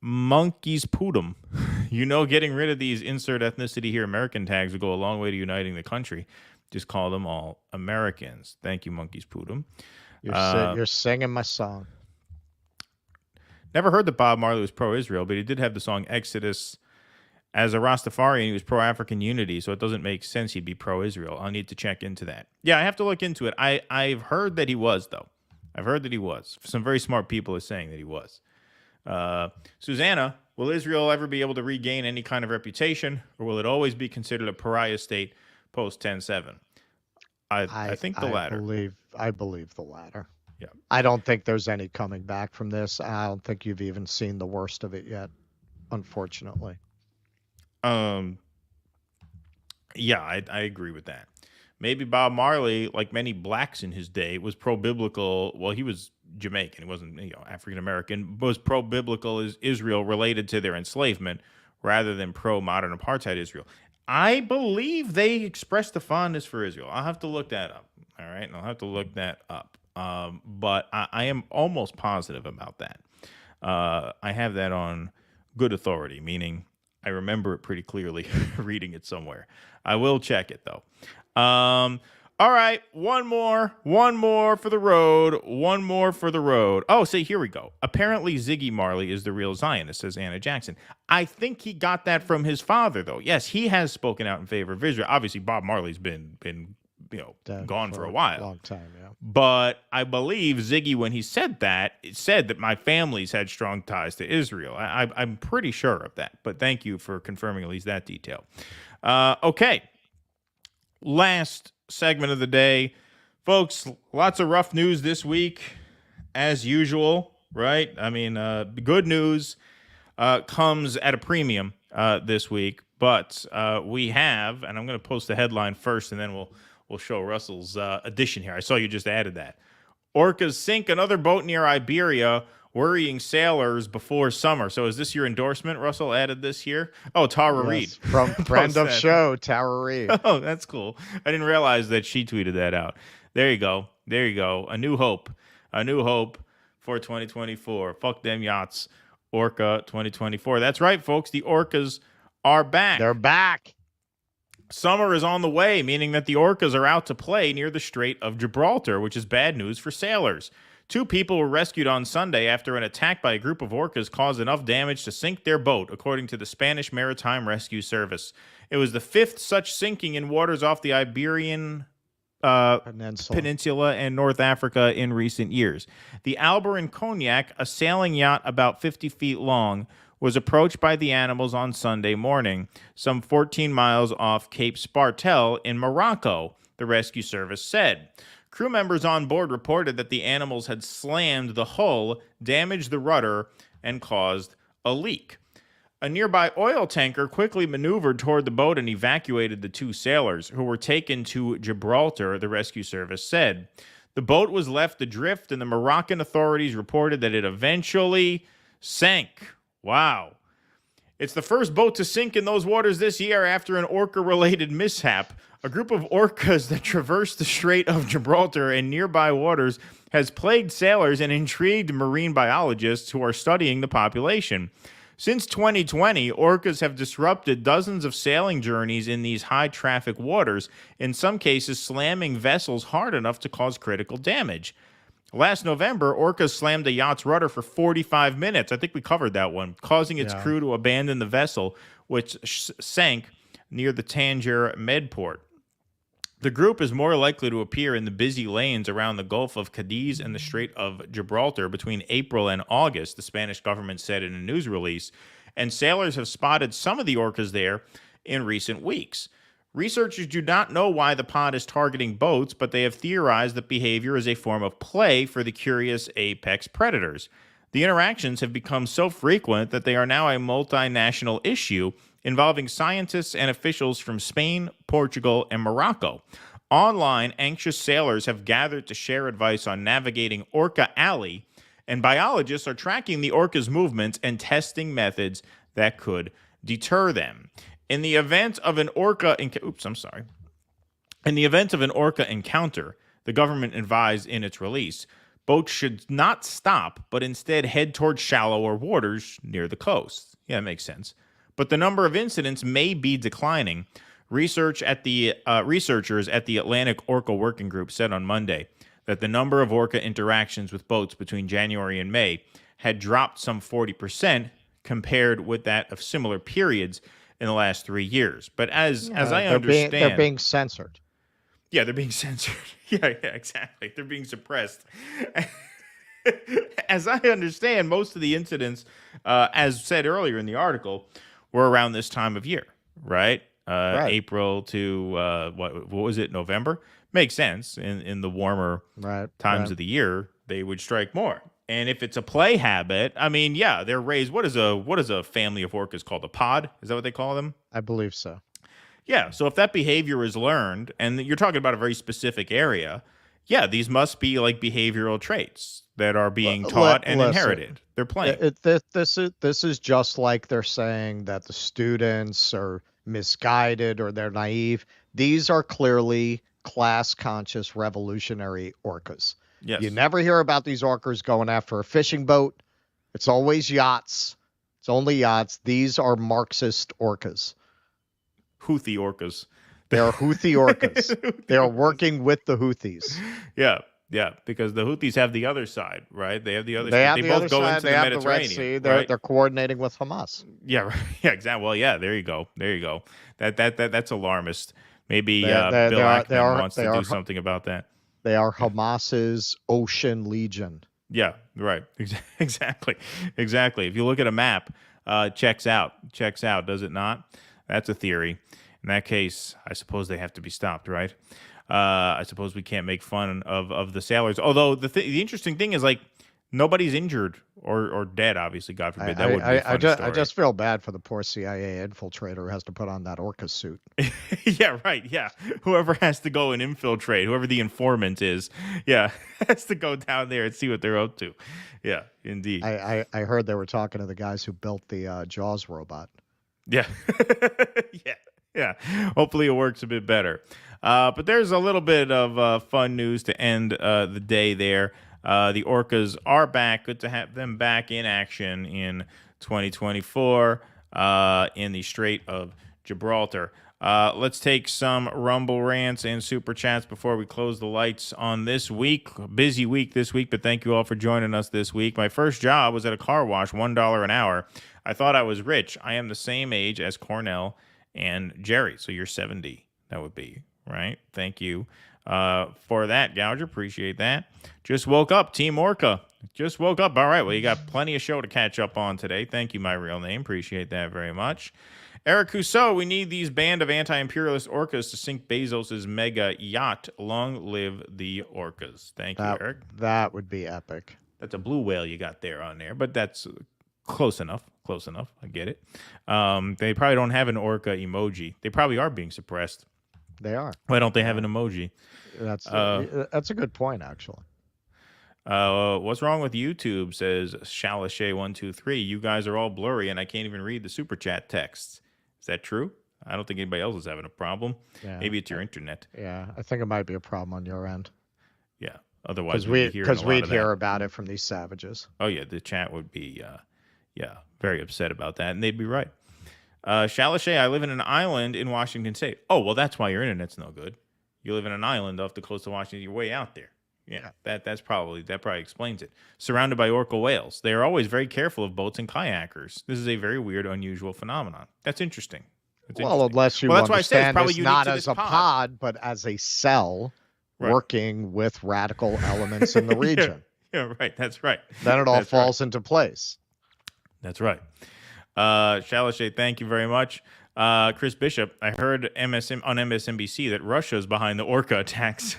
Monkeys Pootum. You know, getting rid of these insert ethnicity here American tags will go a long way to uniting the country. Just call them all Americans. Thank you, Monkeys Pootum. You're singing my song. Never heard that Bob Marley was pro-Israel, but he did have the song Exodus. As a Rastafarian, he was pro-African unity, so it doesn't make sense he'd be pro-Israel. I'll need to check into that. Yeah, I have to look into it. I've heard that he was, though. I've heard that he was. Some very smart people are saying that he was. Susanna, will Israel ever be able to regain any kind of reputation, or will it always be considered a pariah state post 10/7? I think the latter. I believe the latter. Yeah. I don't think there's any coming back from this. I don't think you've even seen the worst of it yet, unfortunately. Yeah, I agree with that. Maybe Bob Marley, like many blacks in his day, was pro-biblical. Well, he was Jamaican. He wasn't, African-American. Was pro-biblical as Israel related to their enslavement rather than pro-modern apartheid Israel. I believe they expressed a fondness for Israel. I'll have to look that up. All right? I'll have to look that up. But I am almost positive about that. I have that on good authority, meaning I remember it pretty clearly reading it somewhere. I will check it, though. All All right, one more for the road. Oh, see, here we go. Apparently, Ziggy Marley is the real Zionist, says Anna Jackson. I think he got that from his father, though. Yes, he has spoken out in favor of Israel. Obviously, Bob Marley's been gone for a while, long time, yeah. But I believe Ziggy, when he said that, it said that my family's had strong ties to Israel. I'm pretty sure of that. But thank you for confirming at least that detail. Okay, last segment of the day, folks. Lots of rough news this week, as usual, right? I mean, good news comes at a premium this week, but we have, and I'm going to post the headline first, and then we'll show Russell's addition here. I saw you just added that. Orcas sink another boat near Iberia, worrying sailors before summer. So is this your endorsement? Russell added this here. Oh, Tara Reid. From friend of show, Tara Reid. Oh, that's cool. I didn't realize that she tweeted that out. There you go. A new hope for 2024. Fuck them yachts. Orca 2024. That's right, folks. The Orcas are back. They're back. Summer is on the way, meaning that the Orcas are out to play near the Strait of Gibraltar, which is bad news for sailors. 2 people were rescued on Sunday after an attack by a group of orcas caused enough damage to sink their boat, according to the Spanish Maritime Rescue Service. It was the 5th such sinking in waters off the Iberian Peninsula and North Africa in recent years. The Albarin Cognac, a sailing yacht about 50 feet long, was approached by the animals on Sunday morning, some 14 miles off Cape Spartel in Morocco, the rescue service said. Crew members on board reported that the animals had slammed the hull, damaged the rudder, and caused a leak. A nearby oil tanker quickly maneuvered toward the boat and evacuated the 2 sailors, who were taken to Gibraltar, the rescue service said. The boat was left adrift, and the Moroccan authorities reported that it eventually sank. Wow. It's the first boat to sink in those waters this year after an orca-related mishap. A group of orcas that traversed the Strait of Gibraltar and nearby waters has plagued sailors and intrigued marine biologists who are studying the population. Since 2020, orcas have disrupted dozens of sailing journeys in these high-traffic waters, in some cases slamming vessels hard enough to cause critical damage. Last November, orcas slammed a yacht's rudder for 45 minutes. I think we covered that one, causing its crew to abandon the vessel, which sank near the Tangier Medport. The group is more likely to appear in the busy lanes around the Gulf of Cadiz and the Strait of Gibraltar between April and August, the Spanish government said in a news release, and sailors have spotted some of the orcas there in recent weeks. Researchers do not know why the pod is targeting boats, but they have theorized that behavior is a form of play for the curious apex predators. The interactions have become so frequent that they are now a multinational issue involving scientists and officials from Spain, Portugal, and Morocco. Online, anxious sailors have gathered to share advice on navigating Orca Alley, and biologists are tracking the orca's movements and testing methods that could deter them. In the event of an orca encounter, the government advised in its release, boats should not stop, but instead head towards shallower waters near the coast. Yeah, that makes sense. But the number of incidents may be declining. Researchers at the Atlantic Orca Working Group said on Monday that the number of orca interactions with boats between January and May had dropped some 40% compared with that of similar periods in the last 3 years. But as I understand, they're being censored. Yeah, they're being censored. Yeah, exactly. They're being suppressed. As I understand, most of the incidents, as said earlier in the article, were around this time of year, right? April to what was it? November. Makes sense. In the warmer times of the year, they would strike more. And if it's a play habit, I mean, yeah, they're raised. What is a family of orcas called? A pod? Is that what they call them? I believe so. Yeah. So if that behavior is learned, and you're talking about a very specific area, yeah, these must be like behavioral traits that are being taught and inherited. They're playing. This is just like they're saying that the students are misguided or they're naive. These are clearly class-conscious revolutionary orcas. Yes. You never hear about these orcas going after a fishing boat. It's always yachts. It's only yachts. These are Marxist orcas. Houthi orcas. They are Houthi orcas. They are working with the Houthis. Yeah, because the Houthis have the other side, right? They have the other They side. have They the both other go side. into They the have the Mediterranean. Red Sea. Right? They're coordinating with Hamas. Yeah, right. Yeah, exactly. Well, yeah, there you go. That's alarmist. Maybe Bill Ackman wants to do something about that. They are Hamas's ocean legion. Yeah, right. Exactly. If you look at a map, checks out, does it not? That's a theory. In that case, I suppose they have to be stopped, right? I suppose we can't make fun of the sailors. Although the interesting thing is, like, nobody's injured or dead, obviously, God forbid. That would be a fun story. I just feel bad for the poor CIA infiltrator who has to put on that Orca suit. Yeah, right. Yeah. Whoever has to go and infiltrate, whoever the informant is, has to go down there and see what they're up to. Yeah, indeed. I heard they were talking to the guys who built the Jaws robot. Yeah. Yeah. Hopefully it works a bit better. But there's a little bit of fun news to end the day there. The Orcas are back. Good to have them back in action in 2024 in the Strait of Gibraltar. Let's take some Rumble rants and Super Chats before we close the lights on this week. Busy week this week, but thank you all for joining us this week. My first job was at a car wash, $1 an hour. I thought I was rich. I am the same age as Cornell and Jerry, so you're 70. That would be, right? Thank you for that, Gouger. Appreciate that. Just woke up, Team Orca. Just woke up. All right, well, you got plenty of show to catch up on today. Thank you, my real name. Appreciate that very much. Eric Cousseau, we need these band of anti-imperialist orcas to sink Bezos' mega yacht. Long live the orcas. Thank you, Eric. That would be epic. That's a blue whale you got there on there, but that's close enough. I get it. They probably don't have an orca emoji. They probably are being suppressed. They are. Why don't they have an emoji? That's a good point, actually. What's wrong with YouTube, says Shalashay123. You guys are all blurry, and I can't even read the super chat texts. Is that true? I don't think anybody else is having a problem. Yeah. Maybe it's your internet. Yeah, I think it might be a problem on your end. Yeah. Otherwise, we'd hear about it from these savages. Oh yeah, the chat would be very upset about that, and they'd be right. Shalashay, I live in an island in Washington State. Oh, well, that's why your internet's no good. You live in an island off the coast of Washington. You're way out there. Yeah, that probably explains it. Surrounded by orca whales. They are always very careful of boats and kayakers. This is a very weird, unusual phenomenon. That's interesting. Unless you understand it's not as a pod, but as a cell working with radical elements in the region. Yeah, right. That's right. Then it all falls into place. That's right. Shalashay, thank you very much. Chris Bishop, I heard on MSNBC that Russia's behind the orca attacks.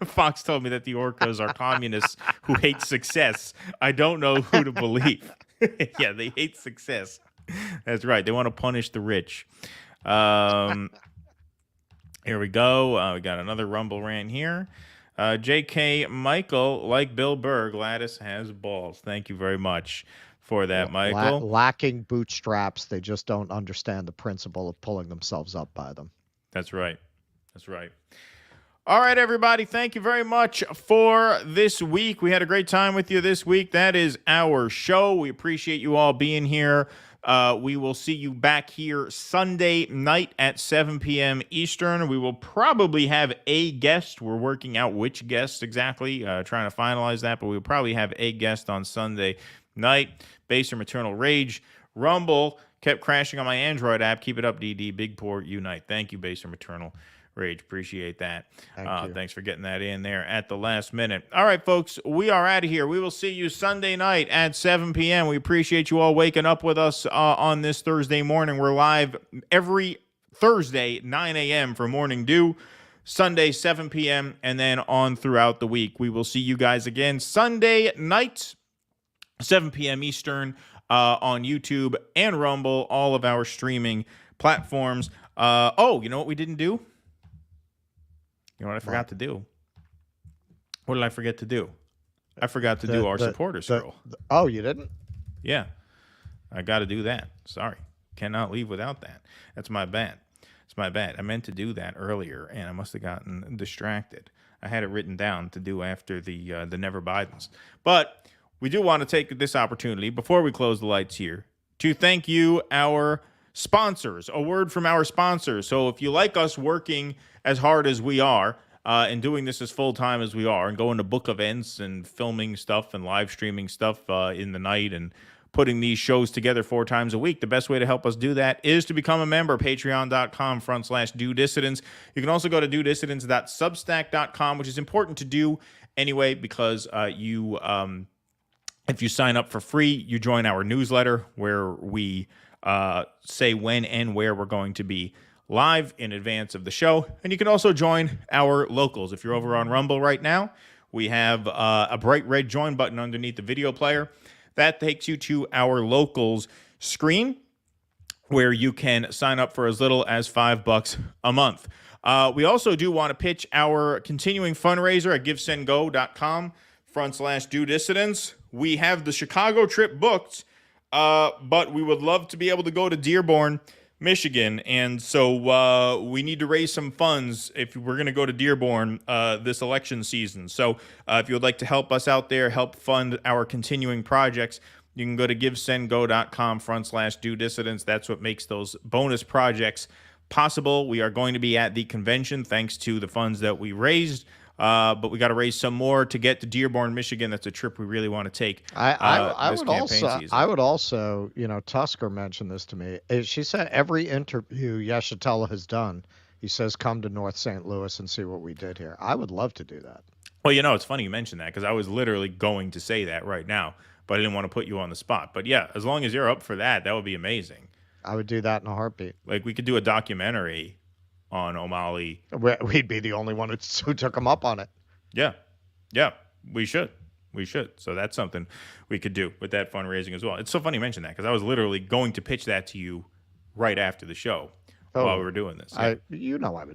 Fox told me that the orcas are communists who hate success. I don't know who to believe. Yeah, they hate success. That's right. They want to punish the rich. Here we go. We got another Rumble rant here. J.K. Michael, like Bill Burr, Gladys has balls. Thank you very much for that, Michael. Lacking bootstraps, they just don't understand the principle of pulling themselves up by them. That's right. All right, everybody. Thank you very much for this week. We had a great time with you this week. That is our show. We appreciate you all being here. We will see you back here Sunday night at 7 p.m. Eastern. We will probably have a guest. We're working out which guest exactly, trying to finalize that, but we'll probably have a guest on Sunday night. Baser Maternal Rage. Rumble kept crashing on my Android app. Keep it up, DD. Big Port Unite. Thank you, Baser Maternal Rage. Appreciate that. Thanks for getting that in there at the last minute. All right, folks, we are out of here. We will see you Sunday night at 7 p.m. We appreciate you all waking up with us on this Thursday morning. We're live every Thursday, 9 a.m. for Morning Dew. Sunday, 7 p.m., and then on throughout the week. We will see you guys again Sunday night, 7 p.m. Eastern, on YouTube and Rumble, all of our streaming platforms. You know what we didn't do? You know what I forgot to do? What did I forget to do? I forgot to do our supporter scroll. Oh, you didn't? Yeah. I got to do that. Sorry. Cannot leave without that. That's my bad. It's my bad. I meant to do that earlier, and I must have gotten distracted. I had it written down to do after the Never Bidens. But we do want to take this opportunity, before we close the lights here, to thank you, our sponsors. A word from our sponsors. So if you like us working as hard as we are and doing this as full-time as we are and going to book events and filming stuff and live streaming stuff in the night and putting these shows together 4 times a week, the best way to help us do that is to become a member, patreon.com/DoDissidents. You can also go to dodissidents.substack.com, which is important to do anyway because if you sign up for free, you join our newsletter where we say when and where we're going to be live in advance of the show. And you can also join our locals. If you're over on Rumble right now, we have a bright red join button underneath the video player. That takes you to our locals screen where you can sign up for as little as $5 a month. We also do want to pitch our continuing fundraiser at givesendgo.com/DoDissidents. We have the Chicago trip booked, but we would love to be able to go to Dearborn, Michigan. And so we need to raise some funds if we're going to go to Dearborn this election season. So if you would like to help us out there, help fund our continuing projects, you can go to givesendgo.com/DoDissidents. That's what makes those bonus projects possible. We are going to be at the convention thanks to the funds that we raised. But we got to raise some more to get to Dearborn, Michigan. That's a trip we really want to take. I would also, Tusker mentioned this to me. She said every interview Yeshitela has done, he says, come to North St. Louis and see what we did here. I would love to do that. Well, it's funny you mentioned that because I was literally going to say that right now, but I didn't want to put you on the spot. But yeah, as long as you're up for that, that would be amazing. I would do that in a heartbeat. Like we could do a documentary on O'Malley. We'd be the only one who took him up on it. Yeah, we should. So that's something we could do with that fundraising as well. It's so funny you mention that because I was literally going to pitch that to you right after the show while we were doing this. Yeah. I would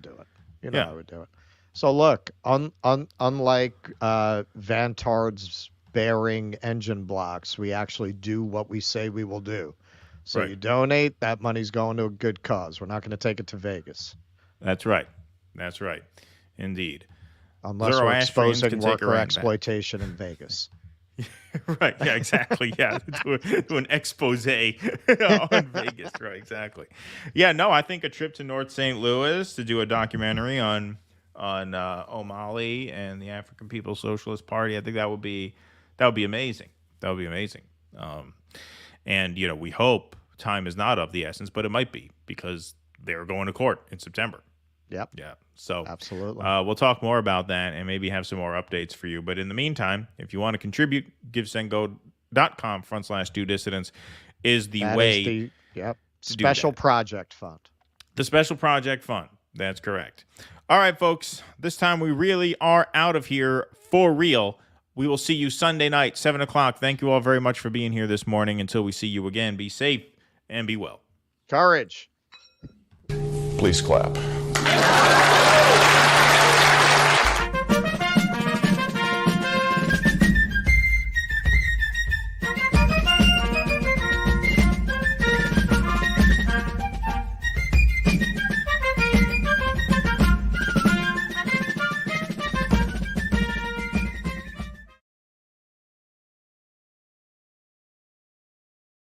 do it. I would do it. So look, unlike Vantard's bearing engine blocks, we actually do what we say we will do. So Right. You donate, that money's going to a good cause. We're not going to take it to Vegas. That's right. Indeed. Unless we're exposing worker exploitation in Vegas. Right. Yeah, exactly. Yeah. Do an expose on Vegas. Right. Exactly. Yeah. No, I think a trip to North St. Louis to do a documentary on O'Malley and the African People's Socialist Party. I think that would be amazing. And we hope time is not of the essence, but it might be because they're going to court in September. Yep. Yeah. So absolutely. We'll talk more about that and maybe have some more updates for you. But in the meantime, if you want to contribute, givesendgo.com/DoDissidents is the way. Special Project Fund. The Special Project Fund. That's correct. All right, folks. This time we really are out of here for real. We will see you Sunday night, 7 o'clock. Thank you all very much for being here this morning. Until we see you again, be safe and be well. Courage. Please clap.